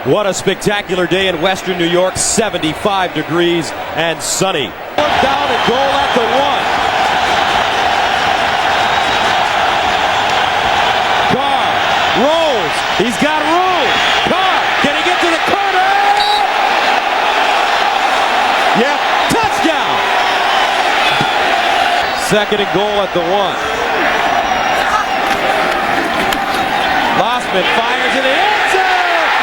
What a spectacular day in Western New York, 75 degrees and sunny. Down and goal at the 1. Carr rolls. He's got room. Carr, can he get to the corner? Yep, touchdown. Second and goal at the 1. Lossman fires in the end zone.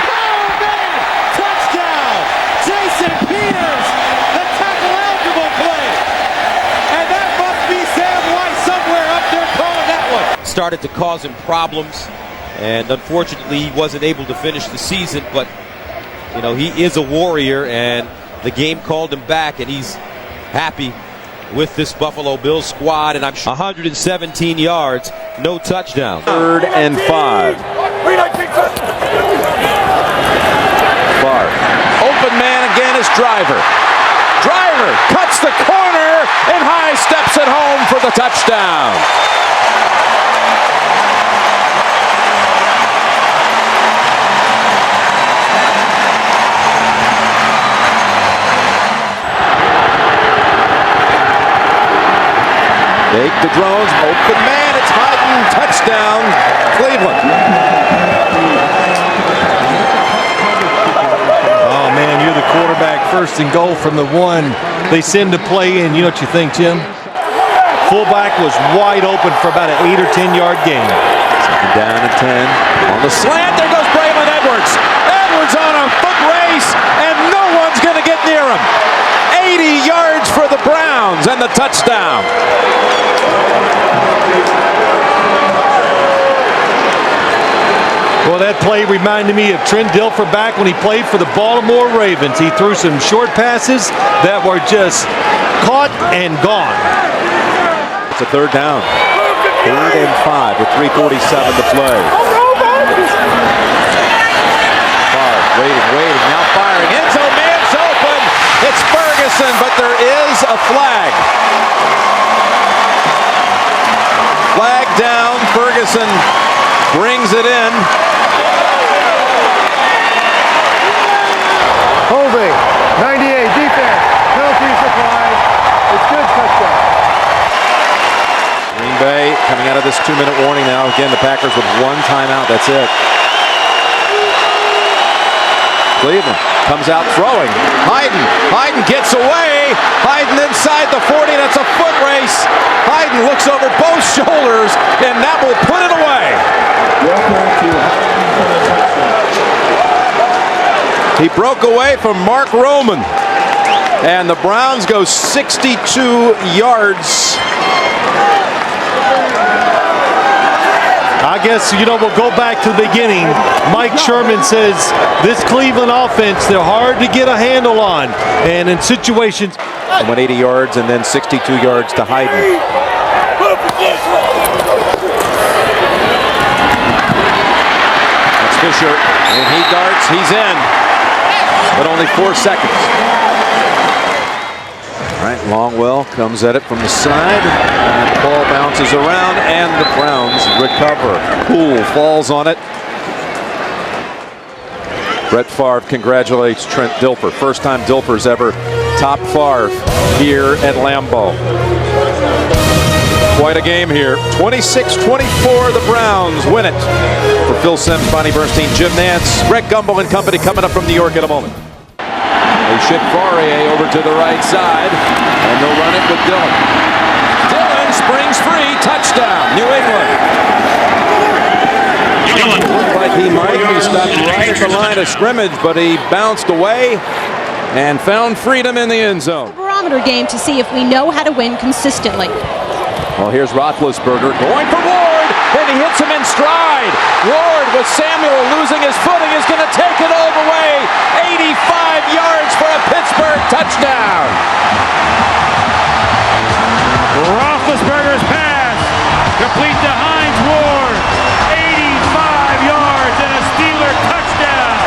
Oh, man! Touchdown! Jason Peters, the tackle-eligible play. And that must be Sam White somewhere up there calling that one. Started to cause him problems, and unfortunately he wasn't able to finish the season, but you know, he is a warrior, and the game called him back, and he's happy with this Buffalo Bills squad, and I'm sure 117 yards, no touchdown. 3rd and 5. Barr. Open man again is Driver. Driver cuts the corner and high steps it home for the touchdown. Take the drones, open man, it's Hyden, touchdown, Cleveland. Oh man, you're the quarterback, 1st and goal from the 1. They send the play in, you know what you think, Jim? Fullback was wide open for about an 8 or 10 yard gain. 2nd down and 10. On the slant, there goes Braylon Edwards. Edwards on a foot race, and no one's going to get near him. 80 yards for the Browns and the touchdown. Well, that play reminded me of Trent Dilfer back when he played for the Baltimore Ravens. He threw some short passes that were just caught and gone. It's a 3rd down. 3rd and 5 with 3:47 to play. Barr waiting, now firing. End zone, man's open. It's Ferguson, but there is a flag. Flag down. Ferguson brings it in. Holding, 98, defense, penalties applied. It's good, touchdown. Green Bay coming out of this 2-minute warning now. Again, the Packers with 1 timeout. That's it. Cleveland comes out throwing. Hyden gets away. Hyden inside the 40. That's a foot race. Hyden looks over both shoulders, and that will put it away. He broke away from Mark Roman, and the Browns go 62 yards. I guess, you know, we'll go back to the beginning. Mike Sherman says this Cleveland offense, they're hard to get a handle on. And in situations... And went 80 yards and then 62 yards to Hyden. That's Fisher, and he darts, he's in. But only 4 seconds. All right, Longwell comes at it from the side, and the ball bounces around, and the Browns recover. Poole falls on it. Brett Favre congratulates Trent Dilfer. First time Dilfer's ever topped Favre here at Lambeau. Quite a game here. 26-24, the Browns win it. For Phil Simms, Bonnie Bernstein, Jim Nance, Greg Gumbel and company coming up from New York in a moment. They ship Faurier over to the right side, and they'll run it with Dillon. Dillon springs free, touchdown, New England. Looked like he might be stopped right at the line of scrimmage, but he bounced away and found freedom in the end zone. Barometer game to see if we know how to win consistently. Well, here's Roethlisberger going for Ward, and he hits him in stride. Ward, with Samuel losing his footing, is going to take it all the way. 85 yards for a Pittsburgh touchdown. Roethlisberger's pass complete to Hines Ward. 85 yards and a Steeler touchdown.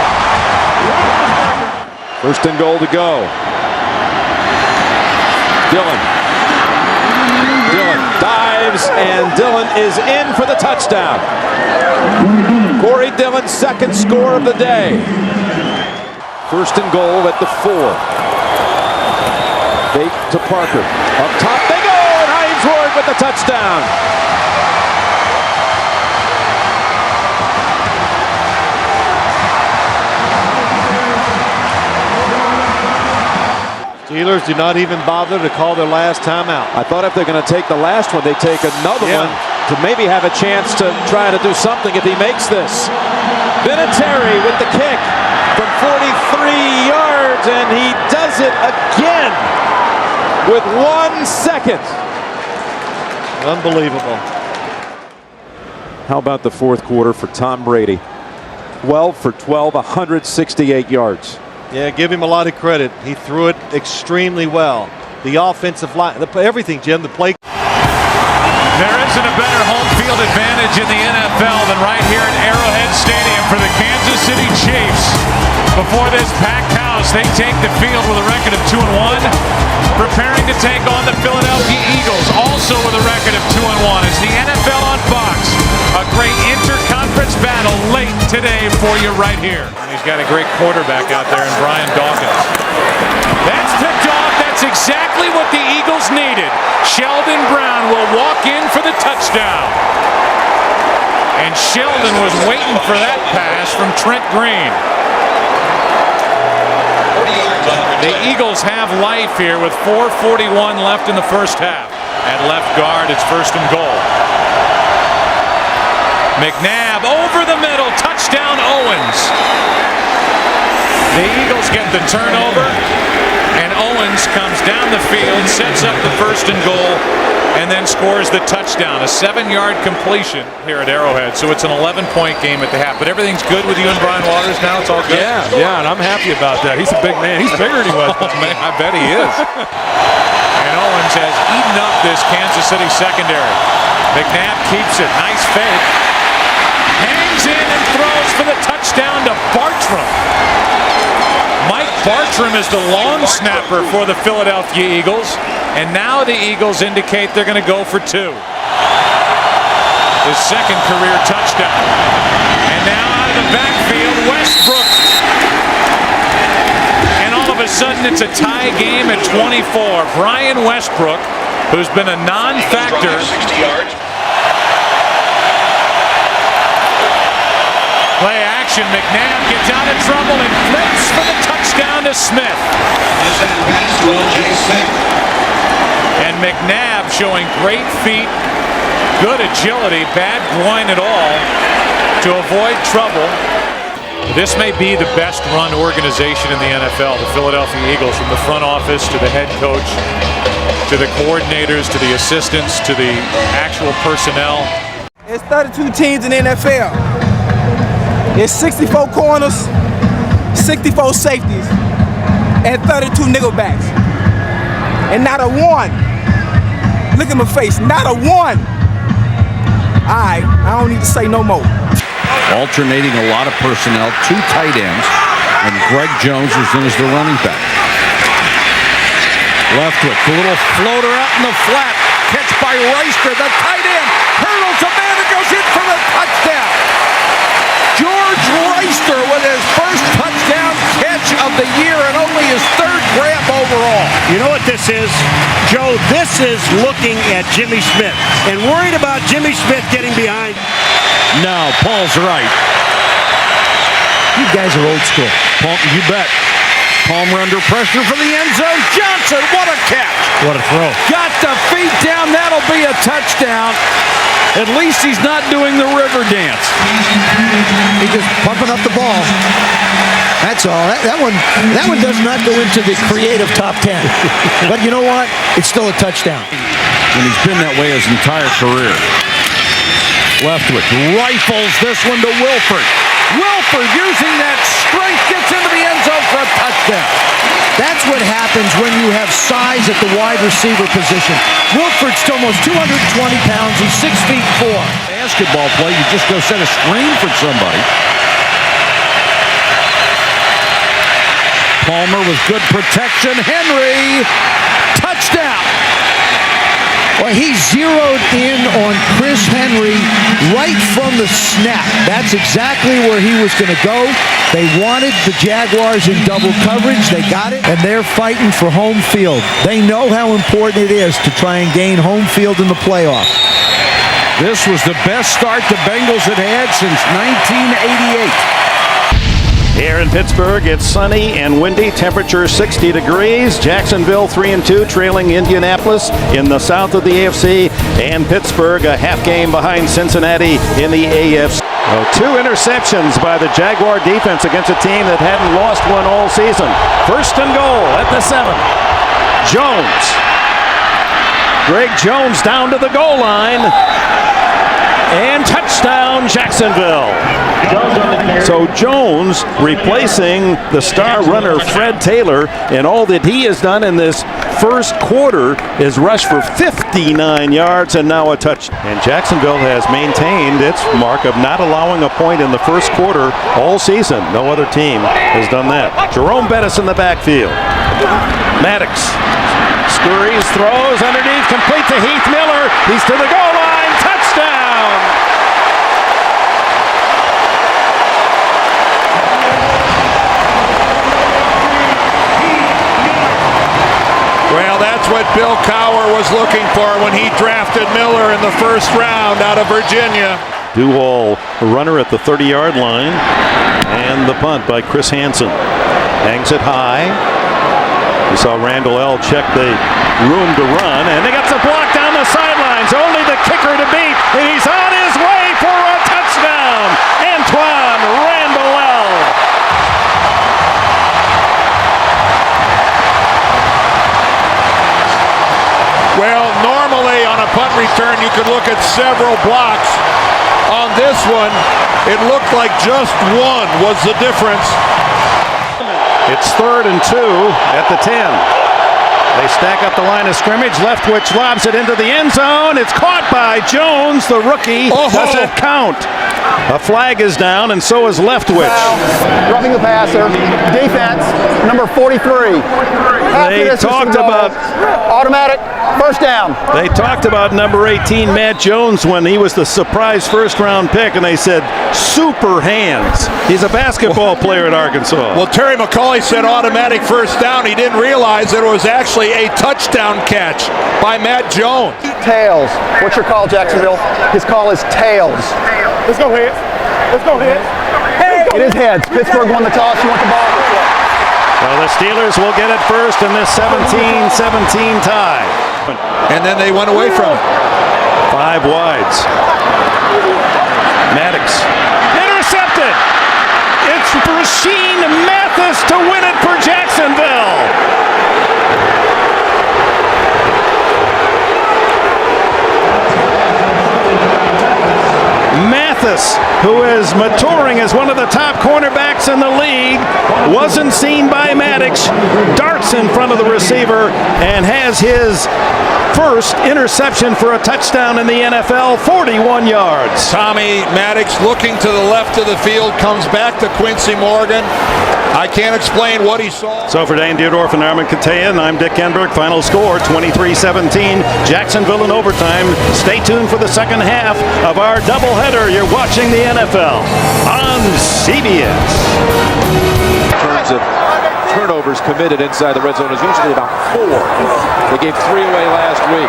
1st and goal to go. Dillon dives, and Dillon is in for the touchdown. Corey Dillon's 2nd score of the day. First and goal at the 4. Fake to Parker. Up top they go, and Hines Ward with the touchdown. Steelers do not even bother to call their last timeout. I thought if they're going to take the last one, they take another one to maybe have a chance to try to do something if he makes this. Vinatieri with the kick from 43 yards, and he does it again with 1 second. Unbelievable. How about the fourth quarter for Tom Brady? 12 for 12, 168 yards. Yeah, give him a lot of credit. He threw it extremely well. The offensive line, everything, Jim, the play. There isn't a better home field advantage in the NFL than right here at Arrowhead Stadium for the Kansas City Chiefs. Before this packed house, they take the field with a record of 2-1, preparing to take on the Philadelphia Eagles, also with a record of 2-1. It's the NFL on Fox. A great interconference battle late today for you right here. He's got a great quarterback out there in Brian Dawkins. That's picked off. That's exactly what the Eagles needed. Sheldon Brown will walk in for the touchdown. And Sheldon was waiting for that pass from Trent Green. The Eagles have life here with 4:41 left in the first half. At left guard, it's first and goal. McNabb over the middle, touchdown Owens. The Eagles get the turnover, and Owens comes down the field, sets up the first and goal, and then scores the touchdown. A 7-yard completion here at Arrowhead, so it's an 11-point game at the half. But everything's good with you and Brian Waters now? It's all good? Yeah, and I'm happy about that. He's a big man. He's bigger than he was. Oh, man, I bet he is. And Owens has eaten up this Kansas City secondary. McNabb keeps it. Nice fake. Hangs in and throws for the touchdown to Bartram. Mike Bartram is the long snapper for the Philadelphia Eagles, and now the Eagles indicate they're going to go for 2. His second career touchdown. And now out of the backfield, Westbrook. And all of a sudden it's a tie game at 24. Brian Westbrook, who's been a non-factor. 60 yards. Play action, McNabb gets out of trouble and flips for the touchdown to Smith. And McNabb showing great feet, good agility, bad groin at all to avoid trouble. This may be the best run organization in the NFL, the Philadelphia Eagles, from the front office to the head coach, to the coordinators, to the assistants, to the actual personnel. It's 32 teams in the NFL. It's 64 corners, 64 safeties, and 32 nickelbacks. And not a one. Look at my face, not a one. All right, I don't need to say no more. Alternating a lot of personnel, 2 tight ends, and Greg Jones is in as the running back. Leftwich, a little floater out in the flat, catch by Reister, the tight end, hurdles a man and goes in for the touchdown. George Reister with his first touchdown catch of the year and only his 3rd grab overall. You know what this is, Joe? This is looking at Jimmy Smith and worried about Jimmy Smith getting behind. No, Paul's right. You guys are old school. Paul, you bet. Palmer under pressure for the end zone. Johnson, what a catch. What a throw. Got the feet down. That'll be a touchdown. At least he's not doing the river dance. He's just pumping up the ball. That's all. That one does not go into the creative top 10. But you know what? It's still a touchdown. And he's been that way his entire career. Leftwich rifles this one to Wilford. Wilford using that strength gets into the end zone for a touchdown. That's what happens when you have size at the wide receiver position. Wilford's almost 220 pounds. He's 6'4". Basketball play, you just go set a screen for somebody. Palmer with good protection. Henry, touchdown. Well, he zeroed in on Chris Henry right from the snap. That's exactly where he was going to go. They wanted the Jaguars in double coverage. They got it, and they're fighting for home field. They know how important it is to try and gain home field in the playoffs. This was the best start the Bengals had had since 1988. Here in Pittsburgh, it's sunny and windy. Temperature 60 degrees. Jacksonville 3-2, trailing Indianapolis in the south of the AFC. And Pittsburgh a half game behind Cincinnati in the AFC. Oh, 2 interceptions by the Jaguar defense against a team that hadn't lost one all season. First and goal at the 7. Jones. Greg Jones down to the goal line. And touchdown, Jacksonville. So Jones replacing the star runner Fred Taylor, and all that he has done in this first quarter is rush for 59 yards and now a touch. And Jacksonville has maintained its mark of not allowing a point in the first quarter all season. No other team has done that. Jerome Bettis in the backfield. Maddox scurries, throws underneath, complete to Heath Miller. He's to the goal line. Touchdown! Well, that's what Bill Cowher was looking for when he drafted Miller in the first round out of Virginia. Duhall, runner at the 30-yard line, and the punt by Chris Hansen. Hangs it high. You saw Randall L. check the room to run, and they got some block down the sidelines. Only the kicker to beat, and he's on his way for a touchdown. Antoine Randall L. Well, normally on a punt return, you could look at several blocks. On this one, it looked like just one was the difference. It's 3rd and 2 at the 10. They stack up the line of scrimmage. Leftwich lobs it into the end zone. It's caught by Jones, the rookie. Doesn't count. A flag is down, and so is Leftwich. Roughing the passer. Defense, number 43. They talked about automatic first down. They talked about number 18, Matt Jones, when he was the surprise first-round pick, and they said super hands. He's a basketball player at Arkansas. Well, Terry McCauley said automatic first down. He didn't realize that it was actually a touchdown catch by Matt Jones. Tails. What's your call, Jacksonville? His call is tails. Let's go heads. Let's go heads. It is heads. Pittsburgh won the toss. You want the ball? Well, the Steelers will get it first in this 17-17 tie. And then they went away from it. 5 wides. Maddox. Intercepted! It's Rashean Mathis to win it for Jacksonville. Mathis, who is maturing as one of the top cornerbacks in the league, wasn't seen by Maddox, darts in front of the receiver, and has his first interception for a touchdown in the NFL, 41 yards. Tommy Maddox looking to the left of the field, comes back to Quincy Morgan. I can't explain what he saw. So for Dane Dierdorf and Armin Katayan, I'm Dick Enberg. Final score, 23-17. Jacksonville in overtime. Stay tuned for the second half of our doubleheader. You're watching the NFL on CBS. In terms of turnovers committed inside the red zone is usually about 4. They gave 3 away last week.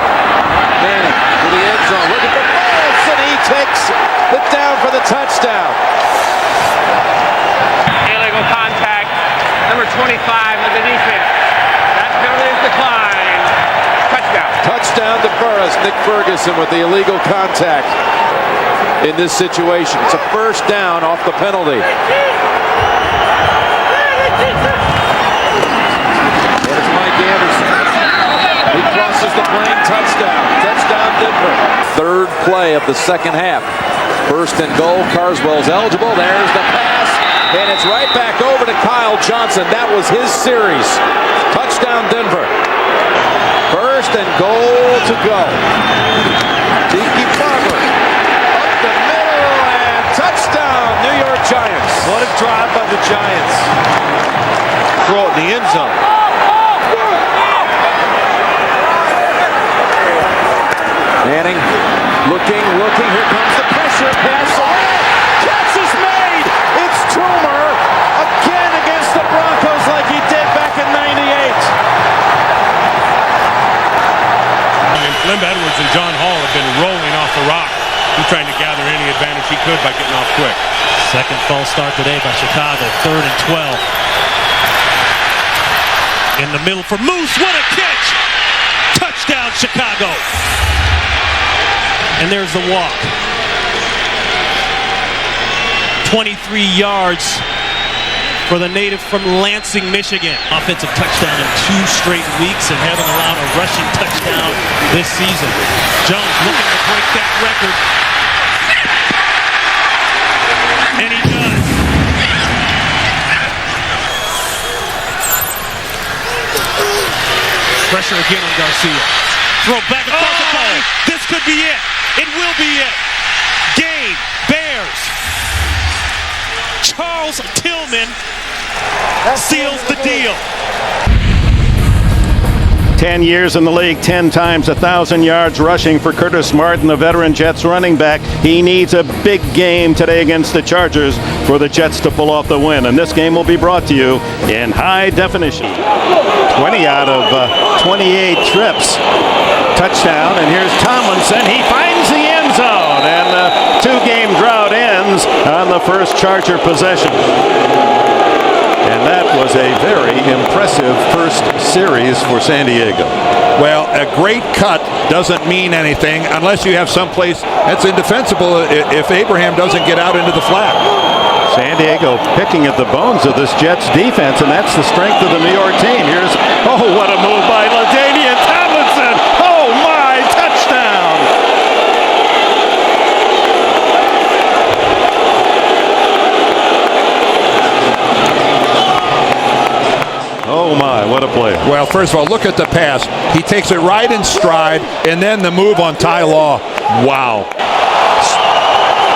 Manning to the end zone, looking for Fultz, and he takes it down for the touchdown. Illegal contact, number 25 of the defense. That penalty is declined. Touchdown. Touchdown to Burris. Nick Ferguson with the illegal contact in this situation. It's a first down off the penalty. He crosses the plane, touchdown. Touchdown Denver. Third play of the second half. First and goal, Carswell's eligible. There's the pass, and it's right back over to Kyle Johnson. That was his series. Touchdown Denver. First and goal to go. Tiki Barber up the middle, and touchdown New York Giants. What a drive by the Giants. Throw it in the end zone. Looking. Here comes the pressure pass. Catch is made. It's Toomer again against the Broncos like he did back in '98. Lim Edwards and John Hall have been rolling off the rock. He's trying to gather any advantage he could by getting off quick. Second false start today by Chicago. 3rd and 12. In the middle for Moose. What a catch! Touchdown, Chicago. And there's the walk. 23 yards for the native from Lansing, Michigan. Offensive touchdown in 2 straight weeks and haven't allowed a rushing touchdown this season. Jones looking to break that record. And he does. Pressure again on Garcia. Throw back across the body. This could be it. It will be it. Game. Bears. Charles Tillman seals the deal. 10 years in the league, 10 times 1,000 yards rushing for Curtis Martin, the veteran Jets running back. He needs a big game today against the Chargers for the Jets to pull off the win. And this game will be brought to you in high definition. 20 out of 28 trips. Touchdown, and here's Tomlinson. He finds the end zone, and the 2-game drought ends on the first Charger possession. And that was a very impressive first series for San Diego. Well, a great cut doesn't mean anything unless you have someplace that's indefensible if Abraham doesn't get out into the flat. San Diego picking at the bones of this Jets defense, and that's the strength of the New York team. Here's, what a move by LaDainian Tomlinson. Oh my, touchdown. Oh my, what a play. Well, first of all, look at the pass. He takes it right in stride, and then the move on Ty Law. Wow.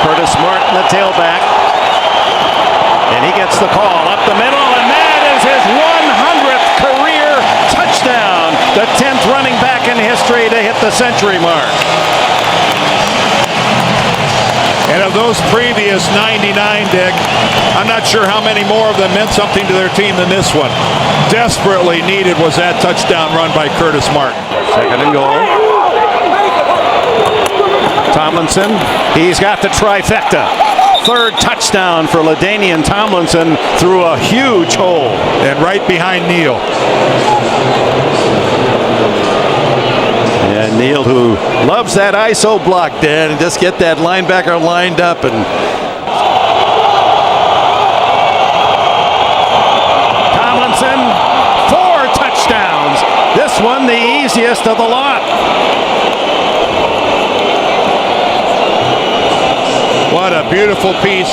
Curtis Martin, the tailback. And he gets the call up the middle, and that is his 100th career touchdown. The 10th running back in history to hit the century mark. And of those previous 99, Dick, I'm not sure how many more of them meant something to their team than this one. Desperately needed was that touchdown run by Curtis Martin. 2nd and goal. Tomlinson, he's got the trifecta. 3rd touchdown for LaDainian Tomlinson through a huge hole. And right behind Neal. And Neal, who loves that ISO block, Dan, and just get that linebacker lined up. And Tomlinson, 4 touchdowns. This one the easiest of the lot. What a beautiful piece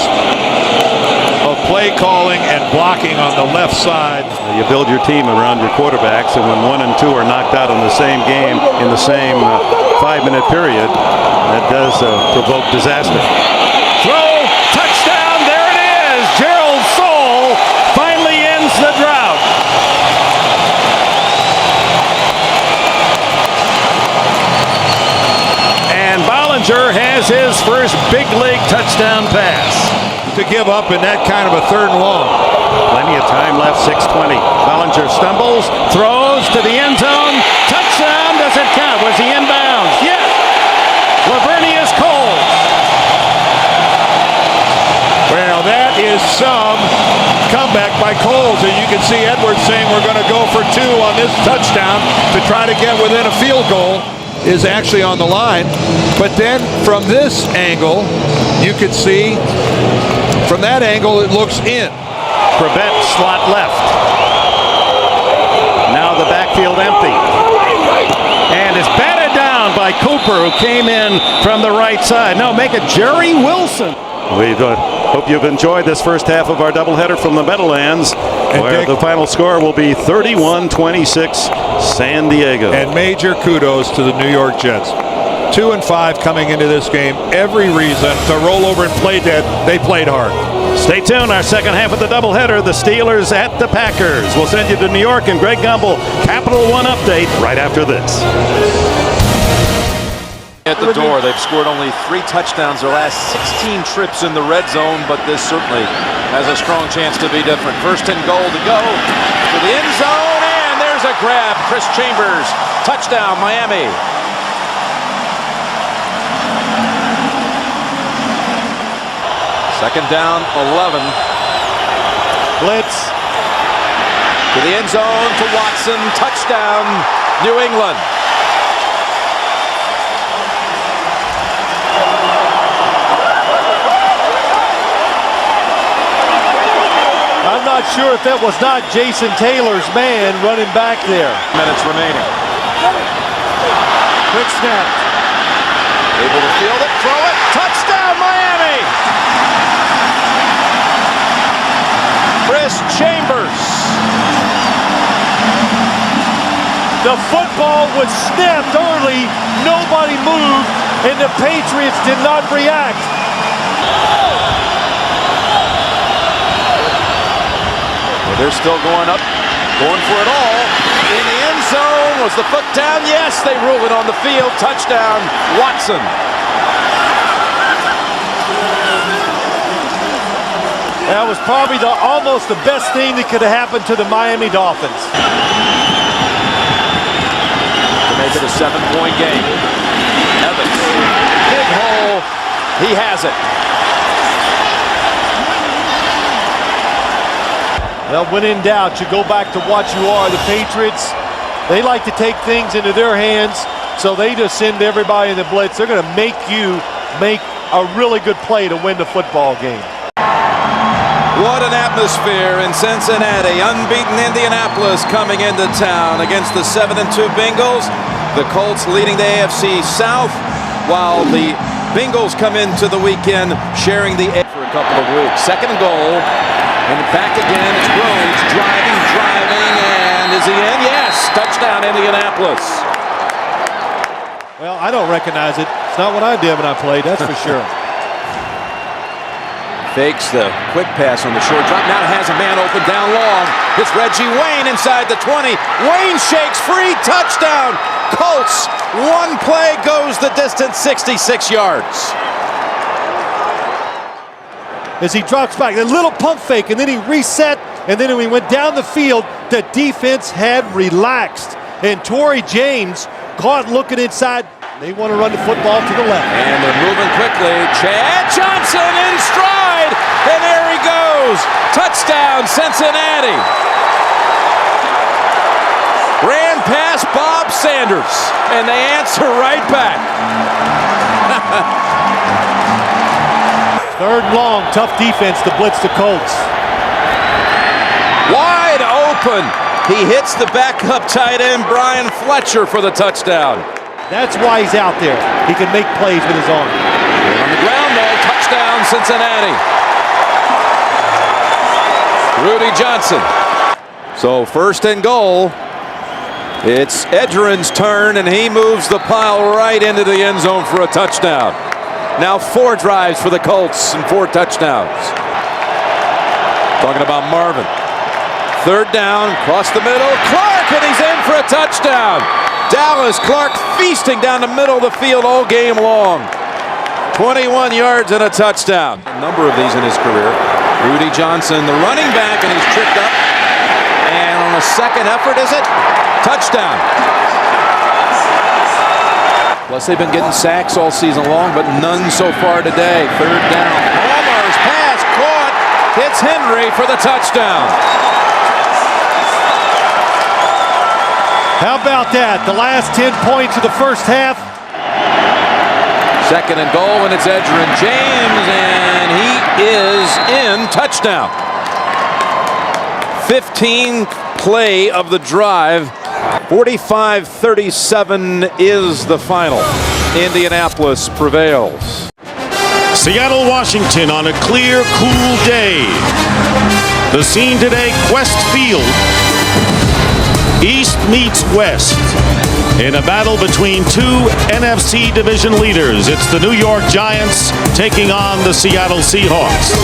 of play calling and blocking on the left side. You build your team around your quarterbacks, and when 1 and 2 are knocked out in the same game in the same 5-minute period, that does provoke disaster. Throw, touchdown, there it is. Gerald Soule finally ends the drought. And Bollinger has his first big league touchdown pass. To give up in that kind of a 3rd and long. Plenty of time left, 6:20. Bollinger stumbles, throws to the end zone. Touchdown, does it count? Was he inbounds? Yes. Lavernius Coles. Well, that is some comeback by Coles. And you can see Edwards saying we're going to go for 2 on this touchdown to try to get within a field goal is actually on the line. But then from this angle, you can see from that angle it looks in. Prevent slot left. Now the backfield empty. And it's batted down by Cooper, who came in from the right side. No, make it Jerry Wilson. We hope you've enjoyed this first half of our doubleheader from the Meadowlands, where the final score will be 31-26 San Diego. And major kudos to the New York Jets. 2-5 coming into this game. Every reason to roll over and play dead. They played hard. Stay tuned. Our second half of the doubleheader, the Steelers at the Packers. We'll send you to New York, and Greg Gumbel, Capital One update right after this. At the door, they've scored only 3 touchdowns their last 16 trips in the red zone, but this certainly has a strong chance to be different. First and goal to go to the end zone, and there's a grab. Chris Chambers, touchdown, Miami. Second down, 11. Blitz to the end zone to Watson, touchdown, New England. I'm not sure if that was not Jason Taylor's man running back there. Minutes remaining. Quick snap. Able to field it, throw it, touchdown Miami! Chris Chambers. The football was snapped early, nobody moved, and the Patriots did not react. They're still going up, going for it all. In the end zone, was the foot down? Yes, they rule it on the field. Touchdown, Watson. That was probably almost the best thing that could have happened to the Miami Dolphins. To make it a 7-point game. Evans, big hole, he has it. Well, when in doubt, you go back to what you are. The Patriots, they like to take things into their hands, so they just send everybody in the blitz. They're going to make you make a really good play to win the football game. What an atmosphere in Cincinnati. Unbeaten Indianapolis coming into town against the 7-2 Bengals. The Colts leading the AFC South, while the Bengals come into the weekend sharing the edge for a couple of weeks. Second and goal. And back again, it's Rhodes driving, and is he in? Yes, touchdown Indianapolis. Well, I don't recognize it. It's not what I did when I played, that's for sure. Fakes the quick pass on the short drop. Now has a man open down long. It's Reggie Wayne inside the 20. Wayne shakes free, touchdown. Colts, one play goes the distance, 66 yards. As he drops back, a little pump fake, and then he reset, and then when he went down the field, the defense had relaxed. And Torrey James caught looking inside. They want to run the football to the left. And they're moving quickly. Chad Johnson in stride, and there he goes. Touchdown, Cincinnati. Ran past Bob Sanders, and they answer right back. Third and long, tough defense to blitz the Colts. Wide open. He hits the backup tight end, Brian Fletcher, for the touchdown. That's why he's out there. He can make plays with his arm. On the ground, though, touchdown, Cincinnati. Rudy Johnson. So first and goal. It's Edgerrin's turn, and he moves the pile right into the end zone for a touchdown. Now 4 drives for the Colts and 4 touchdowns. Talking about Marvin. Third down, across the middle. Clark, and he's in for a touchdown. Dallas Clark feasting down the middle of the field all game long. 21 yards and a touchdown. A number of these in his career. Rudy Johnson, the running back, and he's tripped up. And on a second effort, is it? Touchdown. Plus, they've been getting sacks all season long, but none so far today. Third down. Palmer's pass caught. Hits Henry for the touchdown. How about that? The last 10 points of the first half. Second and goal, and it's Edgerrin James, and he is in. Touchdown. 15th play of the drive. 45-37 is the final. Indianapolis prevails. Seattle, Washington on a clear, cool day. The scene today, Quest Field. East meets West in a battle between 2 NFC division leaders. It's the New York Giants taking on the Seattle Seahawks.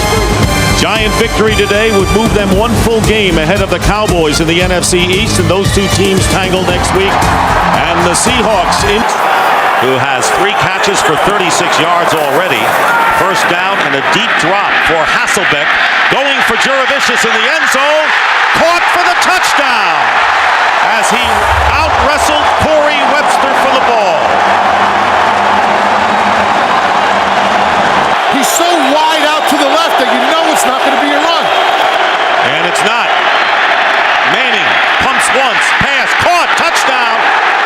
Giant victory today would move them 1 full game ahead of the Cowboys in the NFC East, and those 2 teams tangle next week. And the Seahawks in who has 3 catches for 36 yards already. First down and a deep drop for Hasselbeck. Going for Juravicius in the end zone. Caught for the touchdown as he out-wrestled Corey Webster for the ball. He's so wide out to the left that you know it's not going to be a run. And it's not. Manning pumps once, pass, caught, touchdown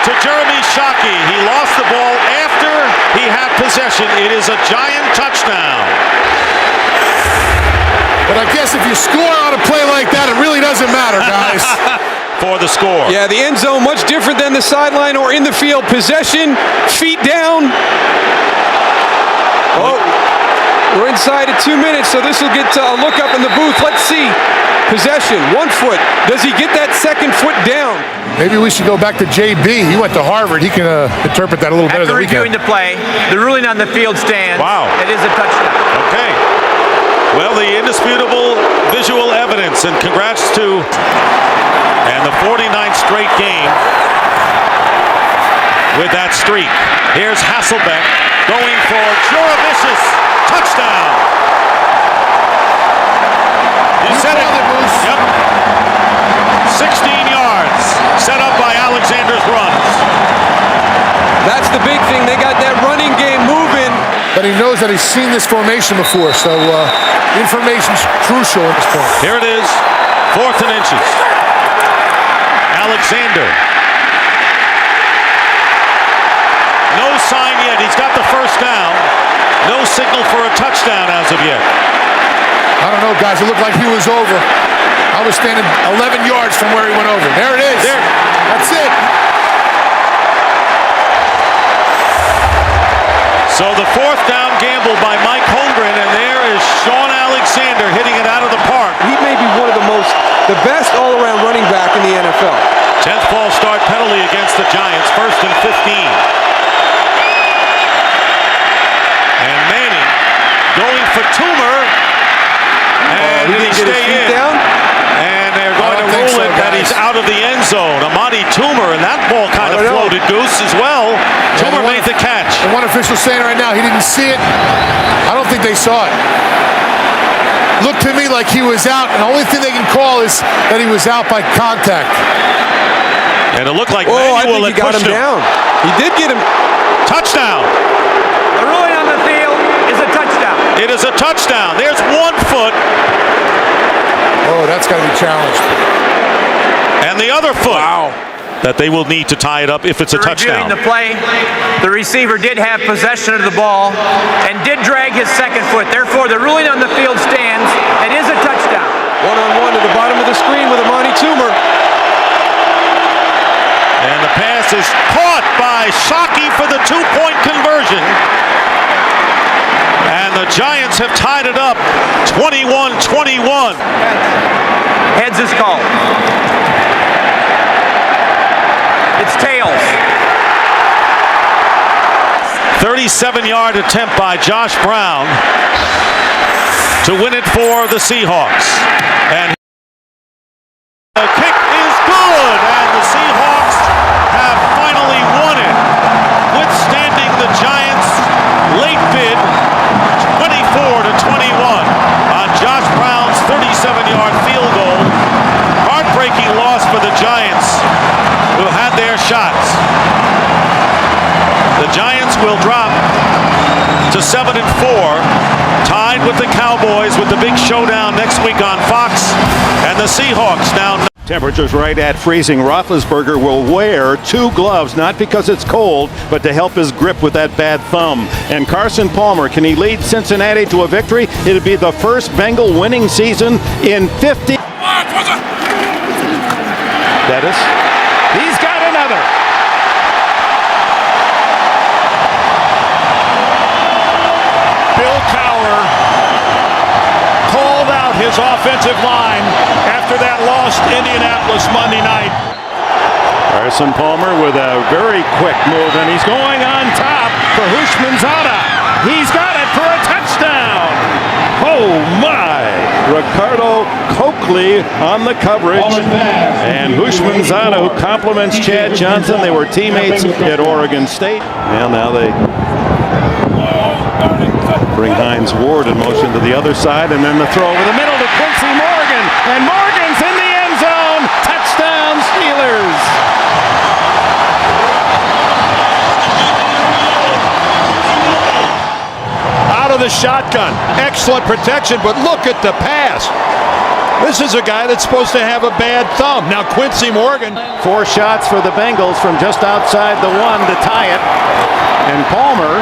to Jeremy Shockey. He lost the ball after he had possession. It is a Giant touchdown. But I guess if you score on a play like that, it really doesn't matter, guys. For the score. Yeah, the end zone much different than the sideline or in the field. Possession, feet down. Oh, we're inside of 2 minutes, so this will get a look up in the booth. Let's see. Possession, 1 foot. Does he get that second foot down? Maybe we should go back to JB. He went to Harvard. He can interpret that a little better than we can. After reviewing the play, the ruling on the field stands. Wow. It is a touchdown. Okay. Well, the indisputable visual evidence, and congrats to the 49th straight game with that streak. Here's Hasselbeck going for Juravicius. Touchdown. You said it. Yep. 16 yards set up by Alexander's runs. That's the big thing. They got that running game moving. But he knows that he's seen this formation before, so information's crucial at this point. Here it is, 4th and inches. Alexander. No sign yet. He's got the first down. No signal for a touchdown as of yet. I don't know, guys. It looked like he was over. I was standing 11 yards from where he went over. There it is. There. That's it. So the 4th down gamble by Mike Holmgren, and there is Sean Alexander hitting it out of the park. He may be one of the best all-around running back in the NFL. 10th false start penalty against the Giants. 1st and 15. And Manning going for Toomer. And he didn't get his feet down? And they're going to rule it that he's out of the end zone. Amadi Toomer, and that ball kind of floated, Goose, as well. Toomer made the catch. And one official saying right now he didn't see it. I don't think they saw it. Looked to me like he was out, and the only thing they can call is that he was out by contact. And it looked like I think Manuel he got him down. He did get him. Touchdown. The ruling on the field is a touchdown. It is a touchdown. There's 1 foot. Oh, that's got to be challenged. And the other foot. Wow. That they will need to tie it up if it's a touchdown. Reviewing the play, the receiver did have possession of the ball and did drag his second foot. Therefore, the ruling on the field stands. It is a touchdown. 1-on-1 to the bottom of the screen with Amadi Toomer. And the pass is caught by Shockey for the 2-point conversion. And the Giants have tied it up 21-21. Heads is called. It's tails. 37-yard attempt by Josh Brown to win it for the Seahawks. And the kick is good, and the Seahawks have finally won it, withstanding the Giants' late bid, 24-21 on Josh Brown's 37-yard field goal. Heartbreaking loss for the Giants, who had their shots. The Giants will drop to 7-4, tied with the Cowboys with the big showdown next week on Fox, and the Seahawks now. Temperatures right at freezing. Roethlisberger will wear 2 gloves, not because it's cold, but to help his grip with that bad thumb. And Carson Palmer, can he lead Cincinnati to a victory? It'll be the first Bengal winning season in 50. Bettis. He's got another. Bill Cowher called out his offensive line after that loss to Indianapolis Monday night. Carson Palmer with a very quick move, and he's going on top for Hushmanzada. He's got it for a touchdown. Oh my! Ricardo Coakley on the coverage. And Hushmanzada, who compliments Chad Johnson. They were teammates at Oregon State. And now they bring Hines Ward in motion to the other side, and then the throw over the middle to Quincy Morgan. And Morgan's in the end zone. Touchdown, Steelers. Out of the shotgun. Excellent protection, but look at the pass. This is a guy that's supposed to have a bad thumb. Now Quincy Morgan. 4 shots for the Bengals from just outside the 1 to tie it. And Palmer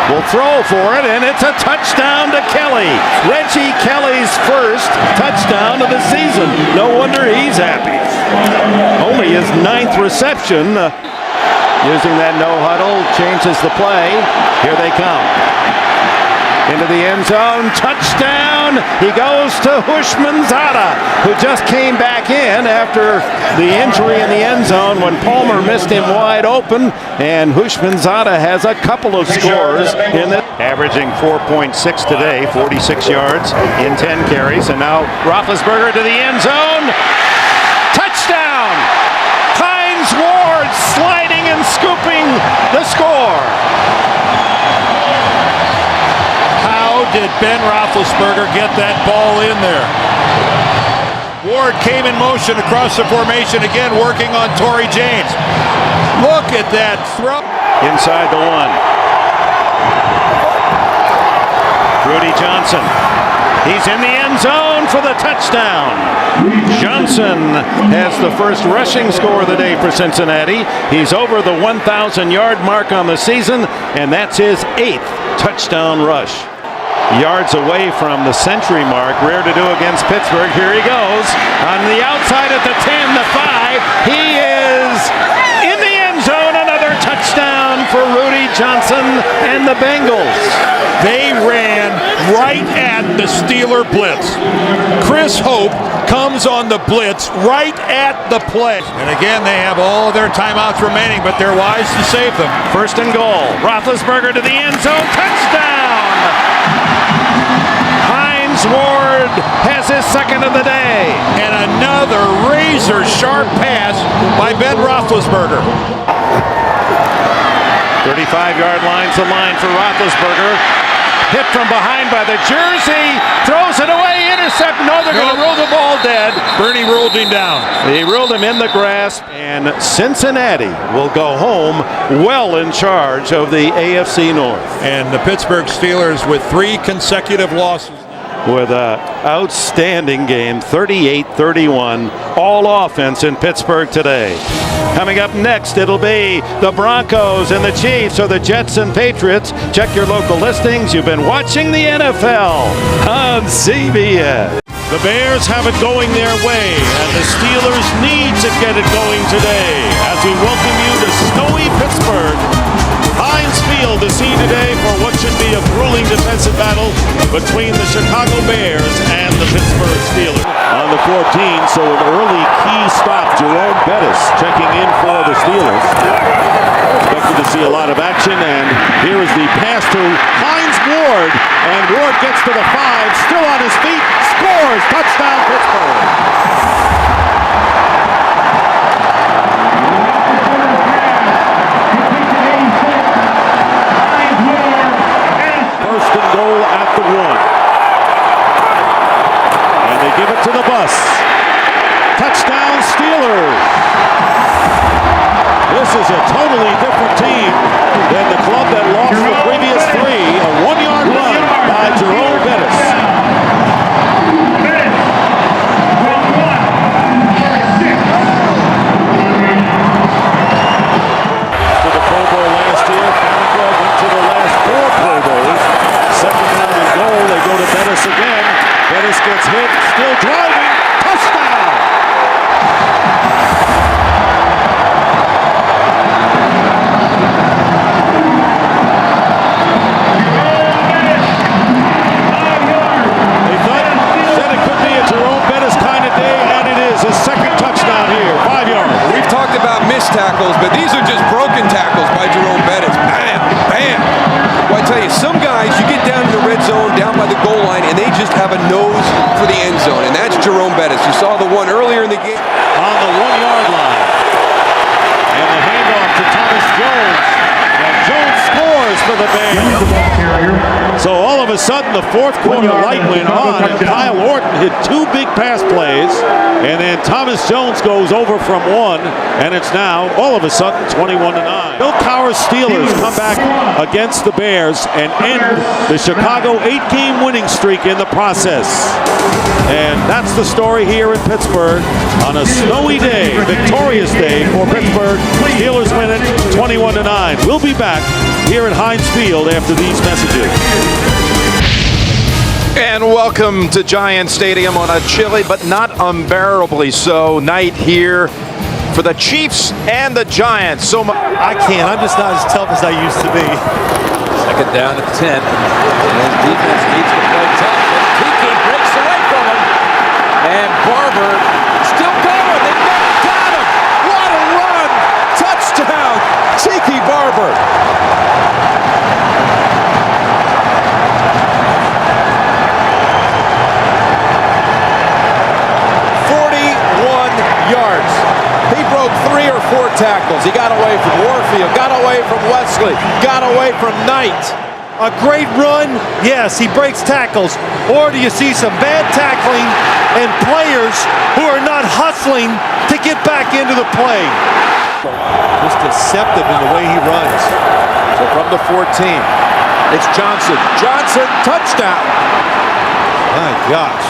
will throw for it, and it's a touchdown to Kelly. Reggie Kelly's first touchdown of the season. No wonder he's happy. Only his 9th reception. Using that no huddle, changes the play. Here they come. Into the end zone, touchdown! He goes to Hushmanzada, who just came back in after the injury in the end zone when Palmer missed him wide open, and Hushmanzada has a couple of scores in the averaging 4.6 today, 46 yards in 10 carries, and now Roethlisberger to the end zone, touchdown! Hines Ward sliding and scooping the score. Did Ben Roethlisberger get that ball in there? Ward came in motion across the formation again, working on Torrey James. Look at that throw. Inside the 1. Rudy Johnson. He's in the end zone for the touchdown. Johnson has the first rushing score of the day for Cincinnati. He's over the 1,000-yard mark on the season, and that's his 8th touchdown rush. Yards away from the century mark. Rare to do against Pittsburgh. Here he goes. On the outside at the 10, the 5. He is in the end zone. Another touchdown for Rudy Johnson and the Bengals. They ran right at the Steeler blitz. Chris Hope comes on the blitz right at the play. And again, they have all their timeouts remaining, but they're wise to save them. First and goal. Roethlisberger to the end zone. Touchdown! Hines Ward has his second of the day. And another razor-sharp pass by Ben Roethlisberger. 35-yard line's the line for Roethlisberger. Hit from behind by the jersey. Throws it away. Intercept. No, they're going to rule the ball dead. Bernie ruled him down. He ruled him in the grasp. And Cincinnati will go home well in charge of the AFC North. And the Pittsburgh Steelers with 3 consecutive losses. With an outstanding game, 38-31, all offense in Pittsburgh today. Coming up next, it'll be the Broncos and the Chiefs, or the Jets and Patriots. Check your local listings. You've been watching the NFL on CBS. The Bears have it going their way, and the Steelers need to get it going today as we welcome you to snowy Pittsburgh. Heinz Field to see today for what should be a grueling defensive battle between the Chicago Bears and the Pittsburgh Steelers. On the 14, so an early key stop. Jerome Bettis checking in for the Steelers. Expected to see a lot of action, and here is the pass to Hines Ward, and Ward gets to the 5, still on his feet, scores, touchdown Pittsburgh. First and goal at the 1. And they give it to the bus. Touchdown Steelers. This is a totally different team than the club that lost the previous 3. A 1-yard run by Jerome Bettis. To the Pro Bowl last year, Canada went to the last 4 Pro Bowls. Second down and goal, they go to Bettis again. Bettis gets hit, still driving, touchdown! They thought, said it could be a Jerome Bettis kind of day, and it is. His second touchdown here, 5 yards. We've talked about missed tackles, but these are just broken tackles by Jerome Bettis. Bam, bam. Well, I tell you, some guys, you get down to the red zone, down by the goal line, and they just have a nose for the end zone, and that's Jerome this. You saw the one earlier in the game. On the 1-yard line. And the handoff to Thomas Jones. And Jones scores for the Bears. So all of a sudden, the fourth quarter light went on, and Kyle Orton hit 2 big pass plays, and then Thomas Jones goes over from 1, and it's now, all of a sudden, 21-9. Bill Cowher's Steelers come back against the Bears and end the Chicago 8-game winning streak in the process. And that's the story here in Pittsburgh on a snowy day, victorious day for Pittsburgh. Steelers win it 21-9. We'll be back here at Heinz Field after these messages. And welcome to Giant Stadium on a chilly but not unbearably so night here for the Chiefs and the Giants. I can't. I'm just not as tough as I used to be. Second down at 10. And defense needs to play tough. And Tiki breaks away from him. And Barber still going. They never got him. What a run. Touchdown. Tiki Barber. Yards. He broke 3 or 4 tackles. He got away from Warfield, got away from Wesley, got away from Knight. A great run, yes, he breaks tackles. Or do you see some bad tackling and players who are not hustling to get back into the play? Just deceptive in the way he runs. So from the 14, it's Johnson. Johnson, touchdown. My gosh.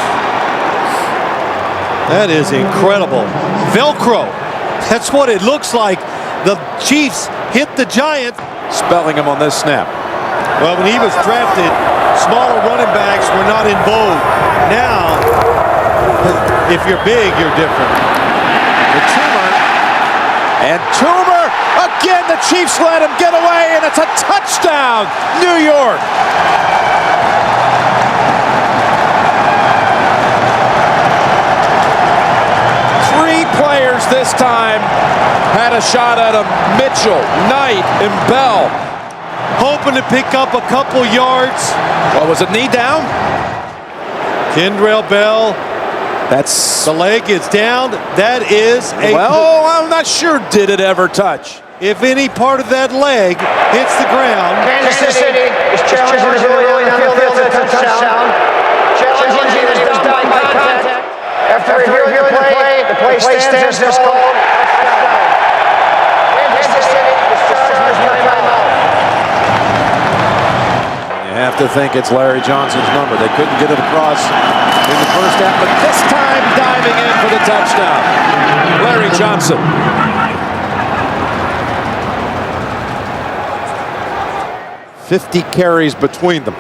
That is incredible. Velcro. That's what it looks like. The Chiefs hit the Giants. Spelling him on this snap. Well, when he was drafted, smaller running backs were not in vogue. Now, if you're big, you're different. The Toomer. And Toomer, again, the Chiefs let him get away, and it's a touchdown, New York. Players this time had a shot at him. Mitchell, Knight, and Bell. Hoping to pick up a couple yards. What was it, knee down? Kendrell Bell. That's... The leg is down. That is a... Well, I'm not sure did it ever touch. If any part of that leg hits the ground... Kansas City is challenging the field for a touchdown. Challenging that he was down by contact. After reviewing the play stands as called. Kansas City is charged with timeout. You have to think it's Larry Johnson's number. They couldn't get it across in the first half, but this time diving in for the touchdown. Larry Johnson. $50 carries between them.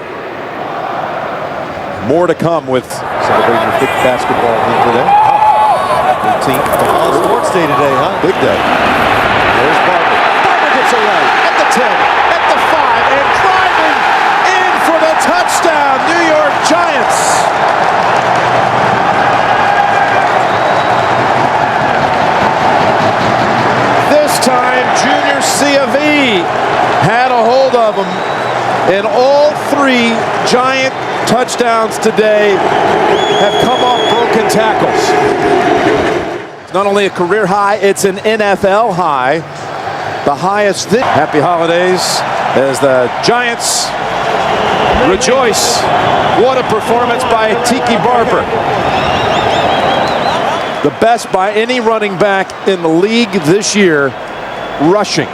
More to come with celebrating the 5th basketball win today. 18th. All sports day today, huh? Big day. There's Barber. Barber gets away at the 10, at the 5, and driving in for the touchdown. New York Giants. This time, Junior C.A.V. had a hold of him, and all 3 Giant touchdowns today have come off broken tackles. It's not only a career high, it's an NFL high. The highest. Happy holidays as the Giants rejoice. What a performance by Tiki Barber. The best by any running back in the league this year, rushing.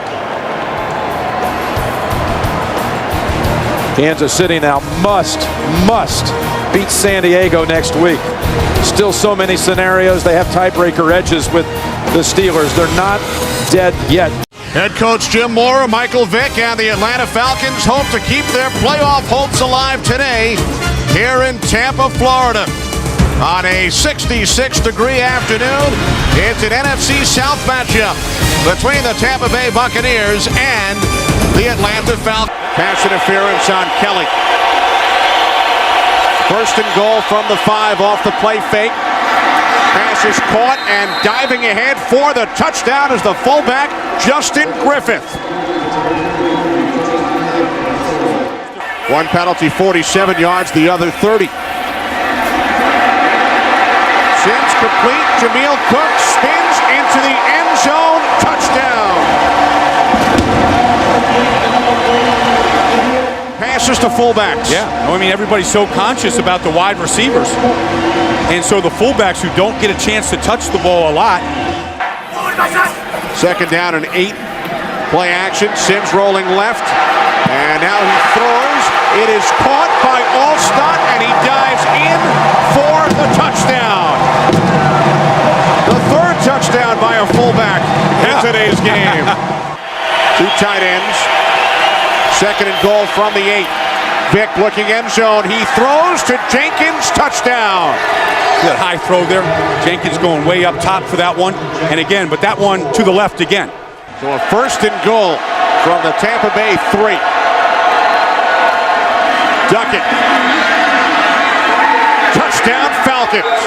Kansas City now must beat San Diego next week. Still so many scenarios. They have tiebreaker edges with the Steelers. They're not dead yet. Head coach Jim Mora, Michael Vick, and the Atlanta Falcons hope to keep their playoff hopes alive today here in Tampa, Florida. On a 66-degree afternoon, it's an NFC South matchup between the Tampa Bay Buccaneers and the Atlanta Falcons. Pass interference on Kelly. First and goal from the 5 off the play fake. Pass is caught and diving ahead for the touchdown is the fullback, Justin Griffith. One penalty, 47 yards, the other 30. Sims could complete. Jameel Cook spins into the end zone. Touchdown. Passes to fullbacks. Yeah, I mean, everybody's so conscious about the wide receivers. And so the fullbacks who don't get a chance to touch the ball a lot. Second down and 8. Play action. Sims rolling left. And now he throws. It is caught by Alstott, and he dives in for the touchdown. The third touchdown by a fullback in today's game. 2 tight ends. Second and goal from the 8. Vick looking end zone. He throws to Jenkins. Touchdown. That high throw there. Jenkins going way up top for that one. And again, but that one to the left again. So a first and goal from the Tampa Bay 3. Duckett. Touchdown Falcons.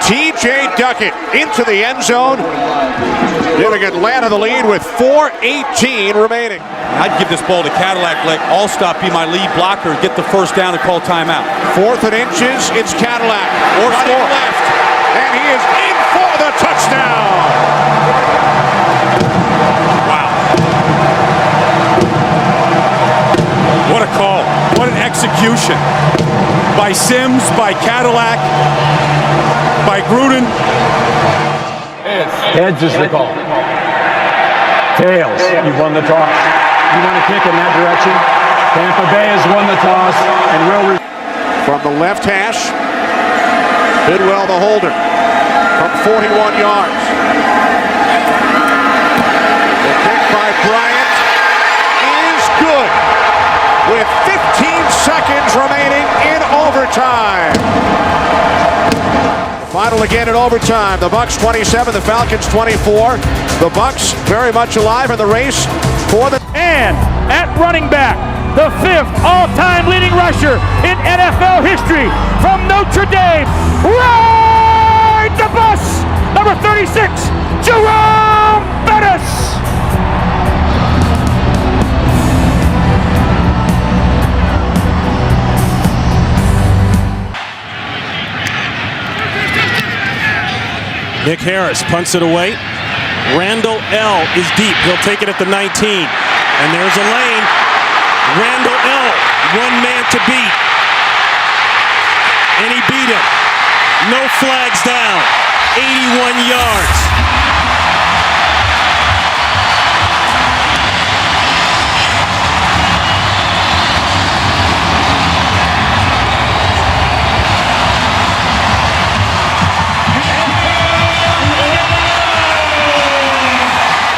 T.J. Duckett into the end zone, giving Atlanta the lead with 4:18 remaining. I'd give this ball to Cadillac, let Alstott be my lead blocker, get the first down and call timeout. 4th and inches, it's Cadillac. Or running score. left, and he is in for the touchdown. Wow. What a call. What an execution. By Sims, by Cadillac, by Gruden. Heads is the call. Tails, you won the toss. You want to kick in that direction? Tampa Bay has won the toss and will. From the left hash, Bidwell the holder from 41 yards. The kick by Bryant is good with 15 seconds remaining in overtime. Final again in overtime. The Bucks 27, the Falcons 24. The Bucks very much alive in the race for the... And at running back, the 5th all-time leading rusher in NFL history from Notre Dame. Ride the bus! Number 36, Jerome Bettis! Nick Harris punts it away. Randall L. is deep. He'll take it at the 19. And there's a lane. Randall L. one man to beat. And he beat him. No flags down. 81 yards.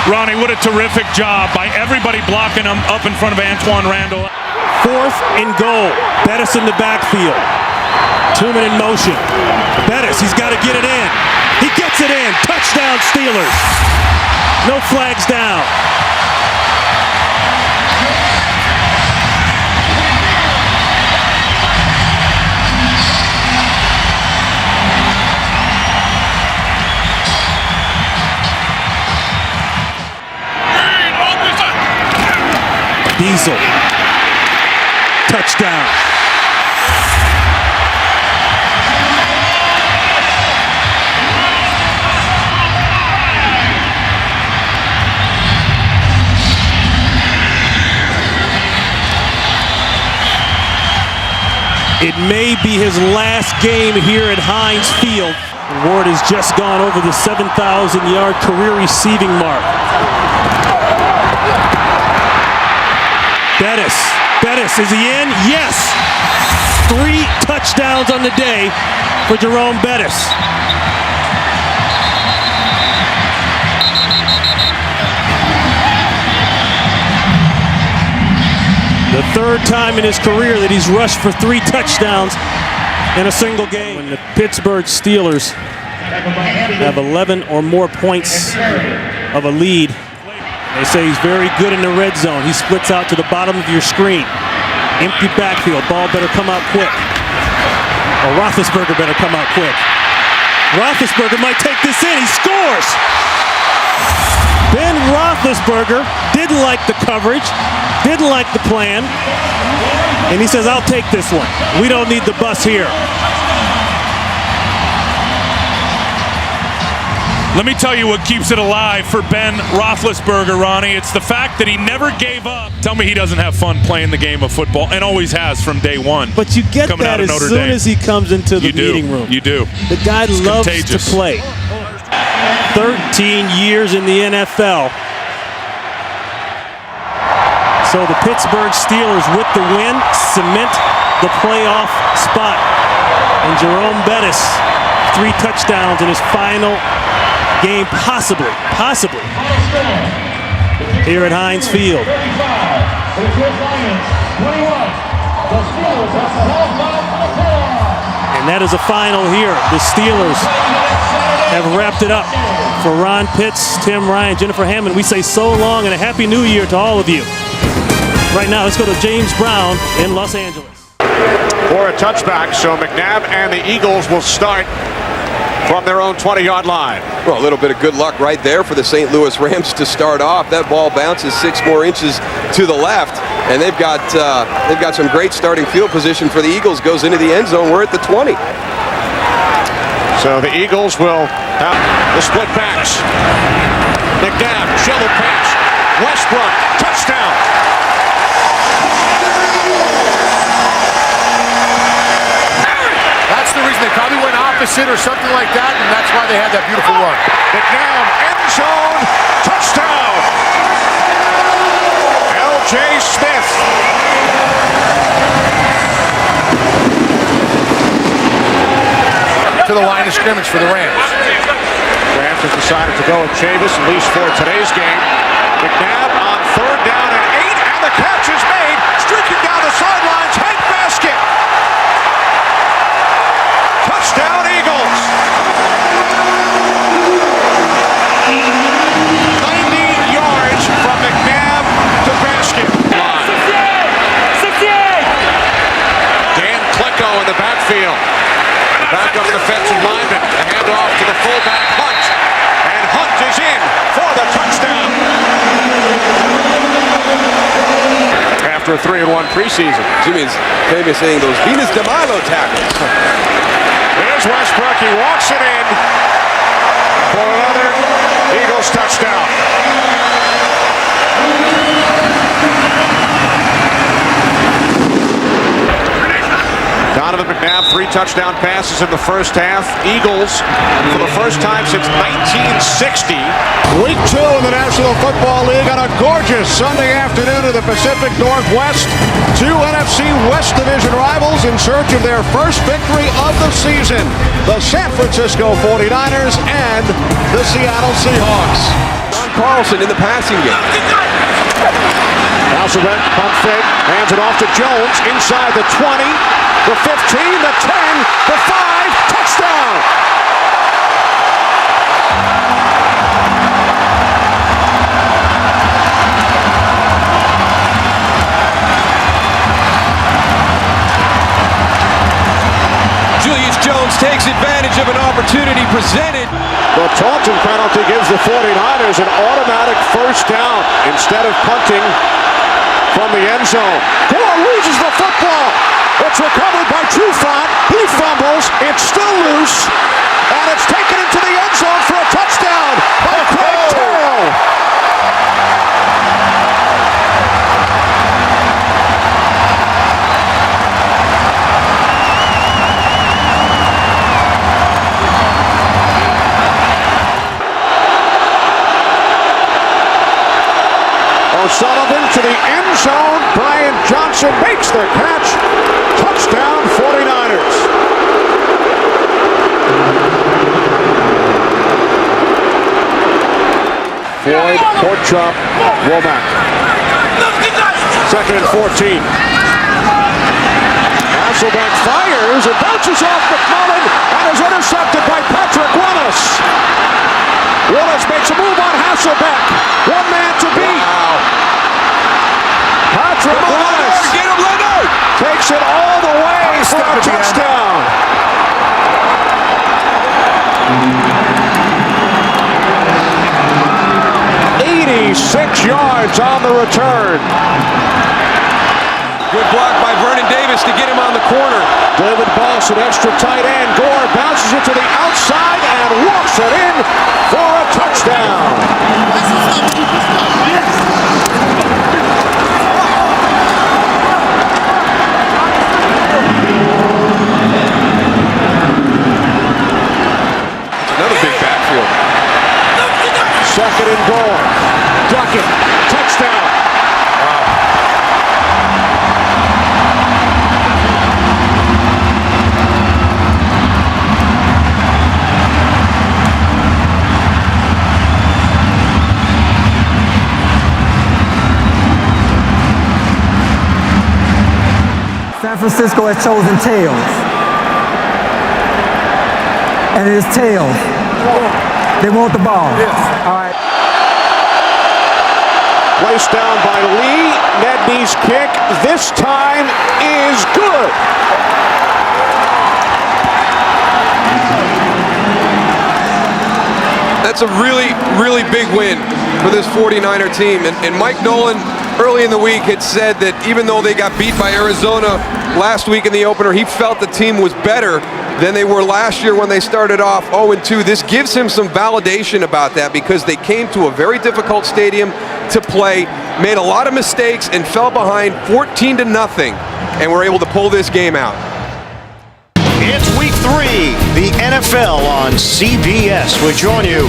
Ronnie, what a terrific job by everybody blocking him up in front of Antoine Randall. 4th and goal. Bettis in the backfield. 2-man in motion. Bettis, he's got to get it in. He gets it in. Touchdown Steelers. No flags down. Diesel. Touchdown. It may be his last game here at Heinz Field. Ward has just gone over the 7,000-yard career receiving mark. Bettis, is he in? Yes! 3 touchdowns on the day for Jerome Bettis. The 3rd time in his career that he's rushed for 3 touchdowns in a single game. When the Pittsburgh Steelers have 11 or more points of a lead, they say he's very good in the red zone. He splits out to the bottom of your screen. Empty backfield. Ball better come out quick. Or Roethlisberger better come out quick. Roethlisberger might take this in. He scores! Ben Roethlisberger didn't like the coverage, didn't like the plan, and he says, I'll take this one. We don't need the bus here. Let me tell you what keeps it alive for Ben Roethlisberger, Ronnie. It's the fact that he never gave up. Tell me he doesn't have fun playing the game of football, and always has from day one. But you get that as soon as he comes into the meeting room. You do. The guy loves to play. 13 years in the NFL. So the Pittsburgh Steelers with the win cement the playoff spot. And Jerome Bettis, 3 touchdowns in his final game, possibly, here at Heinz Field. And that is a final here. The Steelers have wrapped it up. For Ron Pitts, Tim Ryan, Jennifer Hammond, we say so long and a happy new year to all of you. Right now, let's go to James Brown in Los Angeles. For a touchback, so McNabb and the Eagles will start from their own 20-yard line. Well, a little bit of good luck right there for the St. Louis Rams to start off. That ball bounces 6 more inches to the left, and they've got some great starting field position for the Eagles. Goes into the end zone. We're at the 20. So the Eagles will have the split backs. McNabb, shovel pass. Westbrook, touchdown. That's the reason they probably went opposite or something like that, and that's why they had that beautiful run. McNabb, end zone, touchdown. L.J. Smith. To the line of scrimmage for the Rams. Rams have decided to go with Chavis, at least for today's game. McNabb on 3rd down and 8, and the catch is made. Streaking down the sidelines, head basket. Touchdown, Eagles. 90 yards from McNabb to basket. 68! Dan Klecko in the backfield. Back up defensive lineman. The handoff to the fullback, Hunt. And Hunt is in for the touchdown. After a 3-1 preseason. Jimmy's famous saying those Venus de Milo tackles. There's Westbrook. He walks it in for another Eagles touchdown. Donovan McNabb, 3 touchdown passes in the first half. Eagles, for the first time since 1960. Week 2 in the National Football League on a gorgeous Sunday afternoon in the Pacific Northwest. 2 NFC West Division rivals in search of their first victory of the season. The San Francisco 49ers and the Seattle Seahawks. John Carlson in the passing game. Hasselbeck, pump fake, hands it off to Jones, inside the 20, the 15, the 10, the 5, touchdown! Julius Jones takes advantage of an opportunity presented. The Taunton penalty gives the 49ers an automatic first down instead of punting from the end zone. Gore loses the football. It's recovered by Trufant. He fumbles. It's still loose. And it's taken into the end zone for a touchdown by Craig Terrell. O'Sullivan to the end zone. Brian Johnson makes the catch. Touchdown 49ers. Floyd, pork chop, Womack. 2nd and 14. Hasselbeck fires. It bounces off McMullen and is intercepted by Patrick Willis. Willis makes a move on Hasselbeck. 1 man to beat. Patrick Willis takes it all the way for a touchdown. 86 yards on the return. Good block by Vernon Davis to get him on the corner. David Boss, an extra tight end. Gore bounces it to the outside and walks it in for second and goal. Duckett, touchdown. San Francisco has chosen tails. And it is tails. They want the ball. Yes. All right. Placed down by Lee. Nedney's kick this time is good. That's a really, really big win for this 49er team. And Mike Nolan early in the week had said that even though they got beat by Arizona last week in the opener, he felt the team was better than they were last year when they started off 0-2. This gives him some validation about that because they came to a very difficult stadium to play, made a lot of mistakes, and fell behind 14-0, and were able to pull this game out. It's week 3, the NFL on CBS. We join you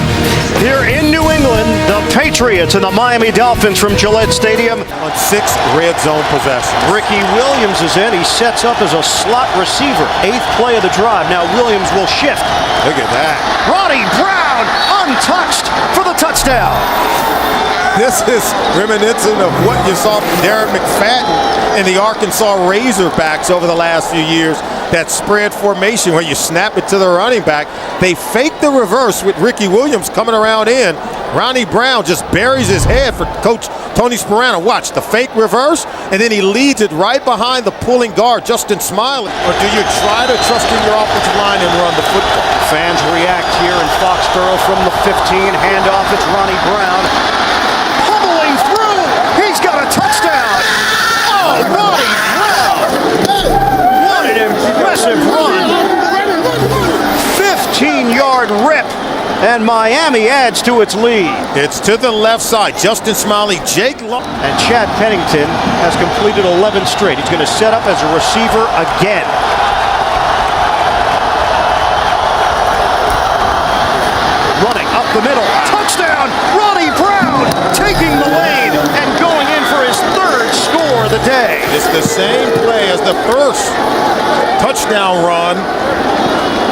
here in New England, the Patriots and the Miami Dolphins from Gillette Stadium. On 6 red zone possessions. Ricky Williams is in. He sets up as a slot receiver. 8th play of the drive. Now Williams will shift. Look at that. Ronnie Brown untouched for the touchdown. This is reminiscent of what you saw from Darren McFadden and the Arkansas Razorbacks over the last few years. That spread formation where you snap it to the running back. They fake the reverse with Ricky Williams coming around in. Ronnie Brown just buries his head for Coach Tony Sparano. Watch the fake reverse, and then he leads it right behind the pulling guard, Justin Smiley. Or do you try to trust in your offensive line and run the football? Fans react here in Foxborough from the 15. Handoff, it's Ronnie Brown. Pummeling through. He's got a touchdown. Oh, Ronnie Brown. What an impressive run. 15-yard rip. And Miami adds to its lead. It's to the left side. Justin Smiley, Jake Long. And Chad Pennington has completed 11 straight. He's going to set up as a receiver again. Running up the middle. Touchdown! Ronnie Brown taking the lead and going in for his 3rd score of the day. It's the same play as the first touchdown run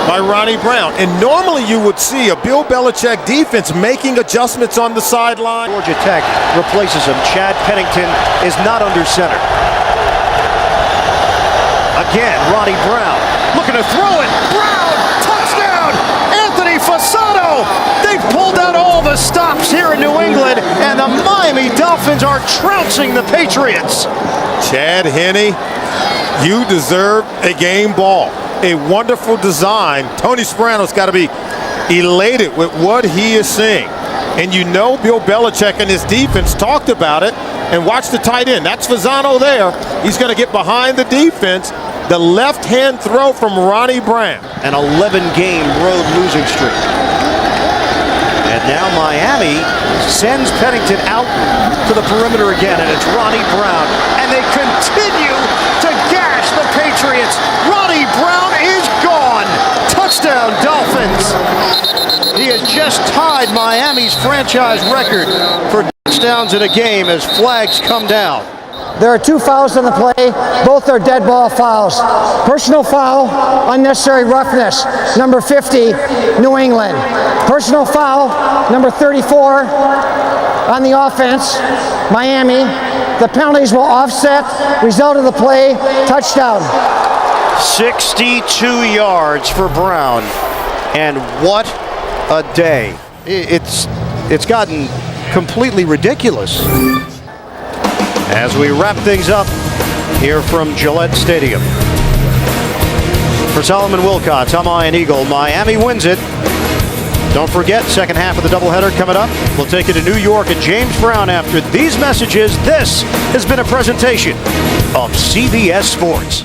by Ronnie Brown. And normally you would see a Bill Belichick defense making adjustments on the sideline. Georgia Tech replaces him. Chad Pennington is not under center. Again, Ronnie Brown looking to throw it. Brown, touchdown! Anthony Fasano! They've pulled out all the stops here in New England, and the Miami Dolphins are trouncing the Patriots. Chad Henne, you deserve a game ball. A wonderful design. Tony Sparano's got to be elated with what he is seeing. And you know Bill Belichick and his defense talked about it. And watch the tight end. That's Fasano there. He's going to get behind the defense. The left-hand throw from Ronnie Brown. An 11-game road losing streak. And now Miami sends Pennington out to the perimeter again. And it's Ronnie Brown. And they continue to gash the Patriots. Ronnie Brown is gone. Touchdown, Dolphins. He has just tied Miami's franchise record for touchdowns in a game as flags come down. There are 2 fouls on the play. Both are dead ball fouls. Personal foul, unnecessary roughness, number 50, New England. Personal foul, number 34, on the offense, Miami. The penalties will offset. Result of the play, touchdown. 62 yards for Brown. And what a day. It's gotten completely ridiculous. As we wrap things up here from Gillette Stadium. For Solomon Wilcox, I'm Ian Eagle. Miami wins it. Don't forget, second half of the doubleheader coming up. We'll take you to New York and James Brown after these messages. This has been a presentation of CBS Sports.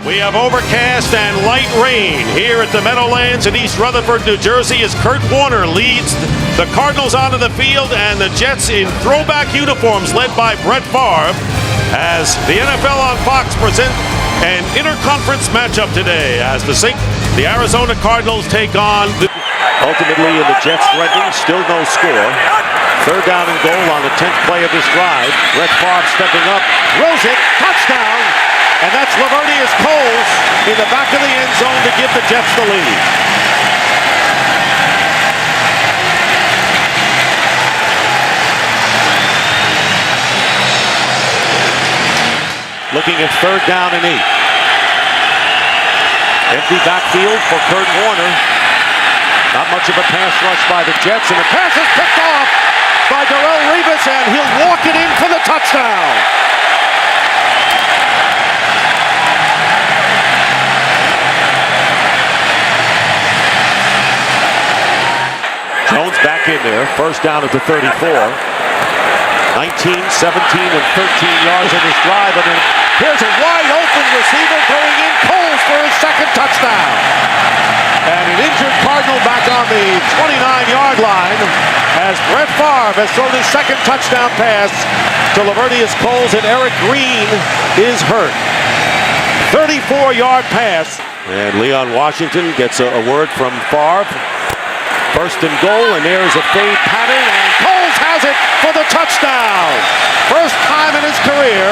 We have overcast and light rain here at the Meadowlands in East Rutherford, New Jersey, as Kurt Warner leads the Cardinals onto the field and the Jets in throwback uniforms led by Brett Favre as the NFL on Fox present an interconference matchup today as the Arizona Cardinals take on the Ultimately, in the Jets threatening, still no score. Third down and goal on the 10th play of this drive. Brett Favre stepping up, throws it, touchdown! And that's Lavernius Coles in the back of the end zone to give the Jets the lead. Looking at third down and 8. Empty backfield for Kurt Warner. Not much of a pass rush by the Jets, and the pass is picked off by Darrelle Revis, and he'll walk it in for the touchdown. Jones back in there, first down at the 34. 19, 17, and 13 yards on this drive, and then here's a wide open receiver going in, Coles for his second touchdown. And an injured Cardinal back on the 29-yard line as Brett Favre has thrown his second touchdown pass to Lavernius Coles, and Eric Green is hurt. 34-yard pass. And Leon Washington gets a word from Favre. First and goal, and there's a fade pattern, and Coles has it for the touchdown. First time in his career,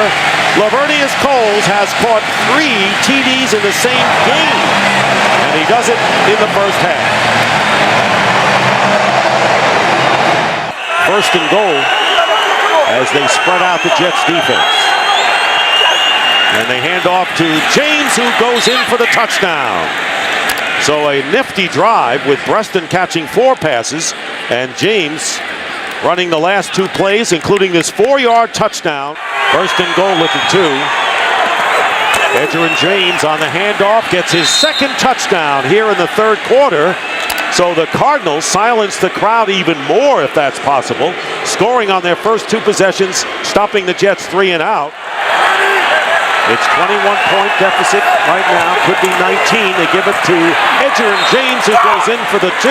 Lavernius Coles has caught 3 TDs in the same game, and he does it in the first half. First and goal as they spread out the Jets defense. And they hand off to James, who goes in for the touchdown. So a nifty drive with Preston catching 4 passes and James running the last 2 plays, including this 4-yard touchdown. First and goal at the 2. Edgerrin James on the handoff gets his second touchdown here in the third quarter. So the Cardinals silence the crowd even more, if that's possible, scoring on their first 2 possessions, stopping the Jets 3 and out. It's 21-point deficit right now, could be 19. They give it to Edgerrin James, who goes in for the 2.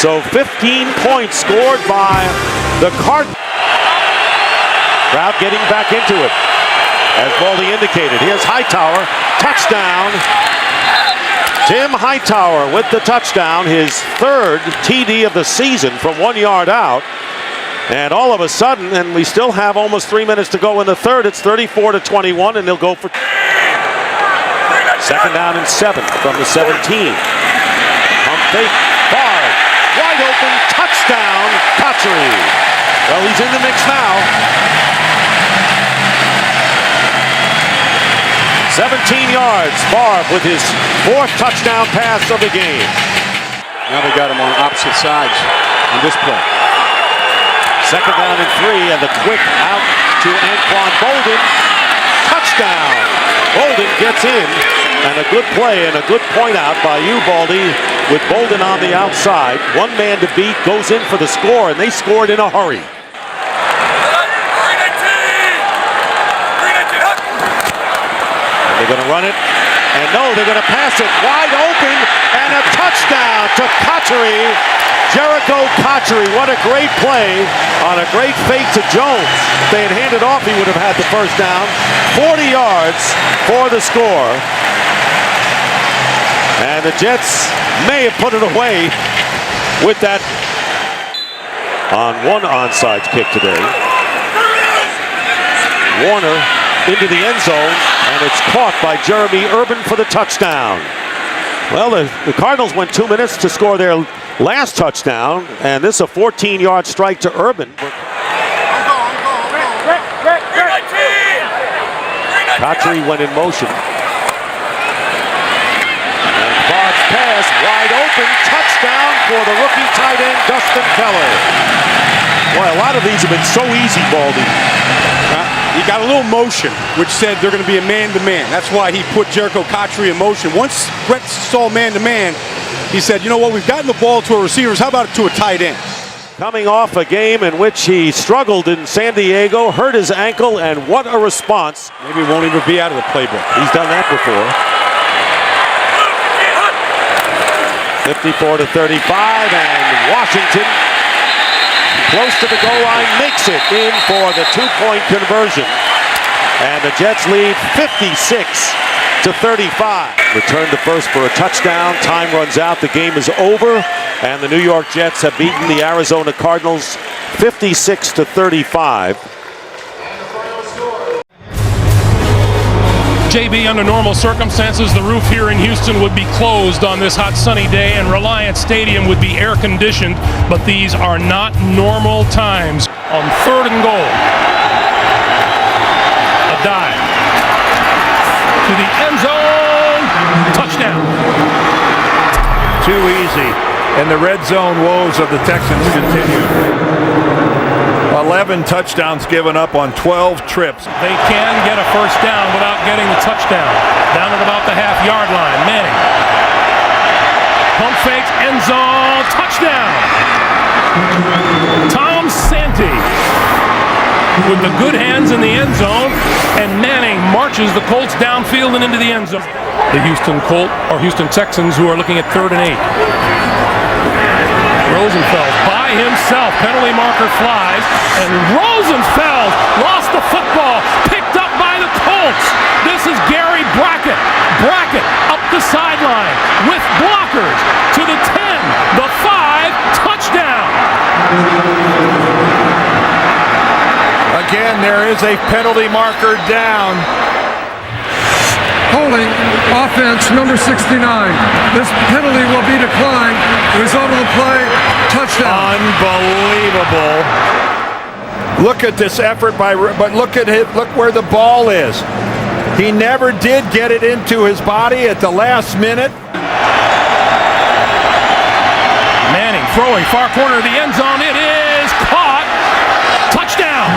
So 15 points scored by the Cardinals. Crowd getting back into it, as Baldy indicated. Here's Hightower, touchdown. Tim Hightower with the touchdown, his 3rd TD of the season from 1 yard out. And all of a sudden, and we still have almost 3 minutes to go in the third, it's 34-21, and they'll go for second down and 7 from the 17. Pump fake, Favre, wide open, touchdown, Cotchery. Well, he's in the mix now. 17 yards, Favre with his 4th touchdown pass of the game. Now they got him on opposite sides on this play. Second down and 3, and the quick out to Anquan Bolden. Touchdown! Bolden gets in, and a good play and a good point out by you, Baldy, with Bolden on the outside. 1 man to beat, goes in for the score, and they scored in a hurry. And they're going to run it, and no, they're going to pass it wide open, and a touchdown to Cotchery. Jericho Cotchery, what a great play on a great fake to Jones. If they had handed off, he would have had the first down. 40 yards for the score. And the Jets may have put it away with that on 1 onside kick today. Warner into the end zone, and it's caught by Jeremy Urban for the touchdown. Well, the Cardinals went 2 minutes to score their last touchdown, and this is a 14-yard strike to Urban. Cotchery went in motion. And Favre's pass, wide open, touchdown for the rookie tight end, Dustin Keller. Boy, a lot of these have been so easy, Baldy. He got a little motion, which said they're going to be a man-to-man. That's why he put Jericho Cotchery in motion. Once Brett saw man-to-man, he said, you know what, we've gotten the ball to our receivers. How about to a tight end? Coming off a game in which he struggled in San Diego, hurt his ankle, and what a response. Maybe he won't even be out of the playbook. He's done that before. 54-35, and Washington, close to the goal line, makes it in for the 2-point conversion. And the Jets lead 56-35. to 35. Return to first for a touchdown. Time runs out. The game is over. And the New York Jets have beaten the Arizona Cardinals 56 to 35. JB, under normal circumstances, the roof here in Houston would be closed on this hot sunny day and Reliant Stadium would be air conditioned, but these are not normal times. On 3rd and goal, a dive to the end zone, touchdown. Too easy, and the red zone woes of the Texans continue. 11 touchdowns given up on 12 trips. They can get a first down without getting the touchdown. Down at about the half-yard line. Manning. Pump fakes, end zone, touchdown. Tom Santee with the good hands in the end zone, and Manning marches the Colts downfield and into the end zone. The Houston Texans, who are looking at 3rd and 8. Rosenfeld by himself, penalty marker flies, and Rosenfeld lost the football, picked up by the Colts. This is Gary Brackett. Brackett up the sideline with blockers to the 10, the 5, touchdown. Again, there is a penalty marker down. Holding offense number 69. This penalty will be declined. Result of the play, touchdown. Unbelievable. Look at this effort but look at it, look where the ball is. He never did get it into his body at the last minute. Manning throwing far corner of the end zone. It is caught. Touchdown.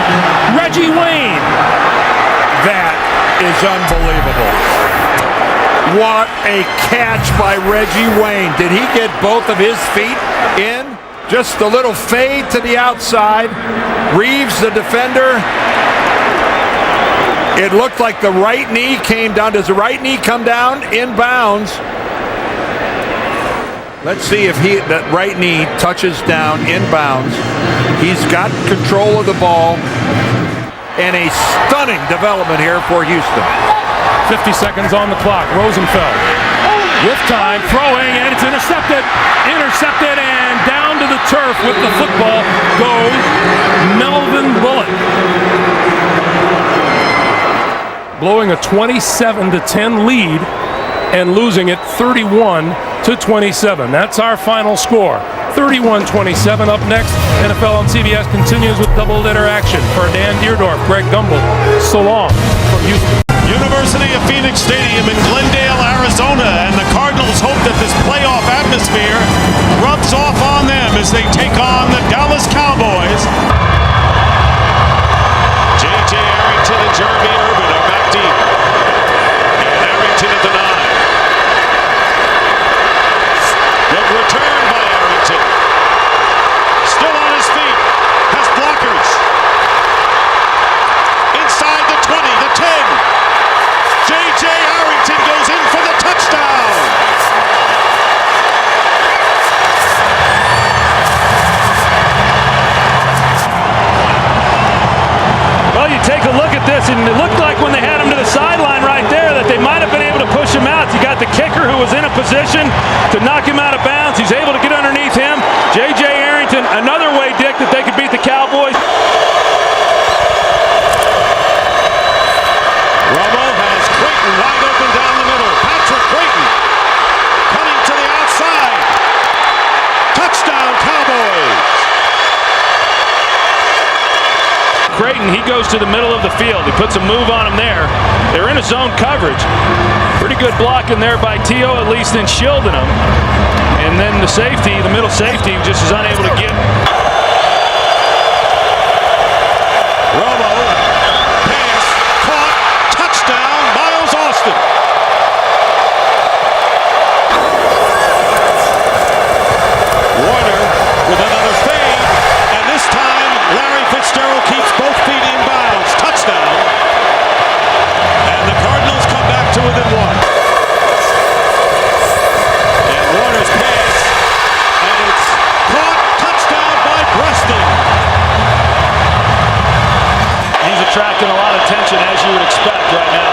Reggie Wayne. That is unbelievable. What a catch by Reggie Wayne. Did he get both of his feet in? Just a little fade to the outside. Reeves, the defender. It looked like the right knee came down. Does the right knee come down inbounds? Let's see if that right knee touches down inbounds. He's got control of the ball. And a stunning development here for Houston. 50 seconds on the clock. Rosenfeld with time, throwing, and it's intercepted. Intercepted, and down to the turf with the football goes Melvin Bullock. Blowing a 27-10 lead and losing it 31-27. That's our final score. 31-27. Up next, NFL on CBS continues with double-header action. For Dan Deerdorf, Greg Gumbel, so long from Houston. University of Phoenix Stadium in Glendale, Arizona, and the Cardinals hope that this playoff atmosphere rubs off on them as they take on the Dallas Cowboys. J.J. Arrington and Jeremy Urban are back deep. And Arrington at the 9. Good return by Arrington. Still on his feet. Has blockers. Inside the 20, the 10. J.J. Arrington goes in for the touchdown. Well, you take a look at this, and it looked like when they had him to the sideline right there that they might have been able to push him out. You got the kicker who was in a position to knock him out of bounds. He's able to get underneath him. J.J. Arrington, another way, Dick, that they could beat the Cowboys. Romo has Creighton wide open down the middle. Patrick Creighton cutting to the outside. Touchdown, Cowboys. Creighton, he goes to the middle of the field. He puts a move on him there. They're in a zone coverage. Pretty good blocking there by T.O., at least, in shielding him. And then the safety, the middle safety, just is unable to get. Romo, pass, caught, touchdown, Miles Austin. Warner with another fade, and this time Larry Fitzgerald keeps both feet in bounds. Touchdown. And the Cardinals come back to within 1. And Warner's pass, and it's caught, touchdown by Preston. He's attracting a lot of attention, as you would expect right now.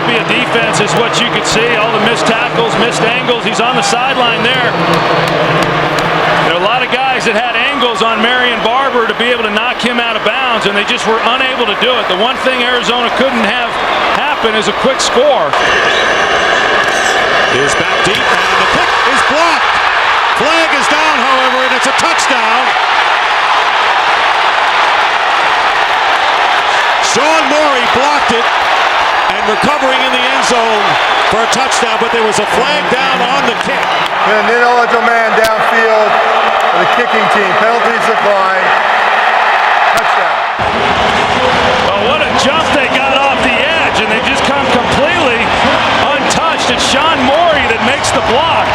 be a defense is what you could see. All the missed tackles, missed angles. He's on the sideline there. There are a lot of guys that had angles on Marion Barber to be able to knock him out of bounds, and they just were unable to do it. The one thing Arizona couldn't have happen is a quick score. Is back deep, and the kick is blocked. Flag is down, however, and it's a touchdown. Sean Morey blocked it and recovering in the end zone for a touchdown, but there was a flag down on the kick. An ineligible man downfield for the kicking team. Penalties decline. Touchdown. Well, what a jump they got off the edge, and they just come completely untouched. It's Sean Morey that makes the block.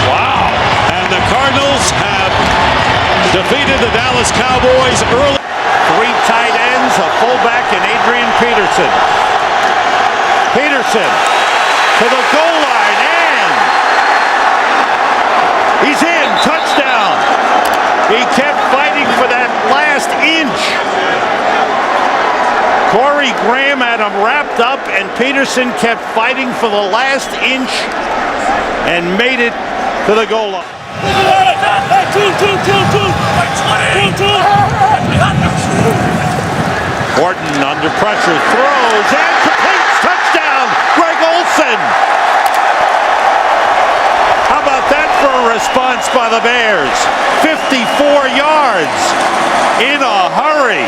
Wow. And the Cardinals have defeated the Dallas Cowboys early. Three tight ends, a fullback, and Adrian Peterson. Peterson to the goal line, and he's in. Touchdown. He kept fighting for that last inch. Corey Graham had him wrapped up, and Peterson kept fighting for the last inch and made it to the goal line. Horton under pressure, throws and completes. Touchdown, Greg Olsen. How about that for a response by the Bears? 54 yards in a hurry.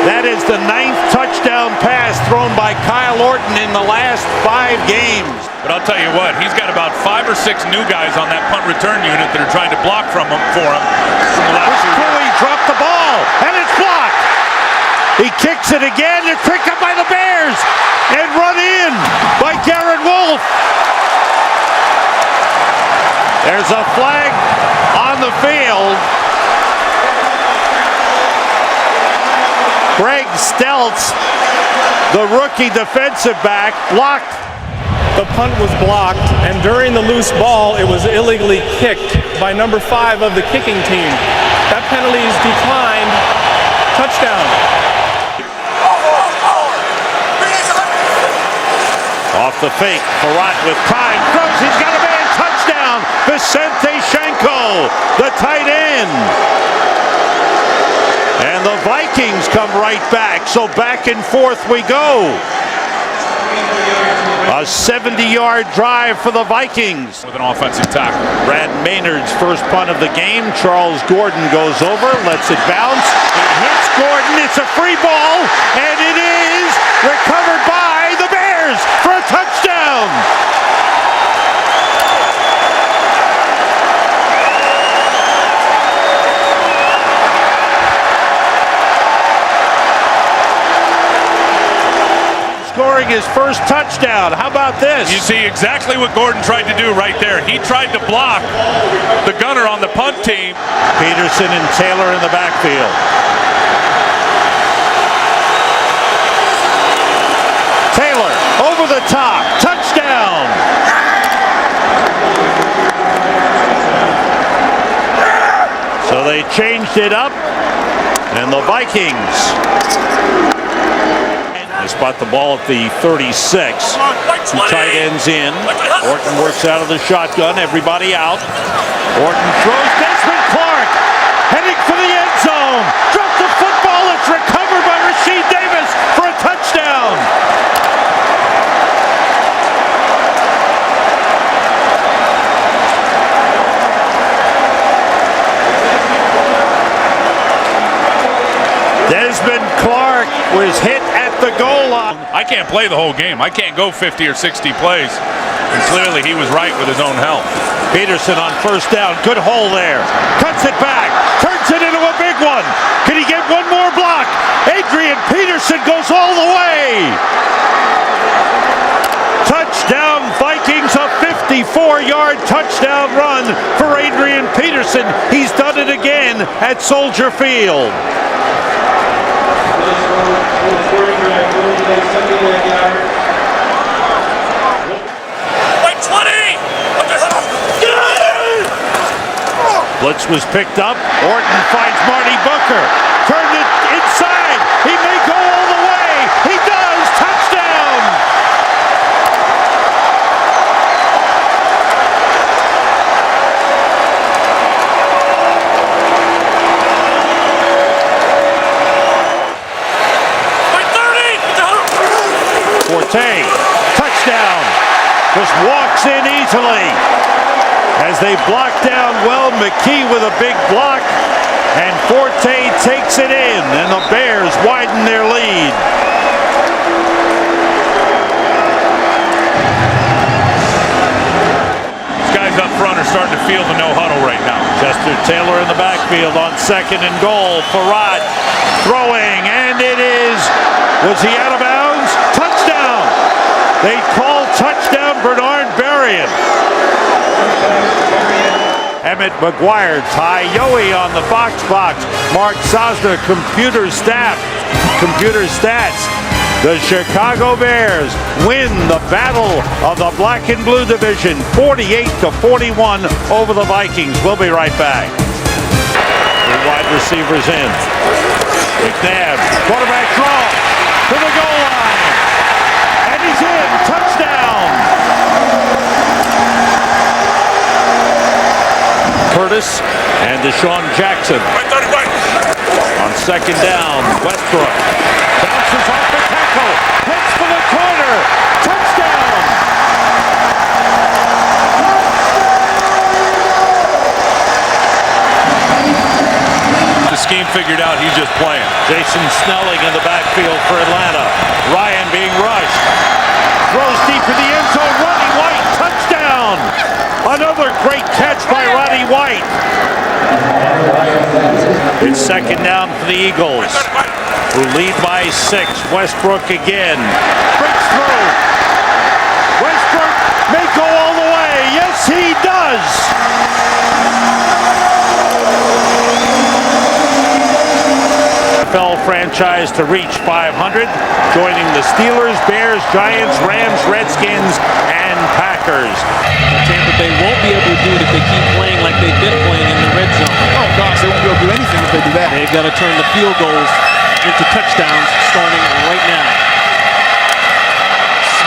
That is the 9th touchdown pass thrown by Kyle Orton in the last 5 games. But I'll tell you what, he's got about 5 or 6 new guys on that punt return unit that are trying to block for him. Cooley dropped the ball, and it's blocked. He kicks it again. It's picked up by the Bears and run in by Garrett Wolf. There's a flag on the field. Greg Stelz, the rookie defensive back, blocked. The punt was blocked, and during the loose ball, it was illegally kicked by number 5 of the kicking team. That penalty is declined. Touchdown. Off the fake, Farrat with time, throws, he's got a man, touchdown, Vicente Shenko, the tight end. And the Vikings come right back, so back and forth we go. A 70-yard drive for the Vikings. With an offensive tackle. Brad Maynard's first punt of the game. Charles Gordon goes over, lets it bounce. It hits Gordon, it's a free ball, and it is recovered by the Bears for a touchdown. Scoring his first touchdown. How about this? You see exactly what Gordon tried to do right there. He tried to block the gunner on the punt team. Peterson and Taylor in the backfield. Taylor over the top. Touchdown. So they changed it up, and the Vikings spot the ball at the 36. 2 tight ends in. Orton works out of the shotgun. Everybody out. Orton throws. Desmond Clark heading for the end zone. Dropped the football. It's recovered by Rasheed Davis for a touchdown. Desmond Clark was hit at the goal line. I can't play the whole game. I can't go 50 or 60 plays. And clearly he was right with his own health. Peterson on first down. Good hole there. Cuts it back. Turns it into a big one. Can he get one more block? Adrian Peterson goes all the way. Touchdown Vikings, a 54-yard touchdown run for Adrian Peterson. He's done it again at Soldier Field. Blitz was picked up. Orton finds Marty Booker. Turned it outside. He may go all the way. He does. Touchdown. Forte, touchdown. Just walks in easily. As they block down well, McKee with a big block. And Forte takes it in, and the Bears widen their lead. These guys up front are starting to feel the no huddle right now. Chester Taylor in the backfield on 2nd and goal. Farad throwing, and it is. Was he out of bounds? Touchdown! They call touchdown Bernard Berrien. Emmett McGuire, Ty Yohe on the box. Mark Sosna, computer stats. The Chicago Bears win the battle of the black and blue division, 48-41 over the Vikings. We'll be right back. The wide receivers in. McNabb, quarterback draw to the goal line. And he's in. Touchdown. Curtis and Deshaun Jackson. On 2nd down, Westbrook bounces off the tackle, hits for the corner, touchdown! The scheme figured out, he's just playing. Jason Snelling in the backfield for Atlanta. Ryan being rushed. Throws deep in the end zone. Roddy White, touchdown! Another great catch by Roddy White. It's 2nd down for the Eagles, who lead by 6. Westbrook again. Breaks through. Westbrook may go all the way. Yes, he does. NFL franchise to reach 500, joining the Steelers, Bears, Giants, Rams, Redskins, and Packers. Tampa Bay won't be able to do it if they keep playing like they've been playing in the red zone. Oh gosh, they won't be able to do anything if they do that. They've got to turn the field goals into touchdowns starting right now.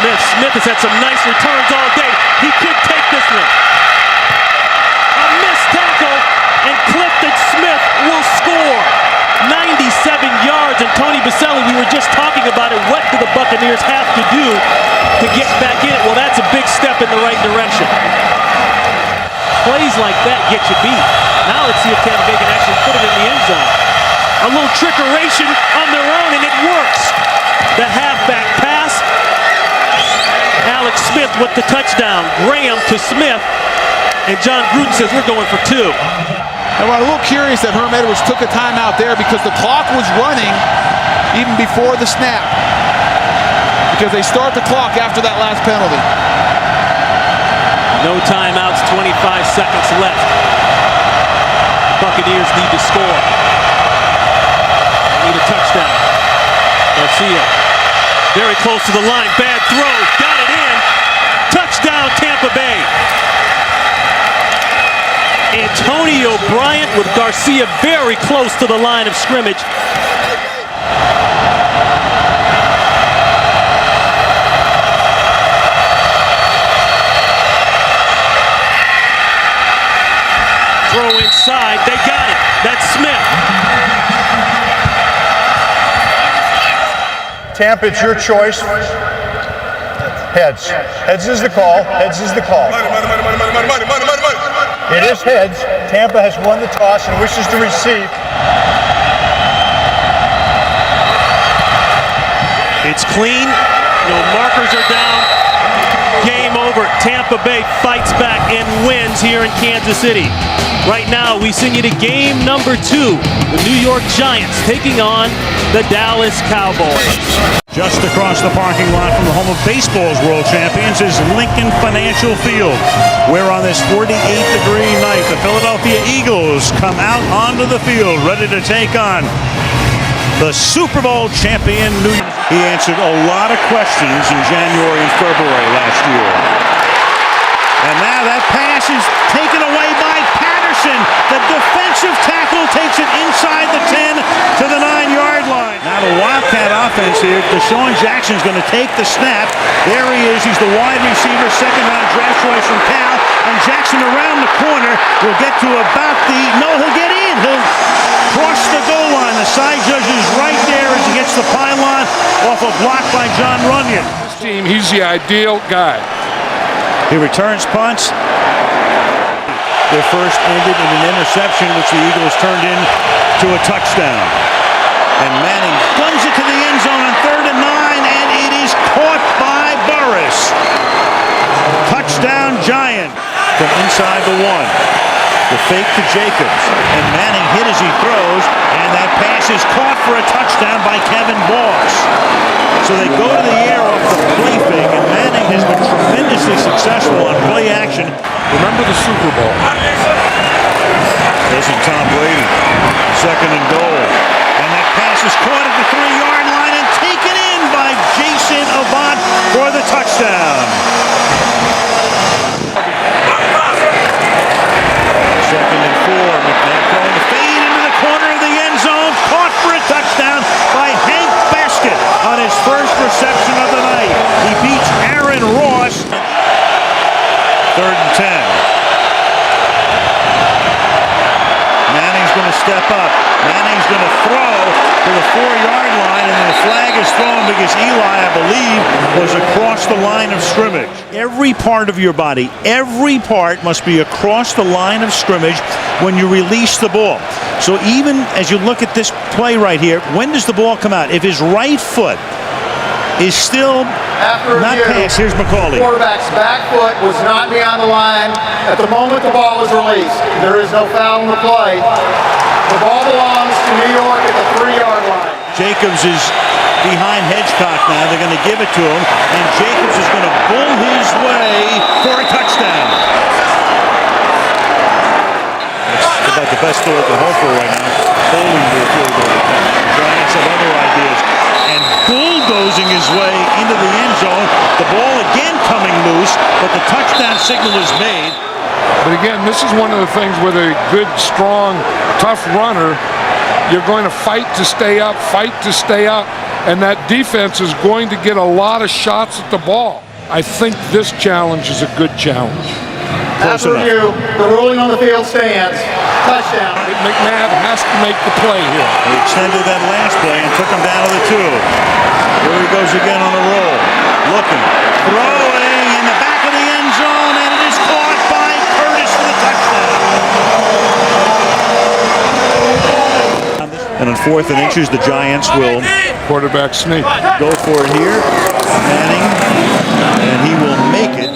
Smith has had some nice returns all day. He could take this one. A missed tackle, and Clifton Smith will score. 97 yards, and Tony Baselli, we were just talking about it. What do the Buccaneers have to do to get back in it? Well, that's a big step in the right direction. Plays like that get you beat. Now let's see if Tampa Bay can actually put it in the end zone. A little trickeration on their own, and it works. The halfback pass. Alex Smith with the touchdown. Graham to Smith, and John Gruden says we're going for 2. And I'm a little curious that Herm Edwards took a timeout there because the clock was running even before the snap. Because they start the clock after that last penalty. No timeouts, 25 seconds left. Buccaneers need to score. They need a touchdown. Garcia, very close to the line. Bad throw, got it in. Touchdown, Tampa Bay. Antonio Bryant with Garcia very close to the line of scrimmage. Throw inside, they got it. That's Smith. Tampa, it's your choice. Heads. Heads is the call. Heads is the call. It is heads. Tampa has won the toss and wishes to receive. It's clean. No markers are down. Game over. Tampa Bay fights back and wins here in Kansas City. Right now, we send you to game number 2. The New York Giants taking on the Dallas Cowboys. Just across the parking lot from the home of baseball's world champions is Lincoln Financial Field, where on this 48-degree night, the Philadelphia Eagles come out onto the field ready to take on the Super Bowl champion New York. He answered a lot of questions in January and February last year. And now that pass is taken away by Patterson. The defensive tackle takes it inside the 10 to the 9-yard line. have a Wildcat offense here. Deshaun Jackson's going to take the snap. There he is. He's the wide receiver, second-round draft choice from Cal. And Jackson around the corner will get to about he'll get in. He'll cross the goal line. The side judge is right there as he gets the pylon off a block by John Runyon. This team, he's the ideal guy. He returns punts. Their first ended in an interception, which the Eagles turned into a touchdown. And Manning guns it to the end zone on 3rd and 9, and it is caught by Burris. Touchdown Giant from inside the 1. The fake to Jacobs, and Manning hit as he throws, and that pass is caught for a touchdown by Kevin Boss. So they go to the air off the play fake, and Manning has been tremendously successful on play action. Remember the Super Bowl. Listen, Tom Brady, 2nd and goal. And that pass is caught at the 3-yard line and taken in by Jason Avant for the touchdown. 2nd and 4. McNabb throwing the fade into the corner of the end zone. Caught for a touchdown by Hank Baskett on his first reception of the night. He beats Aaron Ross. 3rd and 10. Manning's going to step up. Manning's going to throw to the 4-yard line, and then the flag is thrown because Eli, I believe, was across the line of scrimmage. Every part of your body, every part must be across the line of scrimmage when you release the ball. So even as you look at this play right here, when does the ball come out? If his right foot is still not passed, here's McCauley. The quarterback's back foot was not beyond the line at the moment the ball was released. There is no foul in the play. The ball belongs to New York at the 3-yard line. Jacobs is behind Hedgecock now. They're going to give it to him, and Jacobs is going to bull his way for a touchdown. That's about the best throw at the hole for right now. Bowling to a field goal. Giants have other ideas. And bulldozing his way into the end zone. The ball again coming loose, but the touchdown signal is made. But again, this is one of the things with a good, strong, tough runner. You're going to fight to stay up, and that defense is going to get a lot of shots at the ball. I think this challenge is a good challenge. After review, the ruling on the field stands. Touchdown. McNabb has to make the play here. He extended that last play and took him down to the 2. Here he goes again on a roll. Looking, throwing in the back of the end zone, and it is caught by Curtis for the touchdown. And on 4th and inches, the Giants will quarterback sneak. Go for it here. Manning, and he will make it.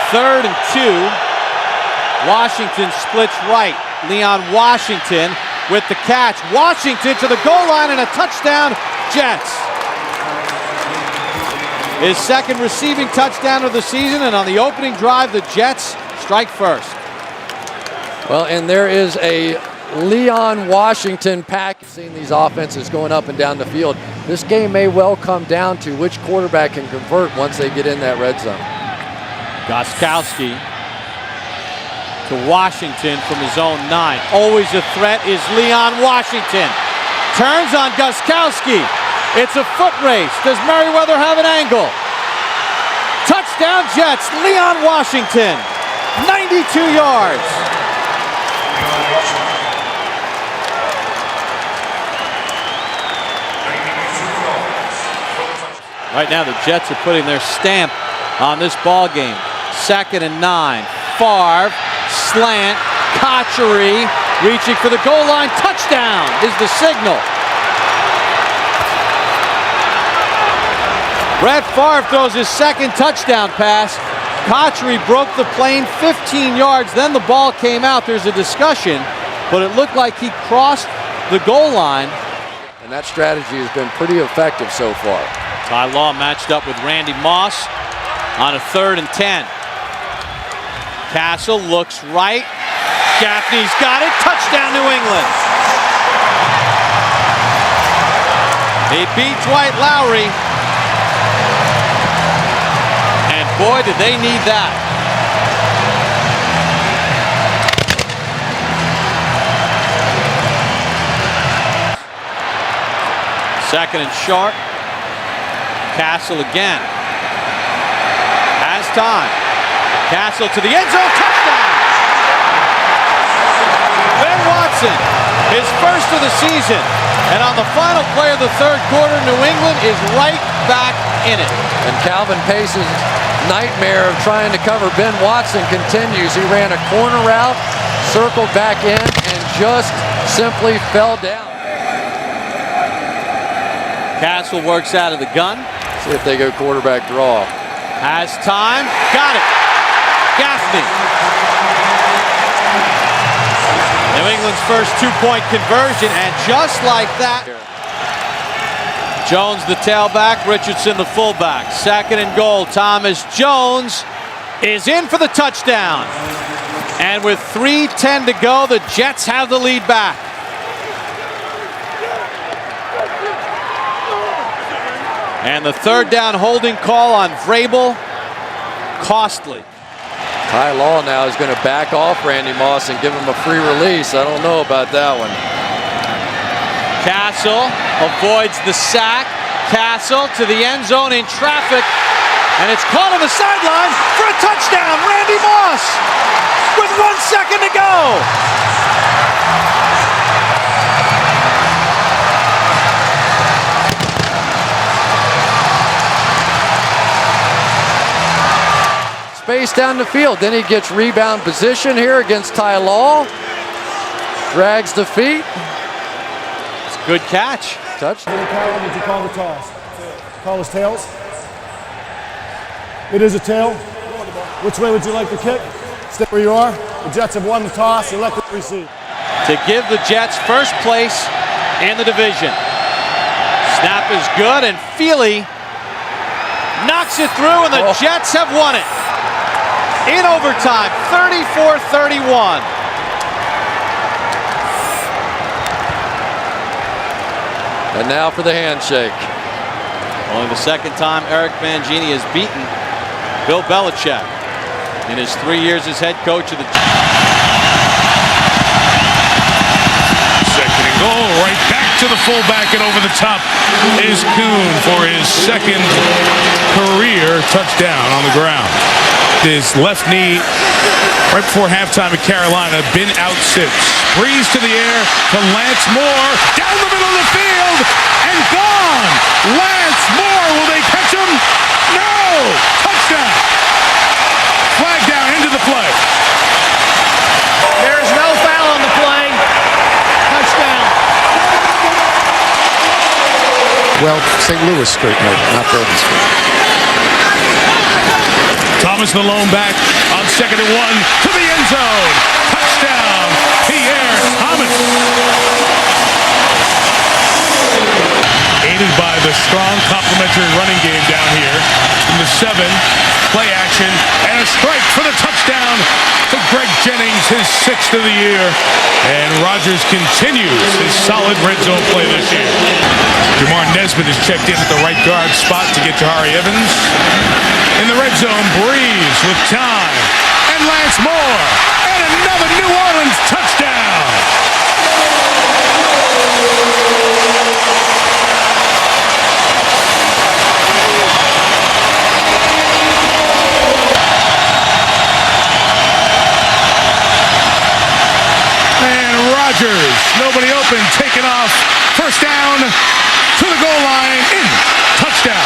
3rd and 2. Washington splits right. Leon Washington with the catch. Washington to the goal line and a touchdown, Jets. His 2nd receiving touchdown of the season, and on the opening drive, the Jets strike first. Well, and there is a Leon Washington pack. Seeing these offenses going up and down the field, this game may well come down to which quarterback can convert once they get in that red zone. Gostkowski to Washington from his own 9. Always a threat is Leon Washington. Turns on Gostkowski. It's a foot race. Does Merriweather have an angle? Touchdown Jets. Leon Washington. 92 yards. Right now the Jets are putting their stamp on this ball game. 2nd and 9. Favre, slant, Cotchery, reaching for the goal line. Touchdown is the signal. Brett Favre throws his 2nd touchdown pass. Cotchery broke the plane 15 yards. Then the ball came out. There's a discussion, but it looked like he crossed the goal line. And that strategy has been pretty effective so far. Ty Law matched up with Randy Moss on a 3rd and 10. Castle looks right. Gaffney's got it. Touchdown, New England. He beat Dwight Lowry. And boy, did they need that. Second and short. Castle again. Has time. Castle to the end zone. Touchdown! Ben Watson, his first of the season. And on the final play of the third quarter, New England is right back in it. And Calvin Pace's nightmare of trying to cover Ben Watson continues. He ran a corner route, circled back in, and just simply fell down. Castle works out of the gun. See if they go quarterback draw. Has time. Got it. Gaffney. New England's first two-point conversion, and just like that. Jones the tailback, Richardson the fullback. Second and goal. Thomas Jones is in for the touchdown. And with 3:10 to go, the Jets have the lead back. And the third down holding call on Vrabel, costly. Ty Law now is going to back off Randy Moss and give him a free release. I don't know about that one. Castle avoids the sack. Castle to the end zone in traffic. And it's caught on the sideline for a touchdown. Randy Moss with 1 second to go. Space down the field. Then he gets rebound position here against Ty Law. Drags the feet. It's a good catch. Touch. Would you call the toss? Call us tails? It is a tail. Which way would you like to kick? Stay where you are. The Jets have won the toss. Elect to receive. To give the Jets first place in the division. Snap is good, and Feely knocks it through, and the Jets have won it. In overtime, 34-31. And now for the handshake. Only the second time Eric Mangini has beaten Bill Belichick in his 3 years as head coach of the Second and goal, right back to the fullback, and over the top is Kuhn for his second career touchdown on the ground. His left knee right before halftime at Carolina, been out since. Breeze to the air to Lance Moore, down the middle of the field, and gone! Lance Moore, will they catch him? No! Touchdown! Flag down into the play. There is no foul on the play. Touchdown. Well, St. Louis Street, no, not Bourbon Street. Thomas the lone back on second and 1 to the end zone. Touchdown, Pierre Thomas. Aided by the strong complementary running game down here. From the 7, play action, and a strike for the touchdown to Greg Jennings, his 6th of the year. And Rodgers continues his solid red zone play this year. Jamar Nesbitt has checked in at the right guard spot to get Jahari Evans. In the red zone, Breeze with time, and Lance Moore, and another New Orleans touchdown. And Rodgers, nobody open, taken off, first down to the goal line, in, touchdown.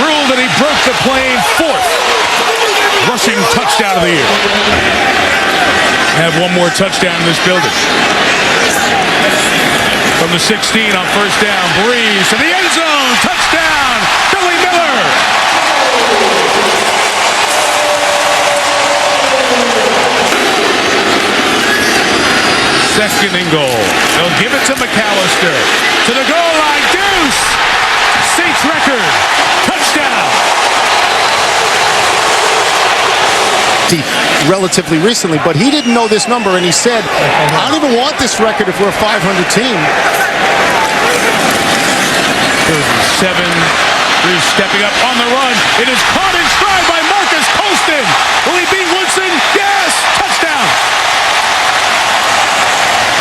Ruled that he broke the plane, 4th rushing touchdown of the year. Have one more touchdown in this building. From the 16 on first down, Breeze to the end zone, touchdown, Billy Miller. Second and goal. They'll give it to McAllister. To the goal line, Deuce. Saints record. Touchdown. Relatively recently, but he didn't know this number, and he said, I don't even want this record if we're a 500 team. 7, Breeze stepping up on the run. It is caught in stride by Marcus Colston. Will he beat Woodson? Yes! Touchdown!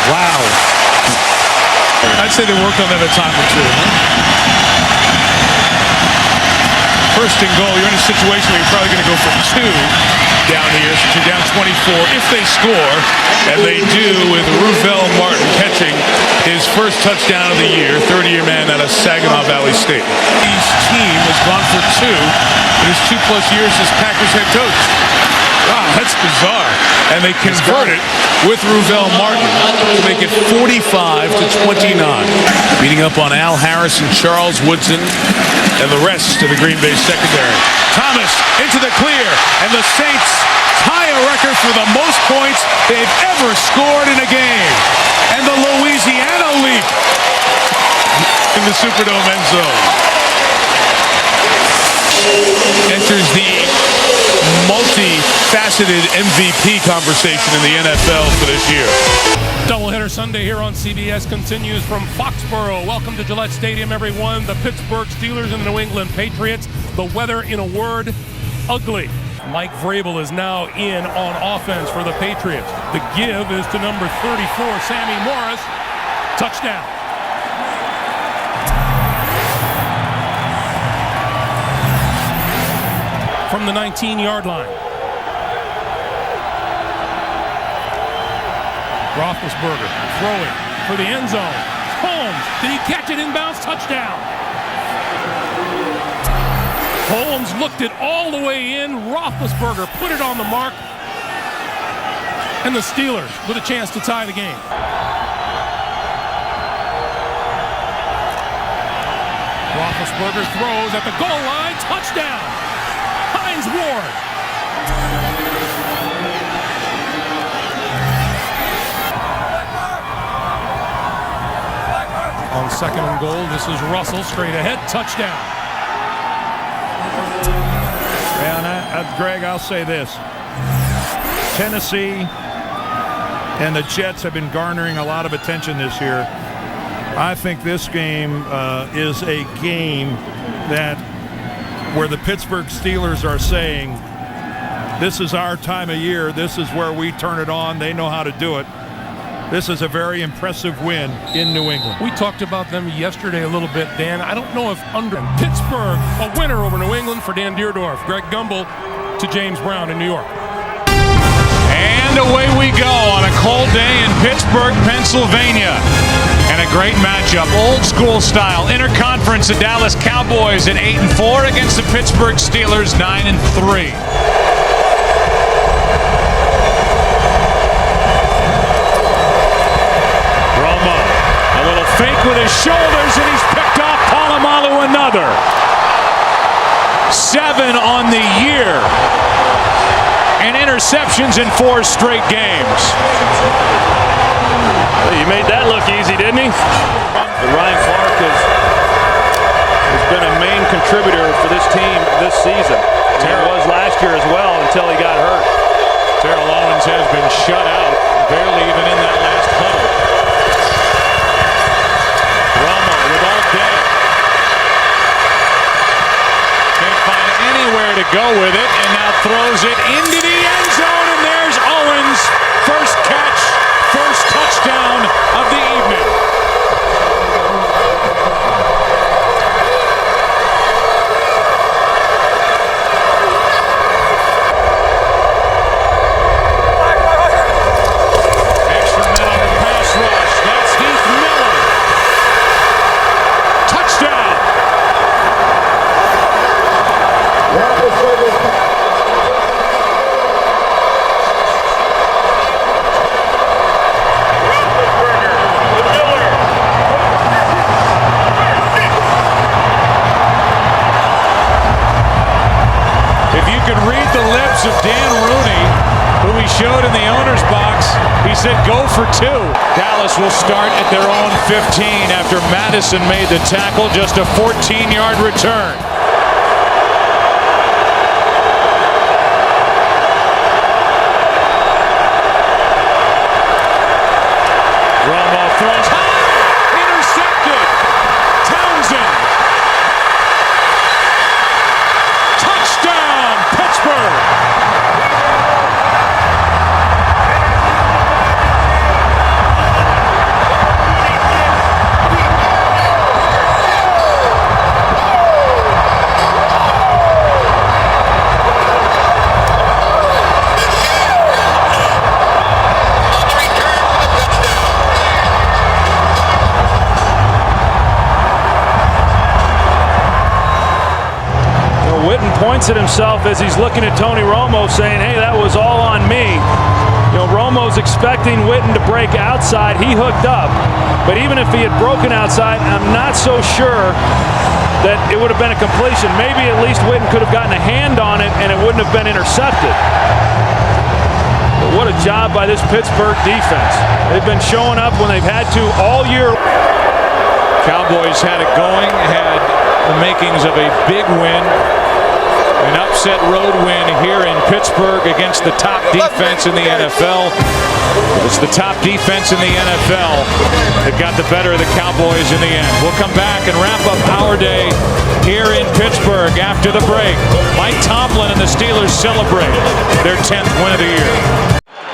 Wow. That's say they worked on that a time or two. First and goal, you're in a situation where you're probably going to go for 2 down here since you're down 24 if they score, and they do with Ruvel Martin catching his first touchdown of the year, 30-year man out of Saginaw Valley State. His team has gone for 2 in his 2+ years as Packers head coach. Wow, that's bizarre. And they convert it with Ruvel Martin to make it 45-29. Beating up on Al Harris and Charles Woodson and the rest of the Green Bay secondary. Thomas into the clear, and the Saints tie a record for the most points they've ever scored in a game. And the Louisiana leap in the Superdome end zone. Enters the multi-faceted MVP conversation in the NFL for this year. Doubleheader Sunday here on CBS continues from Foxborough. Welcome to Gillette Stadium, everyone. The Pittsburgh Steelers and the New England Patriots. The weather, in a word, ugly. Mike Vrabel is now in on offense for the Patriots. The give is to number 34, Sammy Morris. Touchdown. From the 19-yard line. Roethlisberger throwing for the end zone. Holmes, did he catch it inbounds? Touchdown. Holmes looked it all the way in. Roethlisberger put it on the mark. And the Steelers with a chance to tie the game. Roethlisberger throws at the goal line. Touchdown. Hines Ward. On second and goal, this is Russell straight ahead. Touchdown. And Greg, I'll say this. Tennessee and the Jets have been garnering a lot of attention this year. I think this game is a game that where the Pittsburgh Steelers are saying, this is our time of year, this is where we turn it on, they know how to do it. This is a very impressive win in New England. We talked about them yesterday a little bit, Dan. I don't know if under Pittsburgh, a winner over New England for Dan Deerdorf. Greg Gumbel to James Brown in New York. And away we go on a cold day in Pittsburgh, Pennsylvania. And a great matchup, old school style. Interconference, the Dallas Cowboys at 8-4 against the Pittsburgh Steelers 9-3. Romo, a little fake with his shoulders, and he's picked off Polamalu another. 7 on the year. And interceptions in 4 straight games. He made that look easy, didn't he? But Ryan Clark has been a main contributor for this team this season. He was last year as well until he got hurt. Terrell Owens has been shut out, barely even in that last huddle. Romo with all day. Can't find anywhere to go with it, and now throws it into the end zone, and there's Owens. First catch, first touchdown of the evening. Extra men on the pass rush. That's Heath Miller. Touchdown. Read the lips of Dan Rooney, who he showed in the owner's box. He said, go for 2. Dallas will start at their own 15 after Madison made the tackle. Just a 14-yard return. Romo throws high, intercepted. Townsend. Touchdown, Pittsburgh. points at himself as he's looking at Tony Romo saying, hey, that was all on me. You know, Romo's expecting Witten to break outside. He hooked up. But even if he had broken outside, I'm not so sure that it would have been a completion. Maybe at least Witten could have gotten a hand on it and it wouldn't have been intercepted. But what a job by this Pittsburgh defense. They've been showing up when they've had to all year. Cowboys had it going, had the makings of a big win. An upset road win here in Pittsburgh against the top defense in the NFL. It's the top defense in the NFL that got the better of the Cowboys in the end. We'll come back and wrap up our day here in Pittsburgh after the break. Mike Tomlin and the Steelers celebrate their 10th win of the year.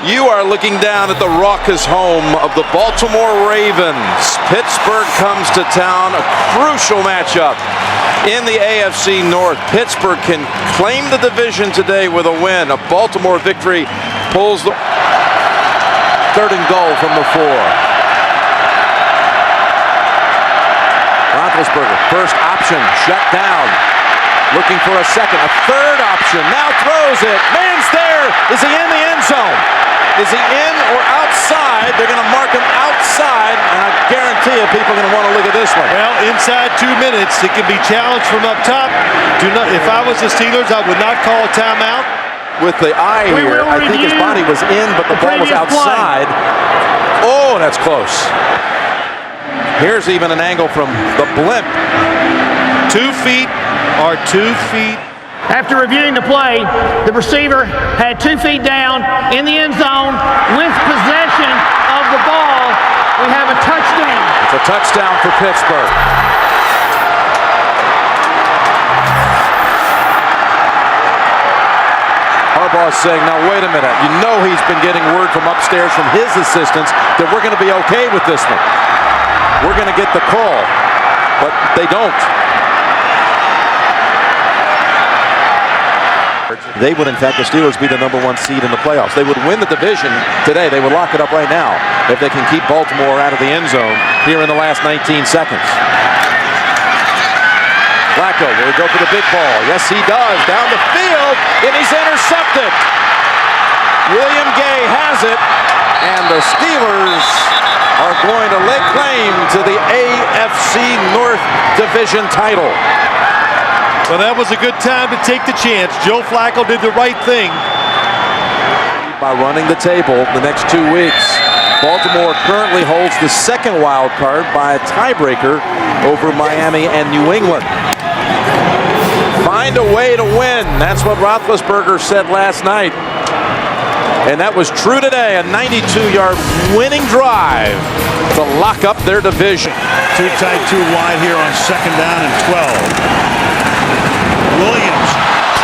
You are looking down at the raucous home of the Baltimore Ravens. Pittsburgh comes to town, a crucial matchup in the AFC North. Pittsburgh can claim the division today with a win. A Baltimore victory pulls the 3rd and goal from the 4. Roethlisberger, first option, shut down. Looking for a second, a third option, now throws it. Man's there. Is he in the end zone? Is he in or outside? They're going to mark him outside, and I guarantee you people are going to want to look at this one. Well, inside 2 minutes, it can be challenged from up top. If I was the Steelers, I would not call a timeout. With the eye here, I think his body was in, but the ball was outside. Oh, that's close. Here's even an angle from the blimp. 2 feet or 2 feet. After reviewing the play, the receiver had 2 feet down in the end zone with possession of the ball. We have a touchdown. It's a touchdown for Pittsburgh. Harbaugh's saying, now wait a minute. You know he's been getting word from upstairs from his assistants that we're going to be okay with this one. We're going to get the call, but they don't. They would, in fact, the Steelers be the #1 seed in the playoffs. They would win the division today. They would lock it up right now if they can keep Baltimore out of the end zone here in the last 19 seconds. Flacco will go for the big ball. Yes, he does. Down the field, and he's intercepted. William Gay has it, and the Steelers are going to lay claim to the AFC North Division title. Well, that was a good time to take the chance. Joe Flacco did the right thing. By running the table the next 2 weeks. Baltimore currently holds the 2nd wild card by a tiebreaker over Miami and New England. Find a way to win. That's what Roethlisberger said last night. And that was true today. A 92-yard winning drive to lock up their division. Too tight, too wide here on 2nd down and 12. Williams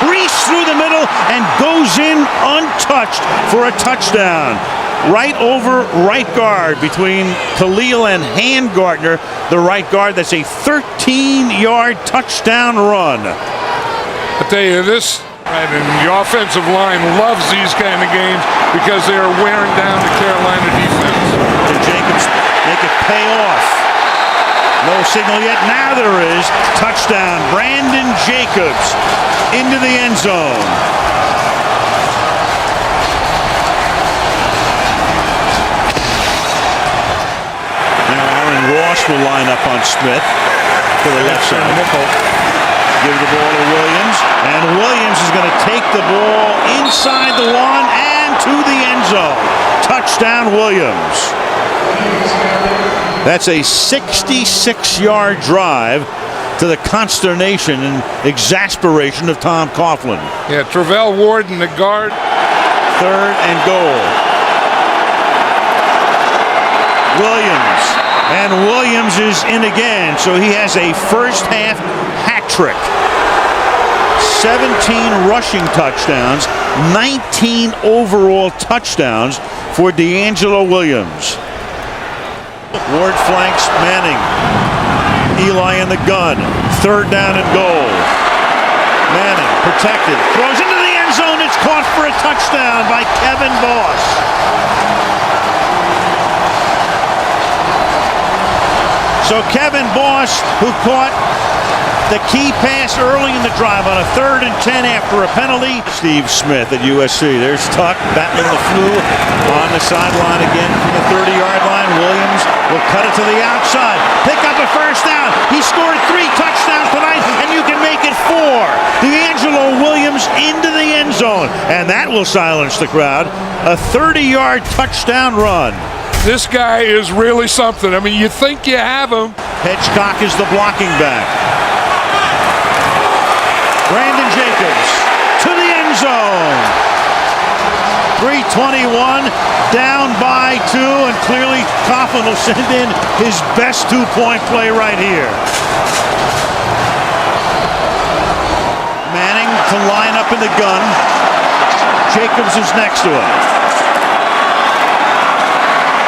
creased through the middle and goes in untouched for a touchdown. Right over right guard between Khalil and Handgartner, the right guard. That's a 13-yard touchdown run. I tell you this, and the offensive line loves these kind of games because they are wearing down the Carolina defense. Can Jacobs make it pay off? No signal yet. Now there is. Touchdown. Brandon Jacobs into the end zone. Now Aaron Ross will line up on Smith to the left side. Give the ball to Williams. And Williams is going to take the ball inside the 1 and to the end zone. Touchdown, Williams. That's a 66-yard drive to the consternation and exasperation of Tom Coughlin. Yeah, Travell Ward in the guard. 3rd and goal. Williams. And Williams is in again, so he has a first-half hat trick. 17 rushing touchdowns, 19 overall touchdowns for DeAngelo Williams. Ward flanks Manning. Eli in the gun. 3rd down and goal. Manning protected. Throws into the end zone. It's caught for a touchdown by Kevin Boss. So Kevin Boss, who caught The key pass early in the drive on a 3rd and 10 after a penalty. Steve Smith at USC. There's Tuck battling the flu on the sideline again from the 30-yard line. Williams will cut it to the outside. Pick up a first down. He scored 3 touchdowns tonight, and you can make it 4. D'Angelo Williams into the end zone, and that will silence the crowd. A 30-yard touchdown run. This guy is really something. I mean, you think you have him. Hedgecock is the blocking back. Brandon Jacobs to the end zone. 3:21, down by 2, and clearly Coughlin will send in his best 2-point play right here. Manning to line up in the gun. Jacobs is next to him.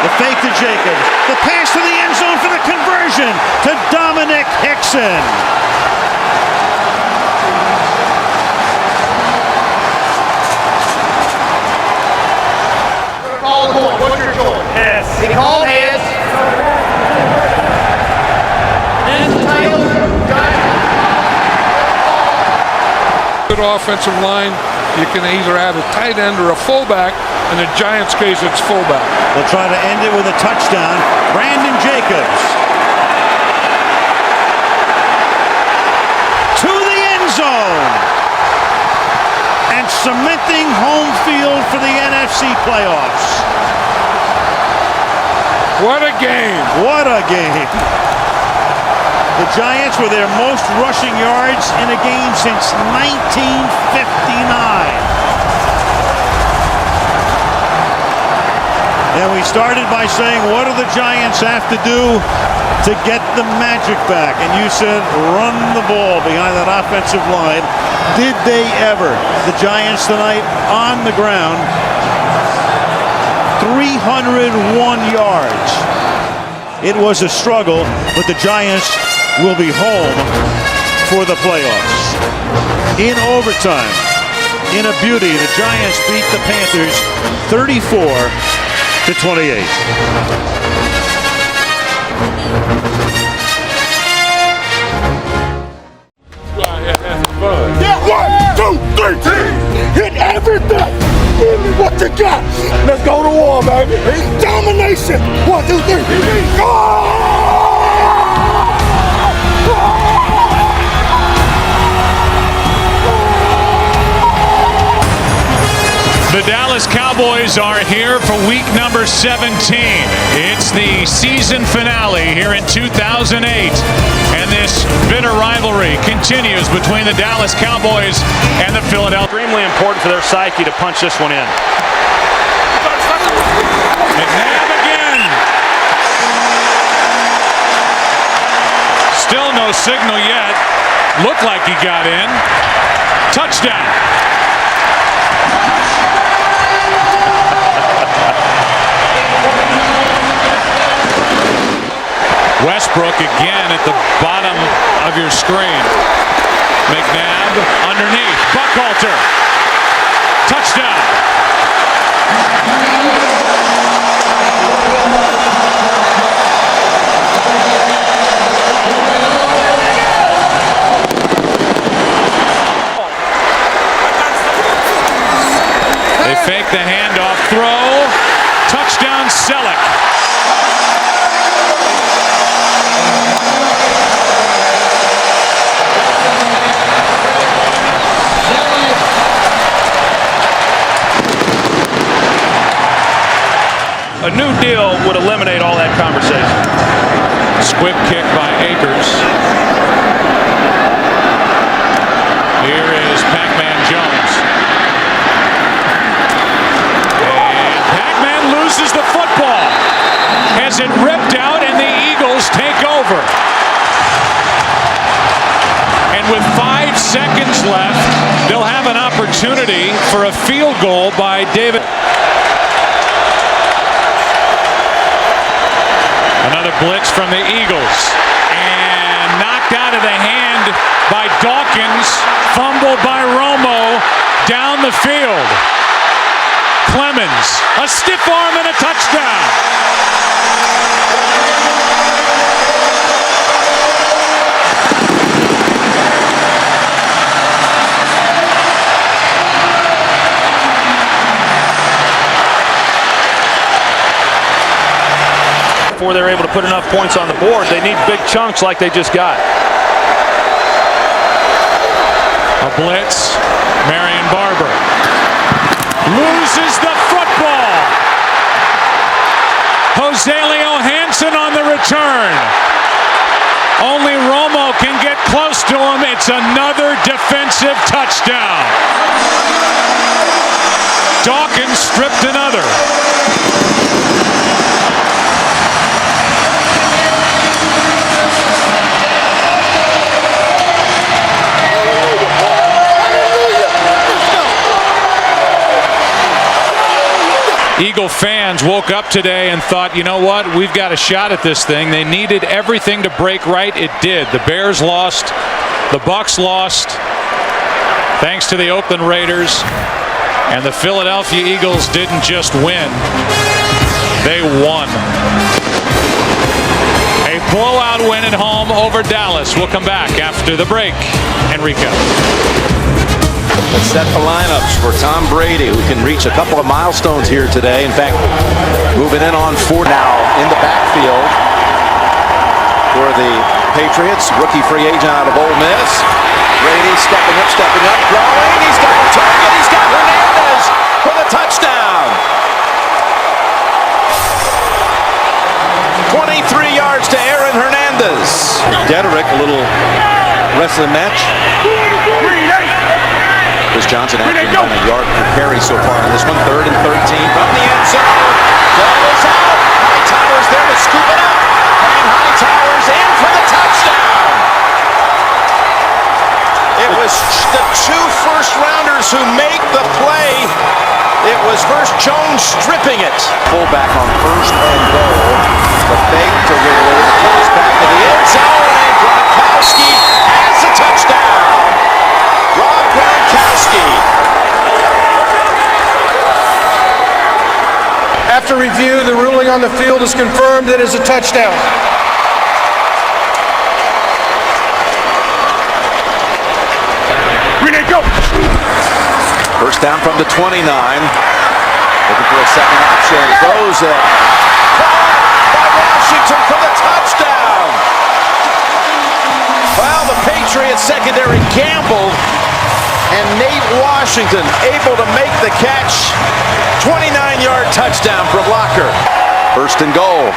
The fake to Jacobs. The pass to the end zone for the conversion to Dominic Hickson. What's your choice? Yes. He called heads. And Taylor. Good offensive line. You can either have a tight end or a fullback. In the Giants' case, it's fullback. They'll try to end it with a touchdown. Brandon Jacobs to the end zone and cementing home field for the NFC playoffs. What a game! What a game! The Giants were their most rushing yards in a game since 1959. And we started by saying, what do the Giants have to do to get the magic back? And you said, run the ball behind that offensive line. Did they ever? The Giants tonight on the ground, 301 yards. It was a struggle, but the Giants will be home for the playoffs. In overtime, in a beauty, the Giants beat the Panthers 34-28. Yeah, 1, 2, 3, hit everything. Give me what you got. Let's go to war, baby. Domination. 1, 2, 3. Go! The Dallas Cowboys are here for week number 17. It's the season finale here in 2008. And this bitter rivalry continues between the Dallas Cowboys and the Philadelphia. Extremely important for their psyche to punch this one in. McNabb again. Still no signal yet. Looked like he got in. Touchdown. Westbrook again at the bottom of your screen. McNabb underneath. Buckhalter. Touchdown. They fake the handoff throw. Touchdown Selleck. A new deal would eliminate all that conversation. Squib kick by Akers. Here is Pac-Man Jones. And Pac-Man loses the football. Has it ripped out and the Eagles take over. And with 5 seconds left, they'll have an opportunity for a field goal by David. Another blitz from the Eagles. And knocked out of the hand by Dawkins. Fumbled by Romo down the field. Clemens, a stiff arm and a touchdown. before they're able to put enough points on the board. They need big chunks like they just got. A blitz. Marion Barber loses the football. Jose Leo Hansen on the return. Only Romo can get close to him. It's another defensive touchdown. Dawkins stripped another. Eagle fans woke up today and thought, you know what, we've got a shot at this thing. They needed everything to break right. It did. The Bears lost. The Bucs lost. Thanks to the Oakland Raiders. And the Philadelphia Eagles didn't just win. They won. A blowout win at home over Dallas. We'll come back after the break. Enrico. Let's set the lineups for Tom Brady, who can reach a couple of milestones here today. In fact, moving in on 4 now in the backfield for the Patriots. Rookie free agent out of Ole Miss. Brady stepping up, throwing. He's got a target. He's got Hernandez for the touchdown. 23 yards to Aaron Hernandez. Dederick, a little rest of the match. Chris Johnson averaging on a yard per carry so far in this one. 3rd and 13 from the end zone. Ball is out. Hightower's there to scoop it up. And Hightower's in for the touchdown. It was the 2 first-rounders who make the play. It was first Jones stripping it. Fullback on 1st and goal. The fake to Ridley. Toss back to the end zone. And Gronkowski has the touchdown. Rob Gronkowski. After review, the ruling on the field is confirmed. It is a touchdown. Renee, go! First down from the 29. Looking for a second option. Throws it. Caught by Washington for the touchdown. Well, the Patriots secondary gambled, and Nate Washington able to make the catch. 29-yard touchdown from Locker. 1st and goal.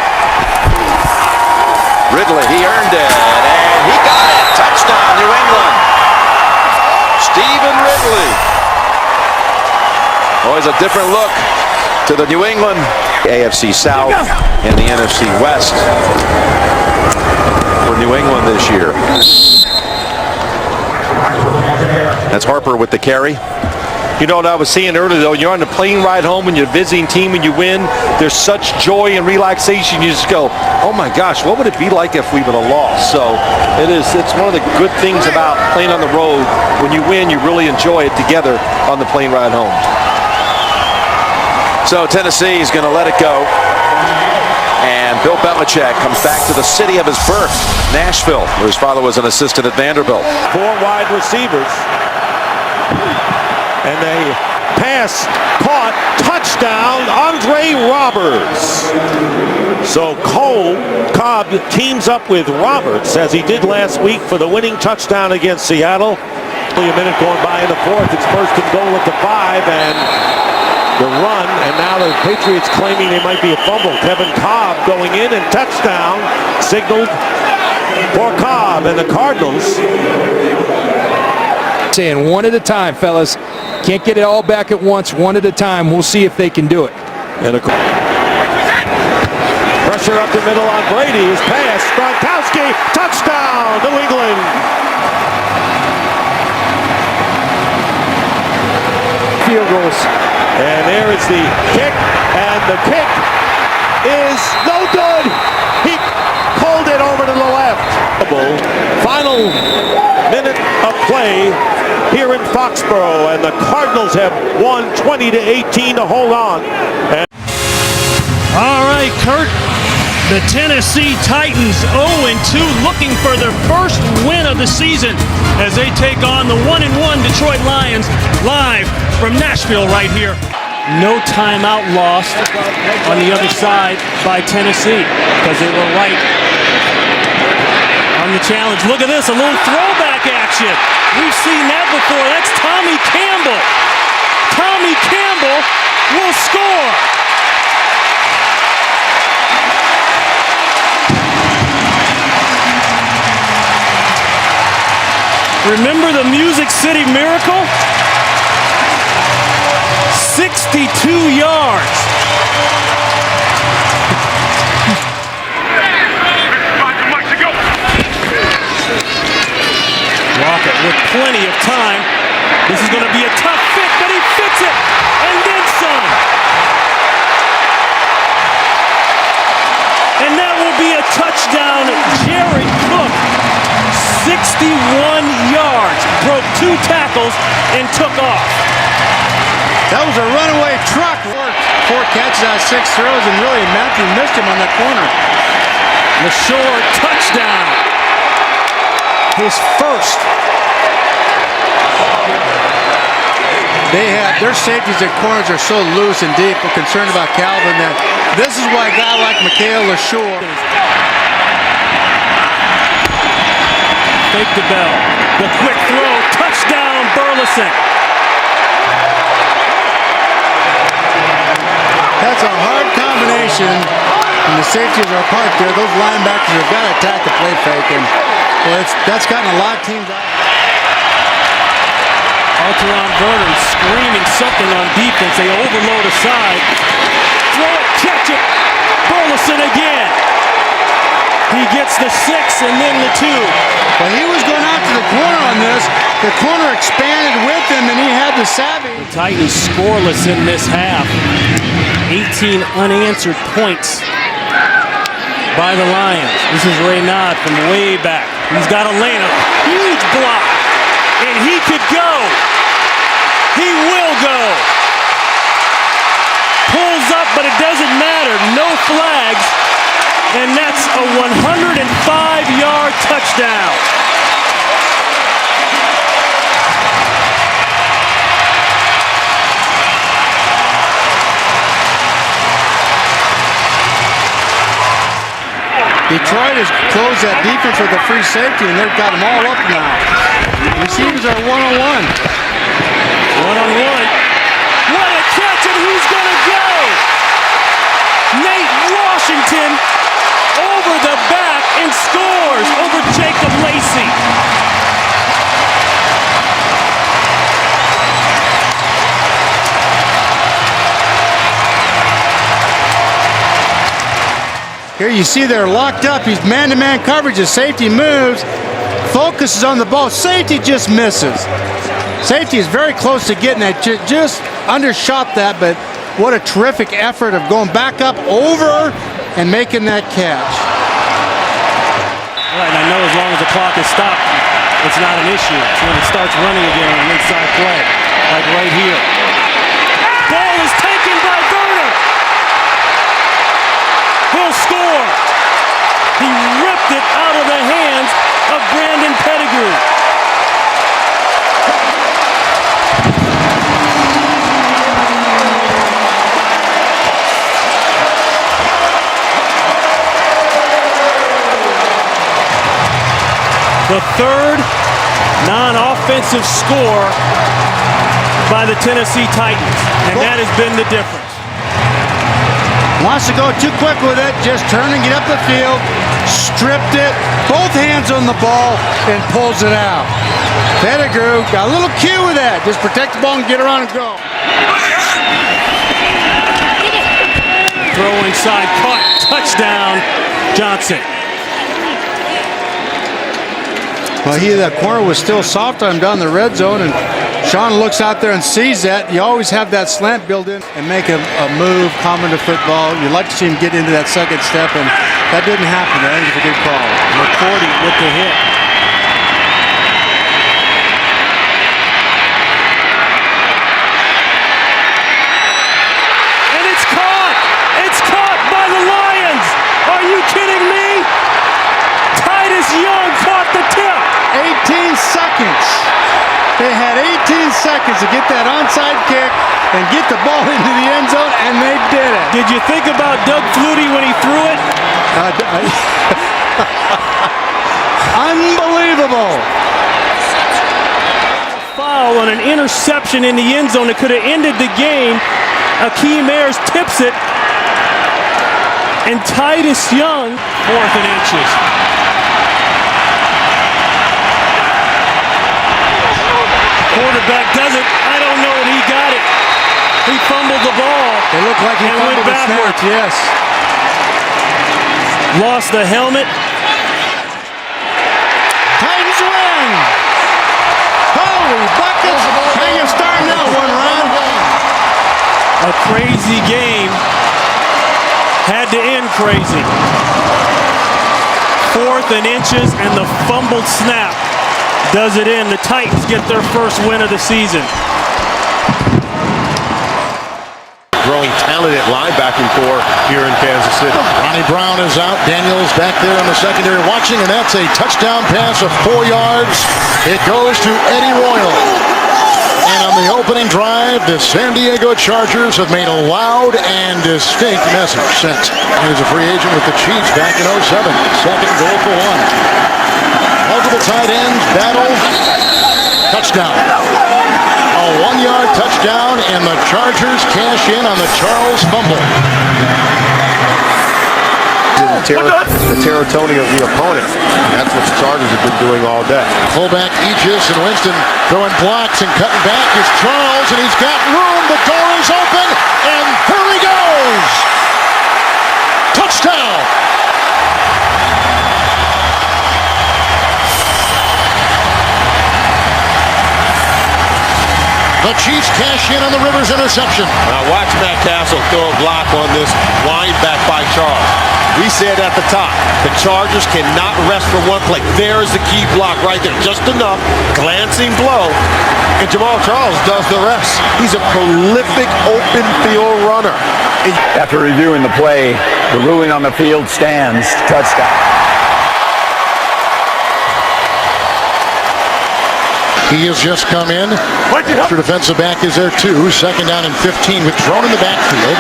Ridley, he earned it, and he got it. Touchdown, New England. Stephen Ridley. Always a different look to the New England AFC South and the NFC West for New England this year. That's Harper with the carry. You know what I was saying earlier, though, you're on the plane ride home and you're a visiting team and you win. There's such joy and relaxation. You just go, oh my gosh, what would it be like if we would have lost? So it's one of the good things about playing on the road. When you win, you really enjoy it together on the plane ride home. So Tennessee is going to let it go. And Bill Belichick comes back to the city of his birth, Nashville, where his father was an assistant at Vanderbilt. 4 wide receivers. And they pass, caught, touchdown, Andre Roberts. So Cobb teams up with Roberts, as he did last week for the winning touchdown against Seattle. Only a minute going by in the 4th. It's 1st and goal at the 5, and the run, and now the Patriots claiming they might be a fumble. Kevin Cobb going in, and touchdown signaled for Cobb and the Cardinals. Saying one at a time, fellas. Can't get it all back at once, one at a time. We'll see if they can do it. And pressure up the middle on Brady. His pass, Gronkowski, touchdown, New England. Field goals. And there is the kick, and the kick is no good. He pulled it over to the left. Final minute of play here in Foxborough, and the Cardinals have won 20-18 to hold on. All right, Kurt. The Tennessee Titans 0-2, looking for their first win of the season as they take on the 1-1 Detroit Lions live from Nashville right here. No timeout lost on the other side by Tennessee because they were right on the challenge. Look at this, a little throwback action. We've seen that before. That's Tommy Campbell. Tommy Campbell will score. Remember the Music City Miracle? 62 yards. Lockett with plenty of time. This is going to be a tough fit, but he fits it, and then some. And that will be a touchdown. Jared Cook, 61 yards, broke 2 tackles, and took off. That was a runaway truck. 4 catches out of 6 throws, and really Matthew missed him on that corner. LaShore, touchdown. His first. Their safeties and corners are so loose and deep. We're concerned about Calvin that this is why a guy like Mikhail LaShore. Fake the bell. The quick throw. Touchdown, Burleson. That's a hard combination. And the safeties are apart there. Those linebackers have got to attack the play fake. And well, that's gotten a lot of teams out. Alteron Vernon screaming something on defense. They overload aside. Throw it, catch it. Burleson again. He gets the 6 and then the 2. Well, he was going out to the corner on this. The corner expanded with him, and he had the savvy. The Titans scoreless in this half. 18 unanswered points by the Lions. This is Raynaud from way back. He's got a lane, a huge block, and he could go. He will go. Pulls up, but it doesn't matter. No flags, and that's a 105-yard touchdown. Detroit has closed that defense with a free safety, and they've got them all up now. Receivers are one-on-one. One-on-one. What a catch, and he's going to go! Nate Washington over the back and scores over Jacob Lacey. Here you see they're locked up. He's man-to-man coverage. The safety moves, focuses on the ball. Safety just misses. Safety is very close to getting that. Just undershot that, but what a terrific effort of going back up over and making that catch. Right, and I know as long as the clock is stopped, it's not an issue. It's when it starts running again on an inside play, like right here. Ball is taken by Verner. He'll score. He ripped it out of the hands of Brandon Pettigrew. The third non-offensive score by the Tennessee Titans, and that has been the difference. Wants to go too quick with it, just turn and get up the field, stripped it, both hands on the ball, and pulls it out. Pettigrew got a little cue with that, just protect the ball and get around and go. Throw inside, caught, touchdown, Johnson. Well, that corner was still soft on him down the red zone, and Sean looks out there and sees that. You always have that slant built in and make a move common to football. You'd like to see him get into that second step, and that didn't happen. I think it's a good call. McCourty with the hit. And it's caught! It's caught by the Lions! Are you kidding me? Titus Young caught the tip. 18 seconds. They had 18 seconds to get that onside kick and get the ball into the end zone, and they did it. Did you think about Doug Flutie when he threw it? Unbelievable. Foul on an interception in the end zone that could have ended the game. Akeem Ayers tips it, and Titus Young, 4th and inches. Quarterback does it. I don't know that he got it. He fumbled the ball. It looked like he fumbled the snap, yes. Lost the helmet. Titans win. Holy buckets. How you starting out one round? A crazy game. Had to end crazy. 4th and inches, and the fumbled snap does it in. The Titans get their first win of the season. Growing talented linebacking core here in Kansas City. Ronnie Brown is out. Daniels back there in the secondary watching, and that's a touchdown pass of 4 yards. It goes to Eddie Royal. And on the opening drive, the San Diego Chargers have made a loud and distinct message sent. He was a free agent with the Chiefs back in 07. Second goal for 1. Multiple tight ends, battle, touchdown. A 1-yard touchdown, and the Chargers cash in on the Charles fumble. The Terratoni of the opponent. That's what the Chargers have been doing all day. Fullback Aegis and Winston throwing blocks and cutting back is Charles, and he's got room. The door is open, and here he goes. Touchdown. The Chiefs cash in on the Rivers interception. Now watch Matt Castle throw a block on this wind back by Charles. We said at the top, the Chargers cannot rest for one play. There is the key block right there. Just enough, glancing blow, and Jamal Charles does the rest. He's a prolific open field runner. After reviewing the play, the ruling on the field stands. Touchdown. He has just come in. Extra defensive back is there too. Second down and 15 with thrown in the backfield.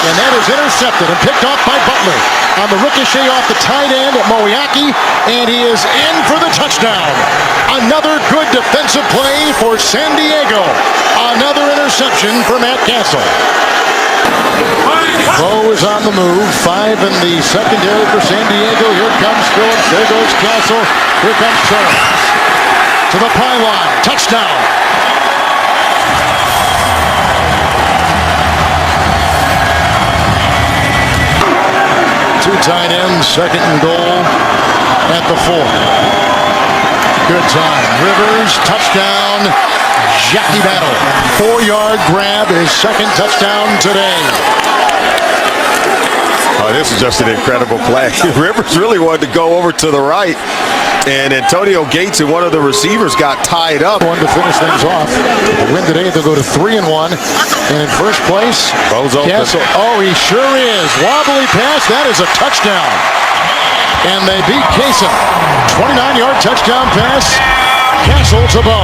And that is intercepted and picked off by Butler. On the ricochet off the tight end at Moiaki. And he is in for the touchdown. Another good defensive play for San Diego. Another interception for Matt Castle. Bo is on the move. 5 in the secondary for San Diego. Here comes Phillips. There goes Castle. Here comes Charles. To the pylon. Touchdown. Two tight ends. Second and goal at the 4. Good time. Rivers. Touchdown. Jackie Battle. 4-yard grab. His second touchdown today. Oh, this is just an incredible play. Rivers really wanted to go over to the right, and Antonio Gates and one of the receivers got tied up. One to finish things off. The win today, they'll go to 3-1. And in first place, Castle. Oh, he sure is. Wobbly pass. That is a touchdown. And they beat Kaysen. 29-yard touchdown pass. Castle to Bo.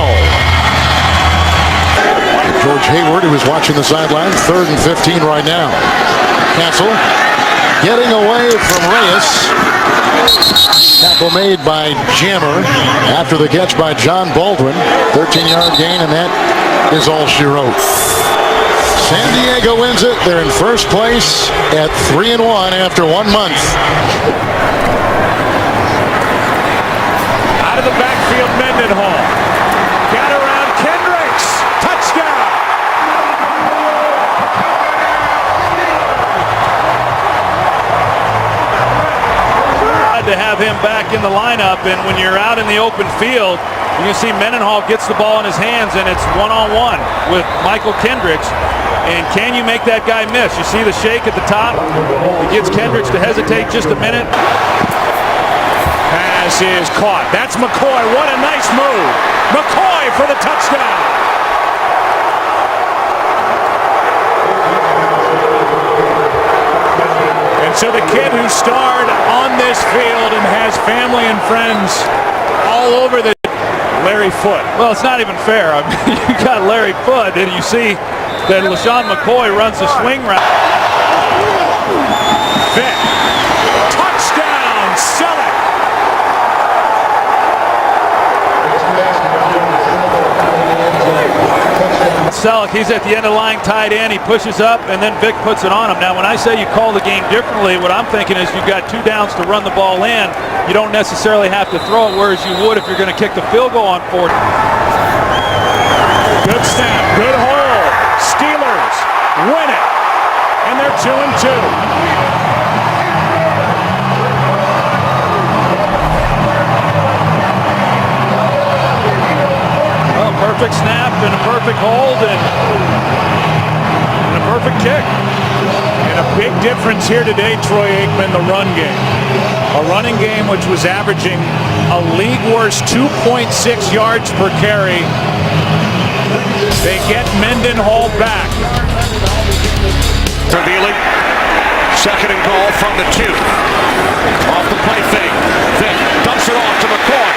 George Hayward, who was watching the sideline. 3rd and 15 right now. Castle getting away from Reyes. Tackle made by Jammer after the catch by John Baldwin. 13-yard gain, and that is all she wrote. San Diego wins it. They're in first place at 3-1 after 1 month. Out of the backfield, Mendenhall. Got around Kendricks. Touchdown. To have him back in the lineup, and when you're out in the open field, you can see Mendenhall gets the ball in his hands, and it's one-on-one with Michael Kendricks. And can you make that guy miss? You see the shake at the top? It gets Kendricks to hesitate just a minute. Pass is caught. That's McCoy. What a nice move. McCoy for the touchdown. So the kid who starred on this field and has family and friends all over the Larry Foote. Well, it's not even fair. I mean, you got Larry Foote, and you see that LaShawn McCoy runs the swing route. Vick. Touchdown, Selleck. Selleck, he's at the end of the line, tight end. He pushes up, and then Vick puts it on him. Now, when I say you call the game differently, what I'm thinking is you've got 2 downs to run the ball in. You don't necessarily have to throw it, whereas you would if you're going to kick the field goal on 4. Good snap, good hold. Steelers win it, and they're 2-2. Perfect snap and a perfect hold and a perfect kick. And a big difference here today, Troy Aikman, the run game. A running game which was averaging a league worst 2.6 yards per carry. They get Mendenhall back. Revealing. Second and goal from the 2. Off the play fake. Vick dumps it off to McCoy.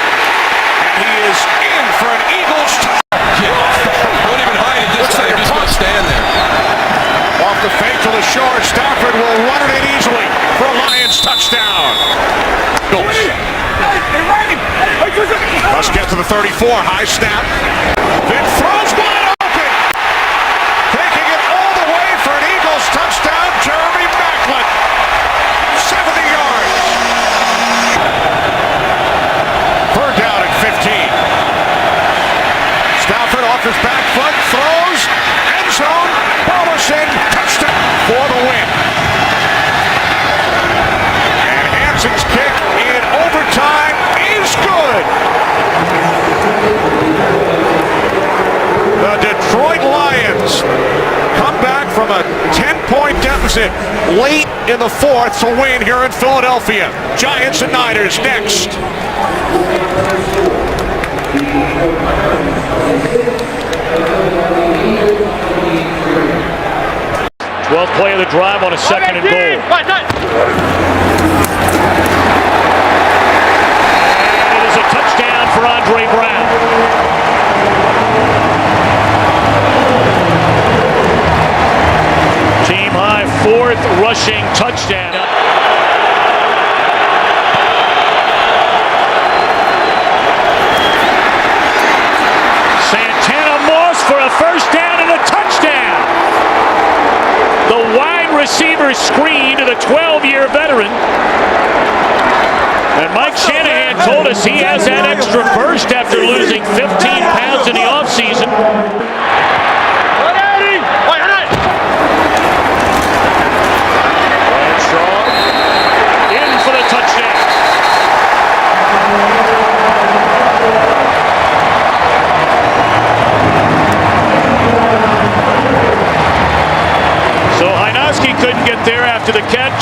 And he is in for an Eagles. Don't even hide it. Just stand there. Off the fake to the short. Stafford will run it in easily for a Lions touchdown. Let's get to the 34. High snap. Vick throws wide open. Taking it all the way for an Eagles touchdown. Jeremy Maclin. 70 yards. Third down at 15. Stafford off his back foot, throws, end zone, Robertson, touchdown for the win. And Hanson's kick in overtime is good. The Detroit Lions come back from a 10-point deficit late in the 4th to win here in Philadelphia. Giants and Niners next. 12th play of the drive on a second and goal. And it is a touchdown for Andre Brown. Team high 4th rushing touchdown. For a first down and a touchdown. The wide receiver screen to the 12-year veteran. And Mike Shanahan told us he has that extra burst after losing 15 pounds in the offseason. Bradshaw in for the touchdown. Couldn't get there after the catch.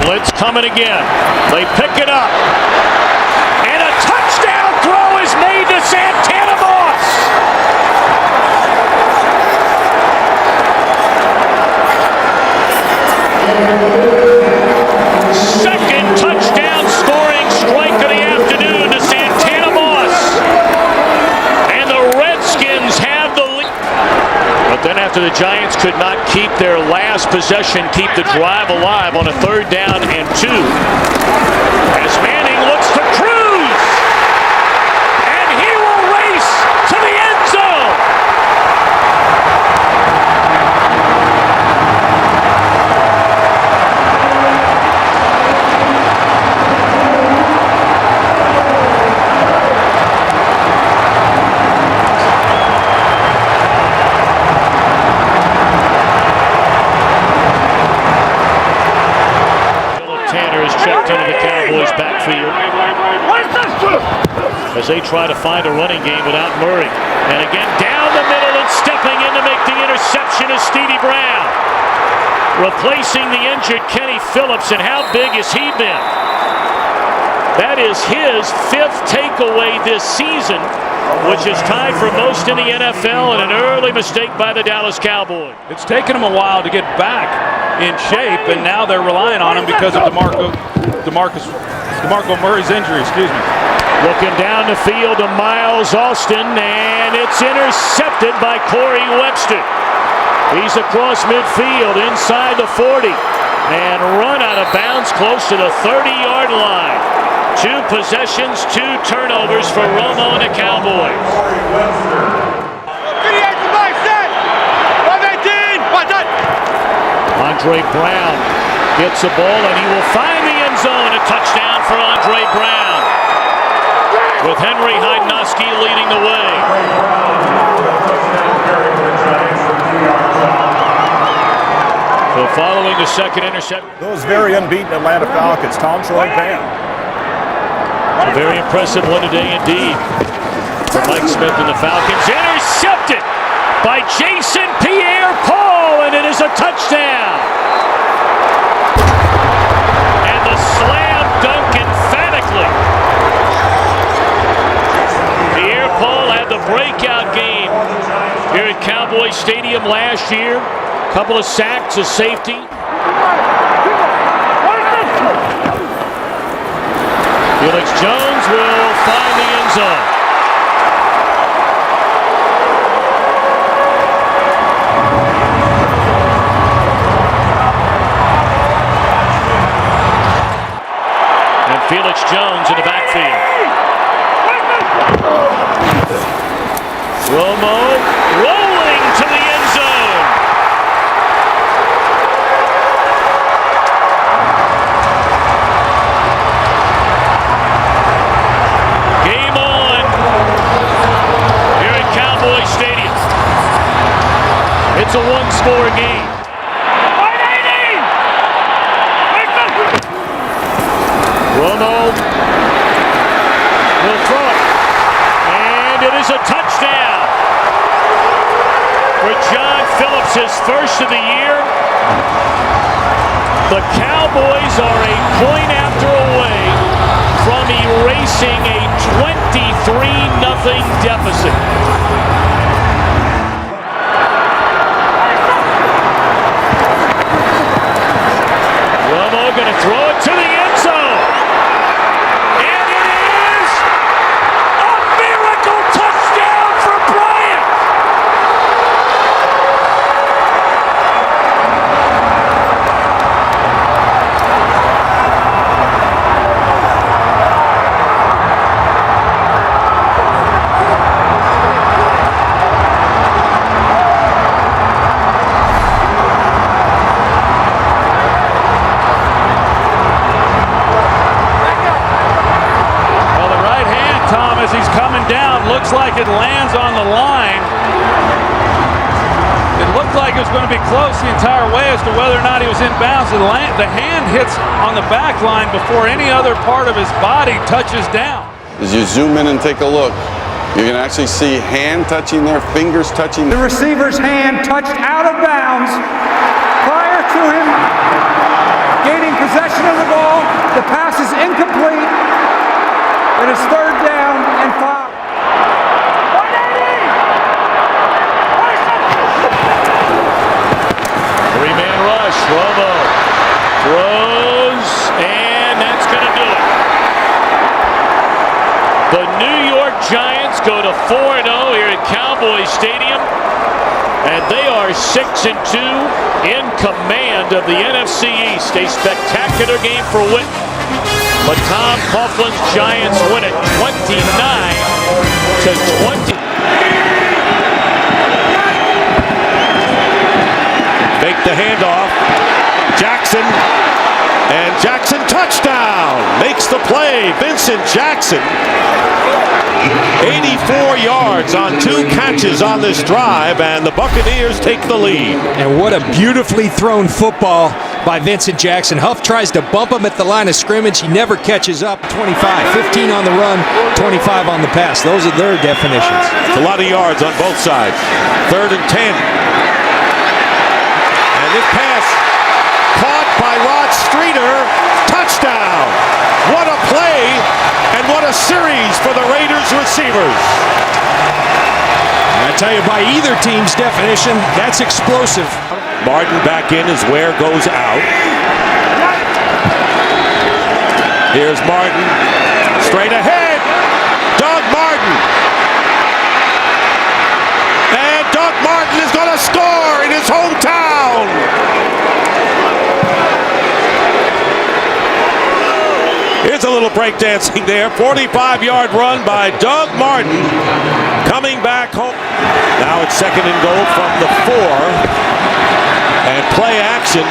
Blitz coming again. They pick it up. And a touchdown throw is made to Santana Moss. Second touchdown scoring strike of the afternoon to Santana Moss. And the Redskins have the lead. But then after the Giants could not keep their last possession, keep the drive alive on a 3rd down and 2. As Manning looks to Cruz. And he will race to the end zone. Checked into the Cowboys' backfield as they try to find a running game without Murray. And again, down the middle and stepping in to make the interception is Stevie Brown. Replacing the injured Kenny Phillips, and how big has he been? That is his 5th takeaway this season, which is tied for most in the NFL, and an early mistake by the Dallas Cowboys. It's taken them a while to get back in shape, and now they're relying on him because of DeMarcus DeMarco Murray's injury, excuse me. Looking down the field to Miles Alston, and it's intercepted by Corey Webster. He's across midfield, inside the 40, and run out of bounds close to the 30-yard line. 2 possessions, 2 turnovers for Romo and the Cowboys. Andre Brown gets the ball, and he will find the end zone. A touchdown for Andre Brown, with Henry Hydnoski leading the way. So following the second interception. Those very unbeaten Atlanta Falcons, Tom, Troy, Pam. A very impressive one today indeed for Mike Smith and the Falcons. Intercepted by Jason Pierre-Paul, and it is a touchdown. And the slam dunk emphatically. Pierre-Paul had the breakout game here at Cowboy Stadium last year. Couple of sacks, a safety. Felix Jones will find the end zone. And Felix Jones in the backfield. Romo rolling to the end zone. Game on here at Cowboy Stadium. It's a 1-score game. Romo will throw it, and it is a touchdown for John Phillips, his first of the year. The Cowboys are a point after away from erasing a 23-0 deficit. Romo going to throw it to the end zone. As he's coming down, looks like it lands on the line. It looked like it was going to be close the entire way as to whether or not he was in bounds. The hand hits on the back line before any other part of his body touches down. As you zoom in and take a look, you can actually see hand touching there, fingers touching. The receiver's hand touched out of bounds prior to him gaining possession of the ball. The pass is incomplete. It is 3rd down and 5. Three-man rush. Romo throws, and that's going to do it. The New York Giants go to 4-0 here at Cowboy Stadium, and they are 6-2 in command of the NFC East. A spectacular game for Whitten. But Tom Coughlin's Giants win it 29-20. Make the handoff. Jackson. And Jackson touchdown. Makes the play. Vincent Jackson. 84 yards on 2 catches on this drive, and the Buccaneers take the lead. And what a beautifully thrown football by Vincent Jackson. Huff tries to bump him at the line of scrimmage. He never catches up. 25, 15 on the run, 25 on the pass. Those are their definitions. It's a lot of yards on both sides. 3rd and 10. And this pass caught by Rod Streeter. Touchdown. What a play, and what a series for the Raiders receivers. I tell you, by either team's definition, that's explosive. Martin back in as Ware goes out. Here's Martin. Straight ahead. Doug Martin. And Doug Martin is going to score in his hometown. Here's a little breakdancing there. 45-yard run by Doug Martin coming back home. Now it's 2nd and goal from the 4. And play action.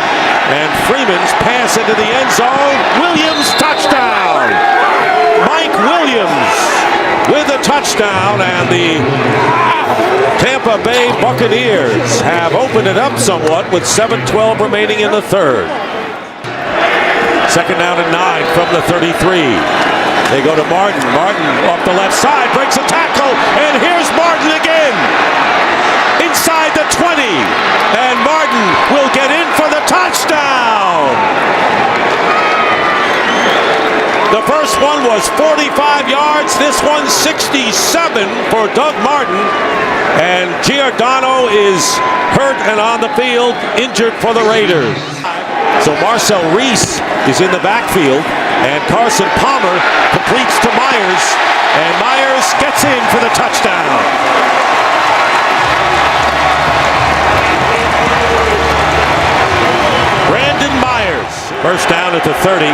And Freeman's pass into the end zone. Williams touchdown. Mike Williams with a touchdown. And the Tampa Bay Buccaneers have opened it up somewhat with 7:12 remaining in the 3rd. 2nd down and 9 from the 33. They go to Martin. Martin off the left side, breaks a tackle, and here's Martin again. Inside the 20, and Martin will get in for the touchdown. The first one was 45 yards. This one's 67 for Doug Martin. And Giordano is hurt and on the field, injured for the Raiders. So Marcel Reese is in the backfield, and Carson Palmer completes to Myers, and Myers gets in for the touchdown. Brandon Myers, first down at the 30.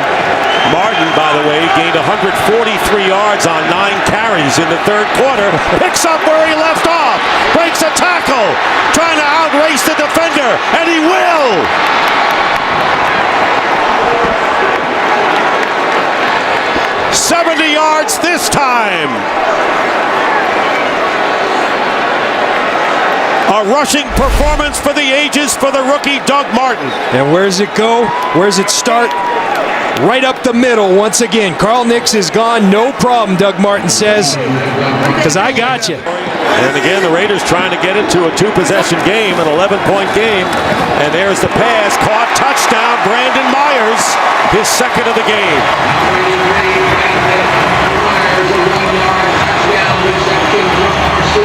Martin, by the way, gained 143 yards on 9 carries in the 3rd quarter. Picks up where he left off, breaks a tackle, trying to outrace the defender, and he will. 70 yards this time. A rushing performance for the ages for the rookie Doug Martin. And where does it go? Where does it start? Right up the middle once again. Carl Nix is gone. No problem, Doug Martin says, because I got you. And again, the Raiders trying to get into a 2-possession game, an 11-point game. And there's the pass, caught, touchdown, Brandon Myers, his 2nd of the game.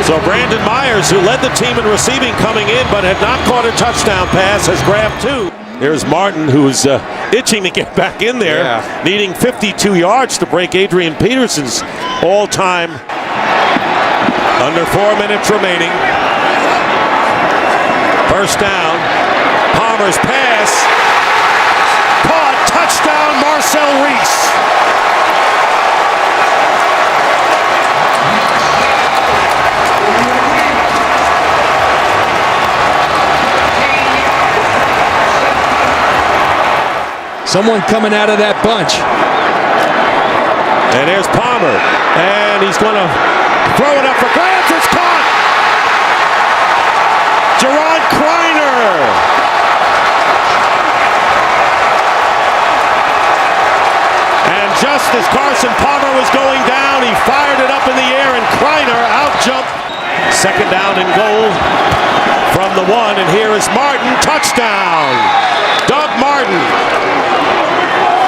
So Brandon Myers, who led the team in receiving coming in, but had not caught a touchdown pass, has grabbed 2. There's Martin, who's itching to get back in there, needing 52 yards to break Adrian Peterson's all-time. Under 4 minutes remaining. First down. Palmer's pass. Caught. Touchdown, Marcel Reese. Someone coming out of that bunch. And there's Palmer. And he's going to throw it up for grabs. It's caught. Jerron Kreiner. And just as Carson Palmer was going down, he fired it up in the air, and Kreiner out-jumped. 2nd down and goal from the 1. And here is Martin. Touchdown. Doug Martin,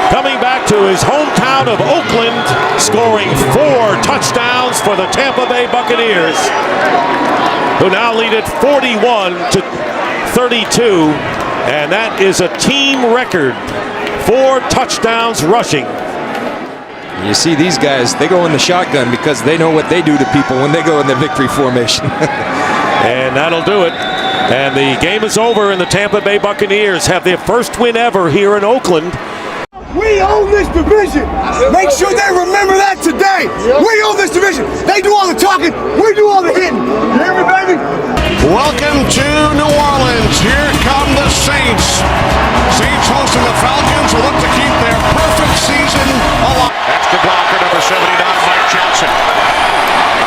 coming back to his hometown of Oakland, scoring 4 touchdowns for the Tampa Bay Buccaneers, who now lead it 41-32, and that is a team record. 4 touchdowns rushing. You see these guys, they go in the shotgun because they know what they do to people when they go in the victory formation. And that'll do it. And the game is over, and the Tampa Bay Buccaneers have their first win ever here in Oakland. We own this division. Make sure they remember that today. We own this division. They do all the talking. We do all the hitting. You hear me, baby? Welcome to New Orleans. Here come the Saints. Saints hosting the Falcons will look to keep their perfect season alive. Extra blocker, number 79, Mike Johnson.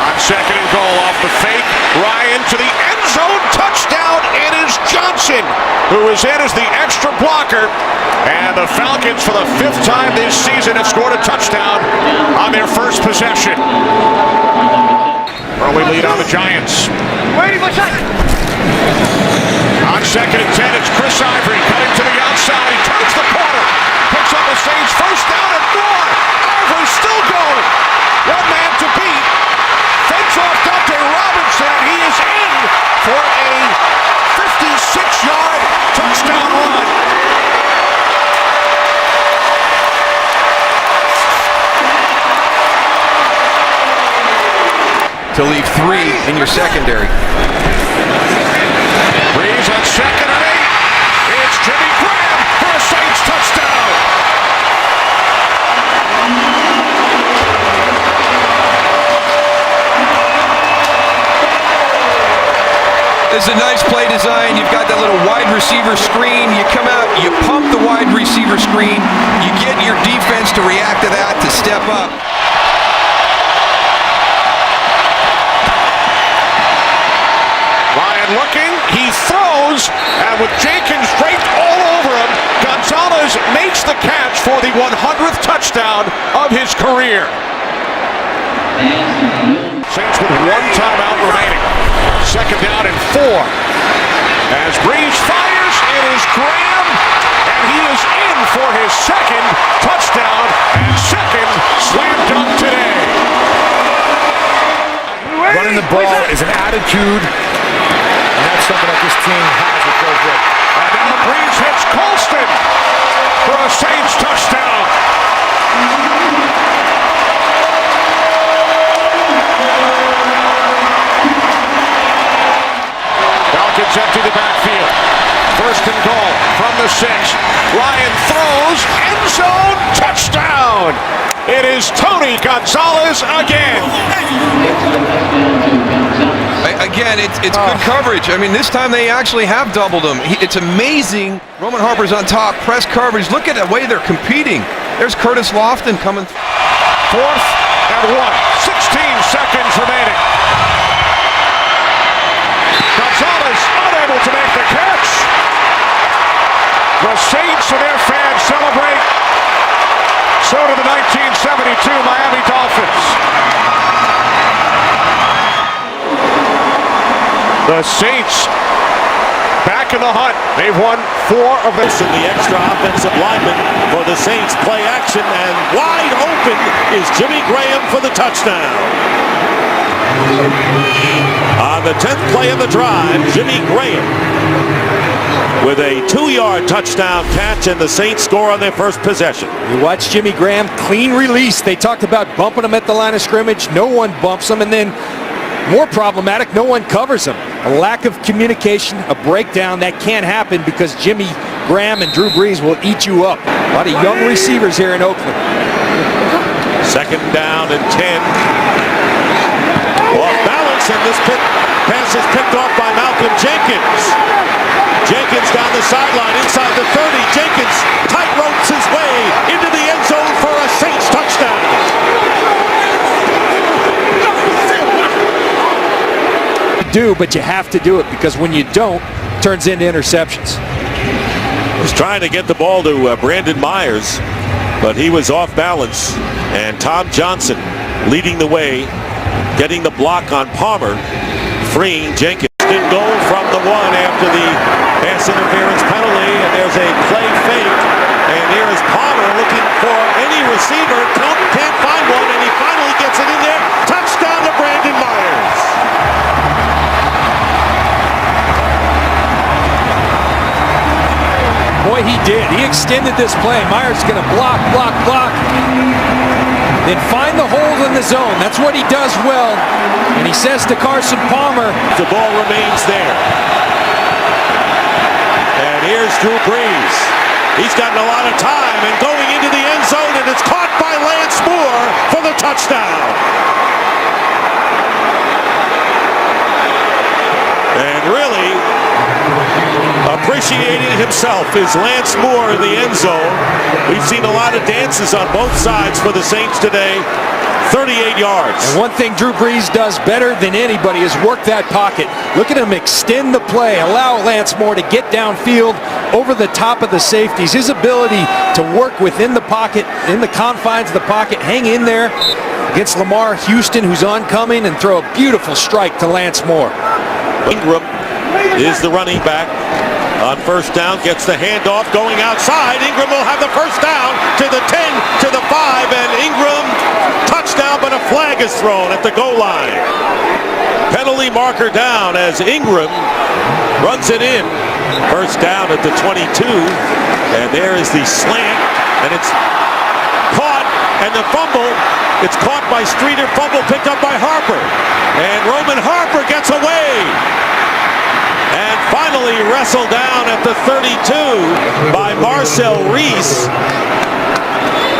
On 2nd and goal off the fake. Ryan to the end zone. Touchdown. It is Johnson who is in as the extra blocker. And the Falcons, for the 5th time this season, have scored a touchdown on their first possession. Early lead on the Giants. On 2nd and 10, it's Chris Ivory cutting to the outside. He turns the corner. Picks up the Saints. First down and more. Ivory still going. One man to beat. Fakes off Dante Robinson, and he is in for a 56-yard touchdown run. to leave 3 in your secondary. Breeze on second and 8. It's Jimmy Graham for a Saints touchdown. This is a nice play design. You've got that little wide receiver screen. You come out, you pump the wide receiver screen. You get your defense to react to that, to step up. Ryan looking, he throws, and with Jenkins draped all over him, Gonzalez makes the catch for the 100th touchdown of his career. Saints with 1 timeout remaining. Second down and 4. As Breeze fires, it is Graham, and he is in for his second touchdown and second slam dunk today. Running the ball is an attitude, and that's something that this team has with Joe Vick. And now Breeze hits Colston for a Saints touchdown. Falcons empty the backfield. First and goal from the 6. Ryan throws, end zone, touchdown. It is Tony Gonzalez again. Again, it's good coverage. I mean, this time they actually have doubled him. It's amazing. Roman Harper's on top, press coverage. Look at the way they're competing. There's Curtis Lofton coming. 4th and 1. 16 seconds remaining. Gonzalez unable to make the catch. The Saints and their fans celebrate. So do the 1972 Miami Dolphins. The Saints back in the hunt. They've won 4 of this. And the extra offensive lineman for the Saints play action, and wide open is Jimmy Graham for the touchdown. On the 10th play of the drive, Jimmy Graham with a 2-yard touchdown catch, and the Saints score on their first possession. You watch Jimmy Graham, clean release. They talked about bumping him at the line of scrimmage. No one bumps him, and then more problematic, no one covers him. A lack of communication, a breakdown that can't happen because Jimmy Graham and Drew Brees will eat you up. A lot of young receivers here in Oakland. Second down and 10. Off balance, and this pass is picked off by Malcolm Jenkins. Jenkins down the sideline, inside the 30. Jenkins tight ropes his way into the end zone for a Saints touchdown. But you have to do it because when you don't, it turns into interceptions. Was trying to get the ball to Brandon Myers, but he was off balance, and Tom Johnson leading the way, getting the block on Palmer, freeing Jenkins. Good goal from the 1 after the pass interference penalty, and there's a play fake, and here is Palmer looking for any receiver. Can't find one, and he finally gets it in there. Touchdown to Brandon Myers. Boy, he did. He extended this play. Myers going to block. Then find the hole in the zone. That's what he does well. And he says to Carson Palmer, the ball remains there. And here's Drew Brees. He's gotten a lot of time and going into the end zone, and it's caught by Lance Moore for the touchdown. And really appreciating himself is Lance Moore in the end zone. We've seen a lot of dances on both sides for the Saints today. 38 yards. And one thing Drew Brees does better than anybody is work that pocket. Look at him extend the play, allow Lance Moore to get downfield over the top of the safeties. His ability to work within the pocket, in the confines of the pocket, hang in there against Lamar Houston, who's oncoming, and throw a beautiful strike to Lance Moore. Ingram is the running back. On first down, gets the handoff going outside. Ingram will have the first down to the 10, to the 5, and Ingram touchdown, but a flag is thrown at the goal line. Penalty marker down as Ingram runs it in. First down at the 22, and there is the slant, and it's caught and the fumble, it's caught by Streeter, fumble picked up by Harper. And Roman Harper gets away. And finally wrestled down at the 32 by Marcel Reese.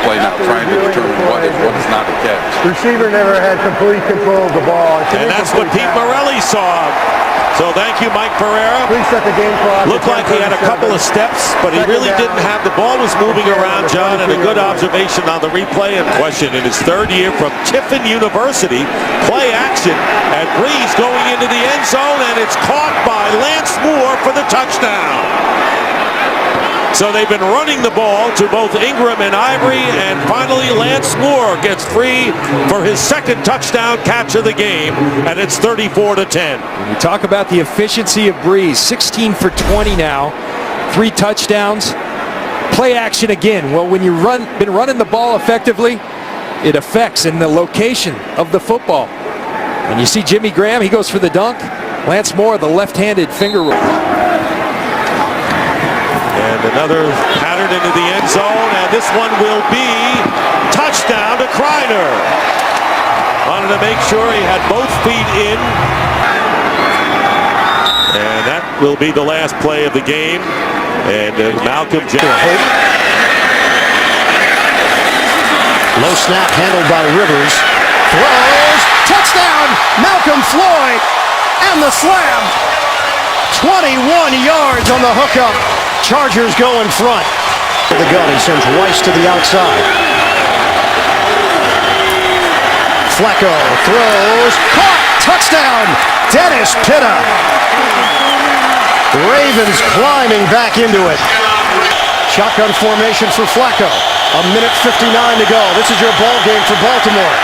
Play now trying to determine what is not a catch. Receiver never had complete control of the ball. And that's what Pete Morelli saw. So thank you, Mike Pereira. Please set the game clock. Looked like he had a couple of steps, but he really didn't have. The ball was moving around, John, and a good observation on the replay in question in his third year from Tiffin University. Play action, and Breeze going into the end zone, and it's caught by Lance Moore for the touchdown. So they've been running the ball to both Ingram and Ivory, and finally Lance Moore gets free for his second touchdown catch of the game, and it's 34-10. We talk about the efficiency of Breeze, 16 for 20 now, 3 touchdowns. Play action again. Well, when you've been running the ball effectively, it affects in the location of the football. And you see Jimmy Graham, he goes for the dunk. Lance Moore, the left-handed finger roll. And another pattern into the end zone, and this one will be touchdown to Kreiner. Wanted to make sure he had both feet in. And that will be the last play of the game. And Malcolm Jackson. Low snap handled by Rivers. Throws. Touchdown. Malcolm Floyd. And the slam. 21 yards on the hookup. Chargers go in front. To the gun, he sends Rice to the outside. Flacco throws. Caught. Touchdown. Dennis Pitta. Ravens climbing back into it. Shotgun formation for Flacco. 1:59 to go. This is your ball game for Baltimore.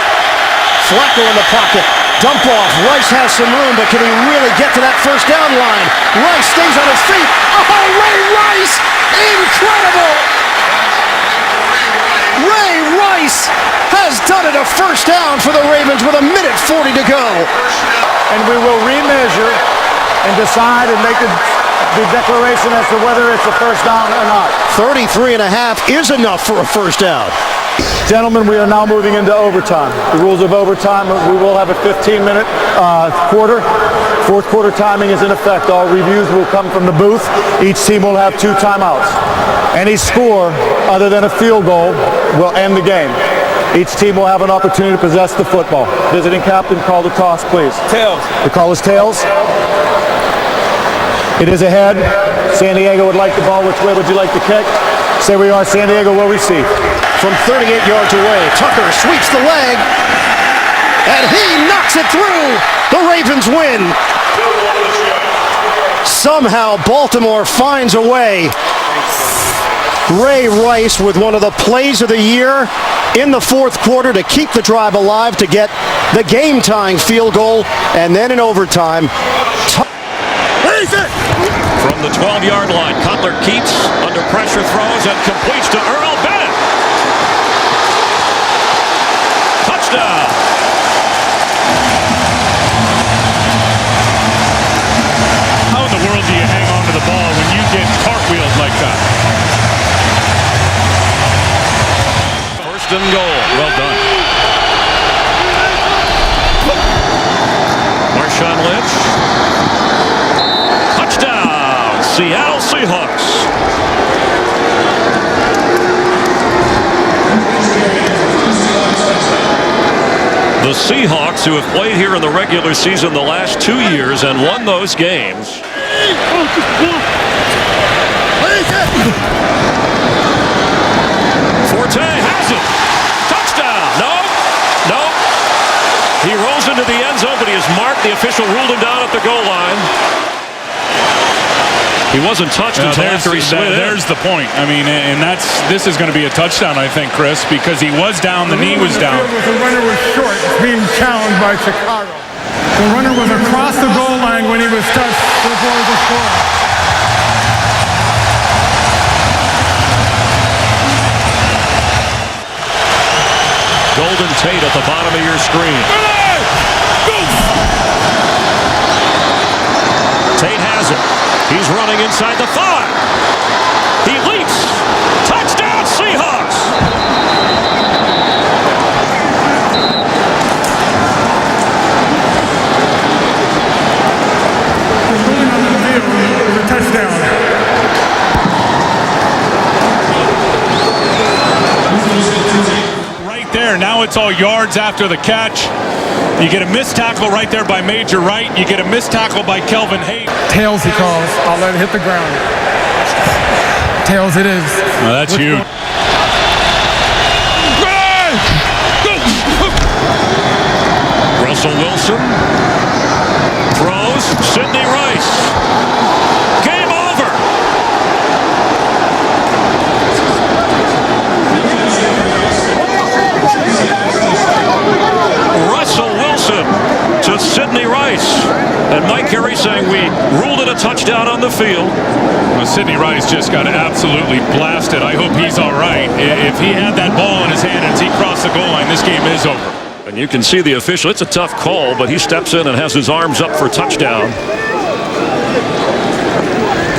Flacco in the pocket. Dump off. Rice has some room, but can he really get to that first down line? Rice stays on his feet. Oh, Ray Rice! Incredible! Ray Rice has done it, a first down for the Ravens with 1:40 to go. And we will remeasure and decide and make the declaration as to whether it's a first down or not. 33.5 is enough for a first down. Gentlemen, we are now moving into overtime. The rules of overtime, we will have a 15-minute quarter. Fourth quarter timing is in effect. All reviews will come from the booth. Each team will have 2 timeouts. Any score other than a field goal will end the game. Each team will have an opportunity to possess the football. Visiting captain, call the toss, please. Tails. The call is tails. It is ahead. San Diego would like the ball. Which way would you like to kick? Say we are. San Diego will receive. From 38 yards away, Tucker sweeps the leg, and he knocks it through. The Ravens win. Somehow Baltimore finds a way. Ray Rice with one of the plays of the year in the fourth quarter to keep the drive alive, to get the game-tying field goal, and then in overtime. From the 12-yard line, Cutler keeps under pressure, throws, and completes to Earl Bennett. Touchdown! How in the world do you hang on to the ball when you get cartwheeled like that? First and goal. Well done. Marshawn Lynch. Touchdown! Seattle Seahawks. The Seahawks, who have played here in the regular season the last 2 years and won those games. Forte has it. Touchdown. No. He rolls into the end zone, but he is marked. The official ruled him down at the goal line. He wasn't touched until after he slid in. There's the point. I mean, and this is going to be a touchdown, I think, Chris, because he was down, the knee was down. The runner was short, being challenged by Chicago. The runner was across the goal line when he was touched before the score. Golden Tate at the bottom of your screen. Tate has it. He's running inside the 5. He leaps. Touchdown, Seahawks. it's all yards after the catch. You get a missed tackle right there by Major Wright. You get a missed tackle by Kelvin Hayes. Tails he calls. I'll let it hit the ground. Tails it is. Well, that's huge. Russell Wilson throws. Sidney Rice. Game over. Russell Wilson to Sidney Rice. And Mike Carey saying we ruled it a touchdown on the field. Well, Sidney Rice just got absolutely blasted. I hope he's all right. If he had that ball in his hand as he crossed the goal line, this game is over. And you can see the official. It's a tough call, but he steps in and has his arms up for touchdown.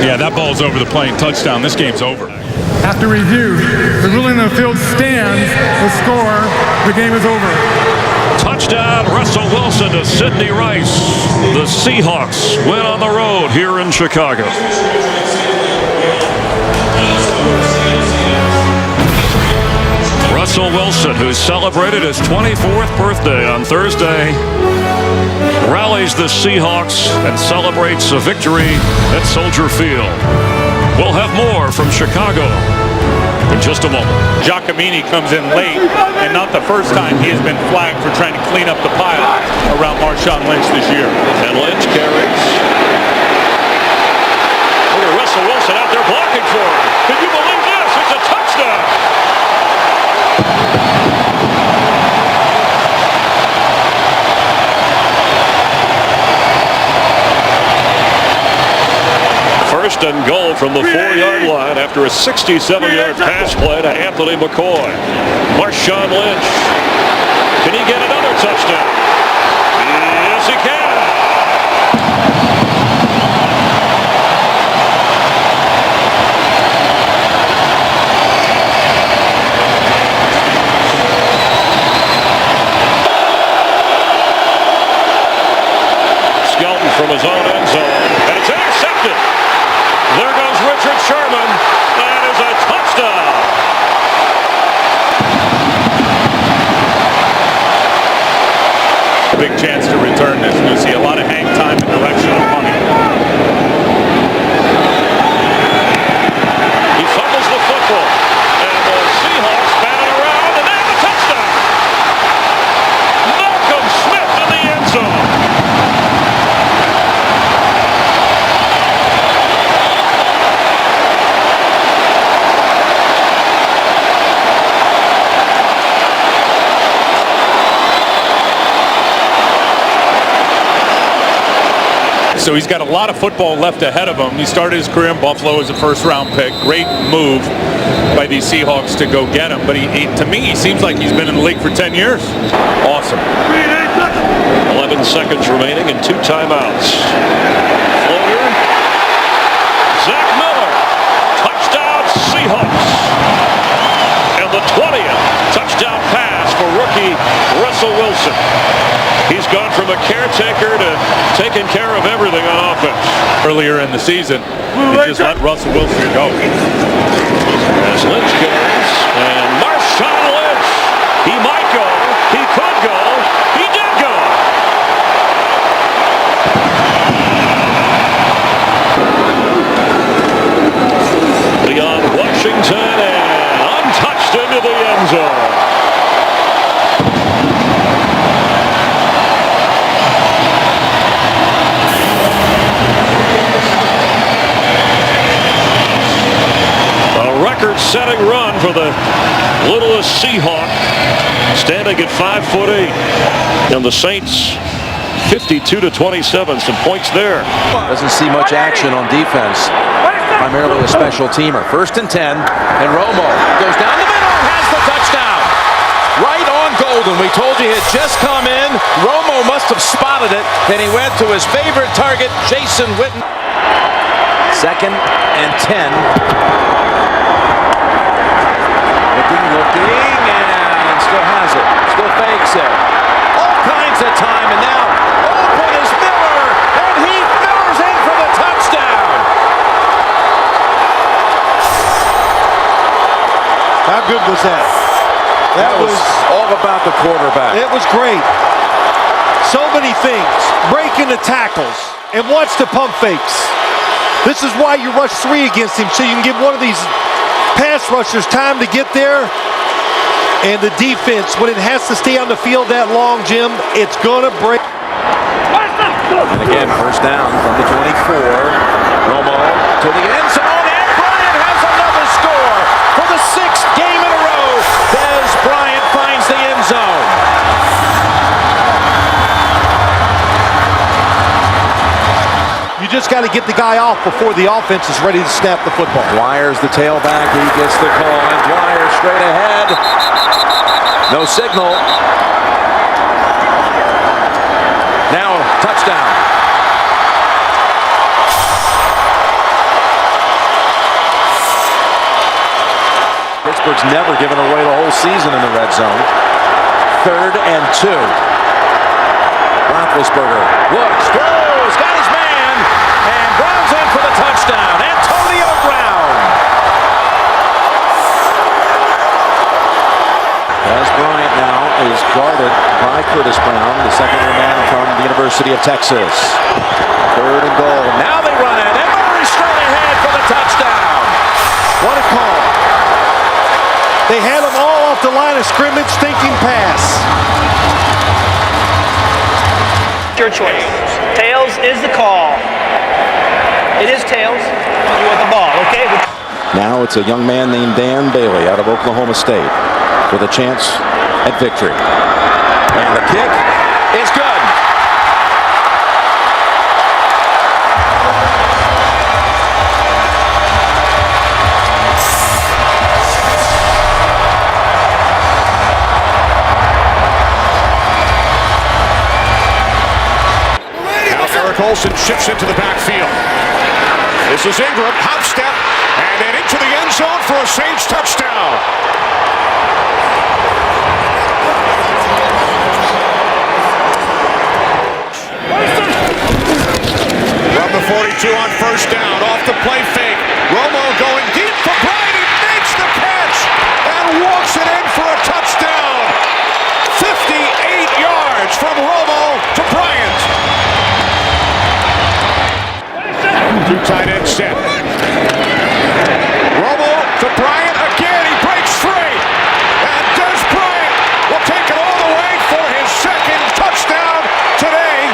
Yeah, that ball's over the plane. Touchdown. This game's over. After review, the ruling on the field stands. The score, the game is over. Touchdown, Russell Wilson to Sidney Rice. The Seahawks win on the road here in Chicago. Russell Wilson, who celebrated his 24th birthday on Thursday, rallies the Seahawks and celebrates a victory at Soldier Field. We'll have more from Chicago in just a moment. Giacomini comes in late, and not the first time he has been flagged for trying to clean up the pile around Marshawn Lynch this year. And Lynch carries. Look at Russell Wilson out there blocking for him. Can you believe this? It's a touchdown. First and goal from the 4-yard line after a 67-yard pass play to Anthony McCoy. Marshawn Lynch. Can he get another touchdown? Yes, he can. Skelton from his own end zone, and it's intercepted. There goes Richard Sherman. That is a touchdown. Big chance to return this. You'll see a lot of hang time and direction of money. He fumbles the football. And the Seahawks bat it around, and they have a touchdown. Malcolm Smith in the end zone. So he's got a lot of football left ahead of him. He started his career in Buffalo as a first-round pick. Great move by these Seahawks to go get him. But to me, he seems like he's been in the league for 10 years. Awesome. 11 seconds remaining and 2 timeouts. Floater. Zach Miller. Touchdown Seahawks. And the 20th touchdown pass for rookie Russell Wilson. He's gone from a caretaker to taking care of everything on offense. Earlier in the season, they just let Russell Wilson go. As Lynch goes, and Marshawn Lynch. He might go. He could go. He did go. Leon Washington and untouched into the end zone. Record-setting run for the littlest Seahawk, standing at 5'8", and the Saints 52-27. Some points there. Doesn't see much action on defense. Primarily a special teamer. 1st and 10, and Romo goes down the middle and has the touchdown. Right on Golden. We told you he had just come in. Romo must have spotted it. Then he went to his favorite target, Jason Witten. 2nd and 10. Looking, and still has it. Still fakes it. All kinds of time, and now open is Miller, and he Miller's in for the touchdown. How good was that? That was all about the quarterback. It was great. So many things. Breaking the tackles. And watch the pump fakes. This is why you rush 3 against him, so you can give one of these pass rushers time to get there. And the defense, when it has to stay on the field that long, Jim, it's going to break. And again, first down from the 24. Romo to the end zone, and Bryant has another score for the 6th game in a row. Dez Bryant finds the end zone. You just got to get the guy off before the offense is ready to snap the football. Dwyer's the tailback. He gets the call, and Dwyer straight ahead. No signal. Now, touchdown. Pittsburgh's never given away the whole season in the red zone. 3rd and 2. Roethlisberger looks, throws, got his man, and Brown's in for the touchdown. Antonio Brown. As Bryant now is guarded by Curtis Brown, the second-year man from the University of Texas. 3rd and goal. Now they run it, and Murray straight ahead for the touchdown. What a call. They had them all off the line of scrimmage thinking pass. Your choice. Tails is the call. It is tails. You want the ball, okay? Now it's a young man named Dan Bailey out of Oklahoma State with a chance at victory. And the kick is good. Olsen shifts into the backfield. This is Ingram, hop step, and then into the end zone for a Saints touchdown. From the 42 on first down, off the play fake. Romo going deep for Bryant. He makes the catch and walks it in for a touchdown. 58 yards from Romo to Bryant. 2 tight end set. Romo to Bryant again. He breaks free. And Dez Bryant will take it all the way for his 2nd touchdown today.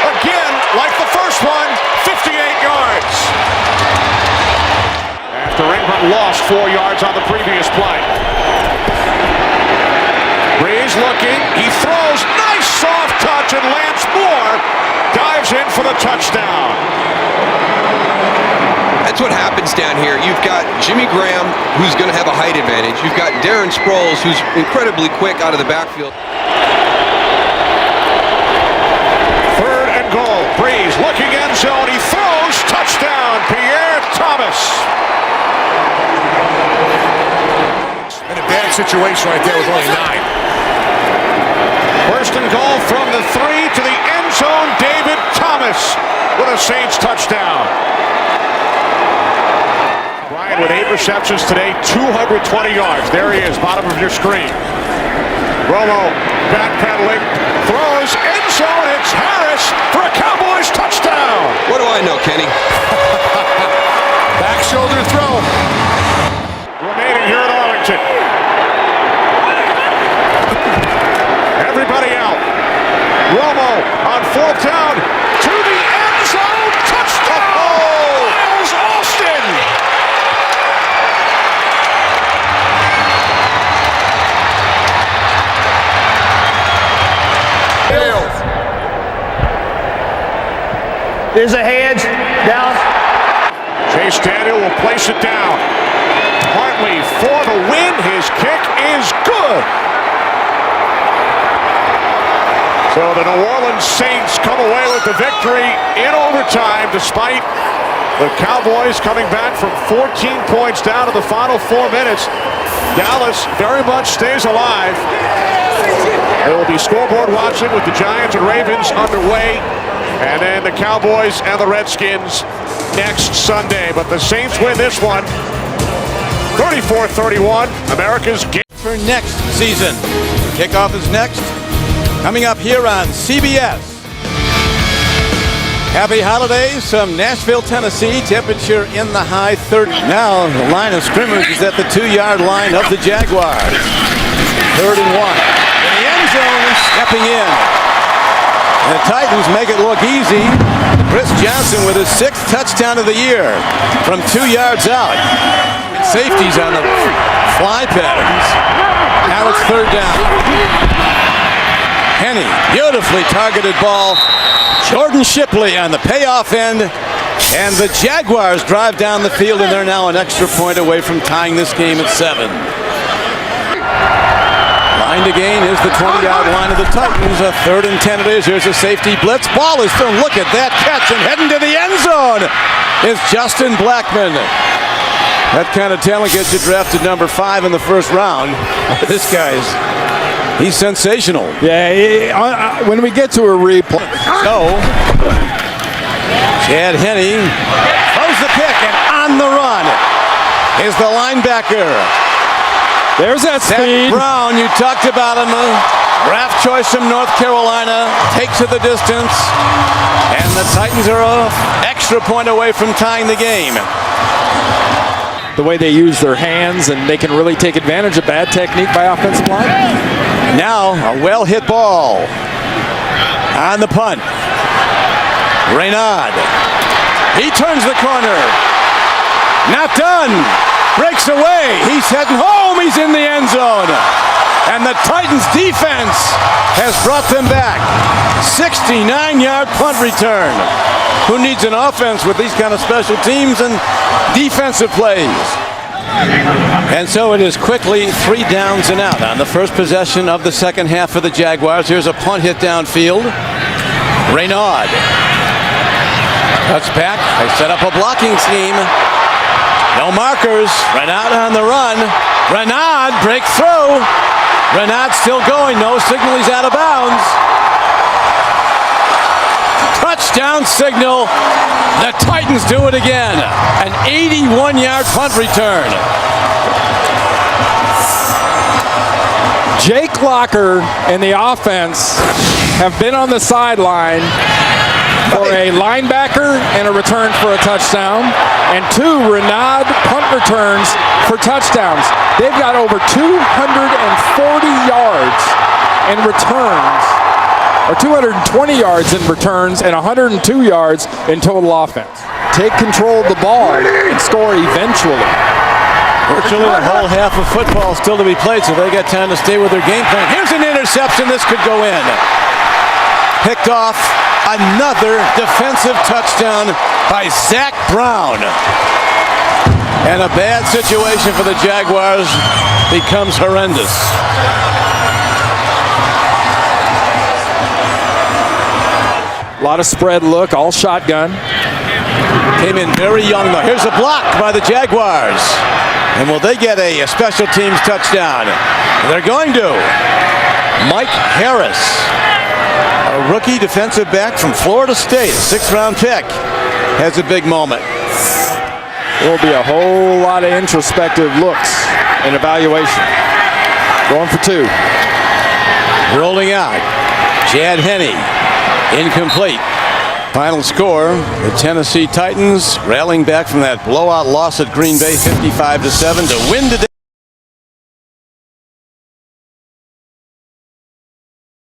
Again, like the first one, 58 yards. After Ingram lost 4 yards on the previous play. Breeze looking. He throws. Nice soft touch, and Lance Moore dives in for the touchdown. That's what happens down here. You've got Jimmy Graham, who's going to have a height advantage. You've got Darren Sproles, who's incredibly quick out of the backfield. 3rd and goal. Breeze looking end zone. He throws. Touchdown. Pierre Thomas. In a bad situation right there with only 9. 1st and goal from the 3 to the end zone. David Thomas with a Saints touchdown. Bryant with 8 receptions today, 220 yards. There he is, bottom of your screen. Romo backpedaling, throws, end zone. It's Harris for a Cowboys touchdown. What do I know, Kenny? Back shoulder throw. Remaining here at Arlington. Everybody out. Romo on 4th down to the end zone. Touchdown! Miles Austin! There's a hedge down. Chase Daniel will place it down. Hartley for the win. His kick is good. So the New Orleans Saints come away with the victory in overtime, despite the Cowboys coming back from 14 points down to the final 4 minutes. Dallas very much stays alive. There will be scoreboard watching with the Giants and Ravens underway. And then the Cowboys and the Redskins next Sunday. But the Saints win this one, 34-31, America's game. for next season. Kickoff is next, coming up here on CBS. Happy holidays from Nashville, Tennessee. Temperature in the high 30s. Now the line of scrimmage is at the 2-yard line of the Jaguars. 3rd and 1. In the end zone, stepping in. And the Titans make it look easy. Chris Johnson with his 6th touchdown of the year from 2 yards out. Safeties on the fly patterns. Now it's 3rd down. Henny, beautifully targeted ball. Jordan Shipley on the payoff end. And the Jaguars drive down the field, and they're now an extra point away from tying this game at 7. Line to gain is the 20-yard line of the Titans. A 3rd and 10 it is. Here's a safety blitz. Ball is thrown. Look at that catch, and heading to the end zone is Justin Blackmon. That kind of talent gets you drafted number 5 in the 1st round. This he's sensational. Yeah, when we get to a replay. So, Chad Henne throws the pick, and on the run is the linebacker. There's that speed. Zach Brown, you talked about him. Draft choice from North Carolina. Takes it the distance. And the Titans are an extra point away from tying the game. The way they use their hands, and they can really take advantage of bad technique by offensive line. Now, a well-hit ball on the punt. Reynard. He turns the corner. Not done. Breaks away. He's heading home. He's in the end zone. And the Titans defense has brought them back. 69-yard punt return. Who needs an offense with these kind of special teams and defensive plays? And so it is quickly 3 downs and out on the first possession of the second half for the Jaguars. Here's a punt hit downfield. Reynard cuts back. They set up a blocking scheme. No markers. Reynard on the run. Reynard breakthrough. Reynard still going. No signal. He's out of bounds. Touchdown signal. The Titans do it again. An 81-yard punt return. Jake Locker and the offense have been on the sideline for a linebacker and a return for a touchdown, and 2 Reynard punt returns for touchdowns. They've got over 240 yards in returns, or 220 yards in returns, and 102 yards in total offense. Take control of the ball and score eventually. Virtually a whole half of football still to be played, so they got time to stay with their game plan. Here's an interception. This could go in. Picked off. Another defensive touchdown by Zach Brown. And a bad situation for the Jaguars becomes horrendous. A lot of spread look, all shotgun. Came in very young though. Here's a block by the Jaguars. And will they get a special teams touchdown? They're going to. Mike Harris, a rookie defensive back from Florida State, a 6th-round pick, has a big moment. There will be a whole lot of introspective looks and evaluation. Going for 2. Rolling out. Chad Henne. Incomplete. Final score, the Tennessee Titans rallying back from that blowout loss at Green Bay 55-7 to win today.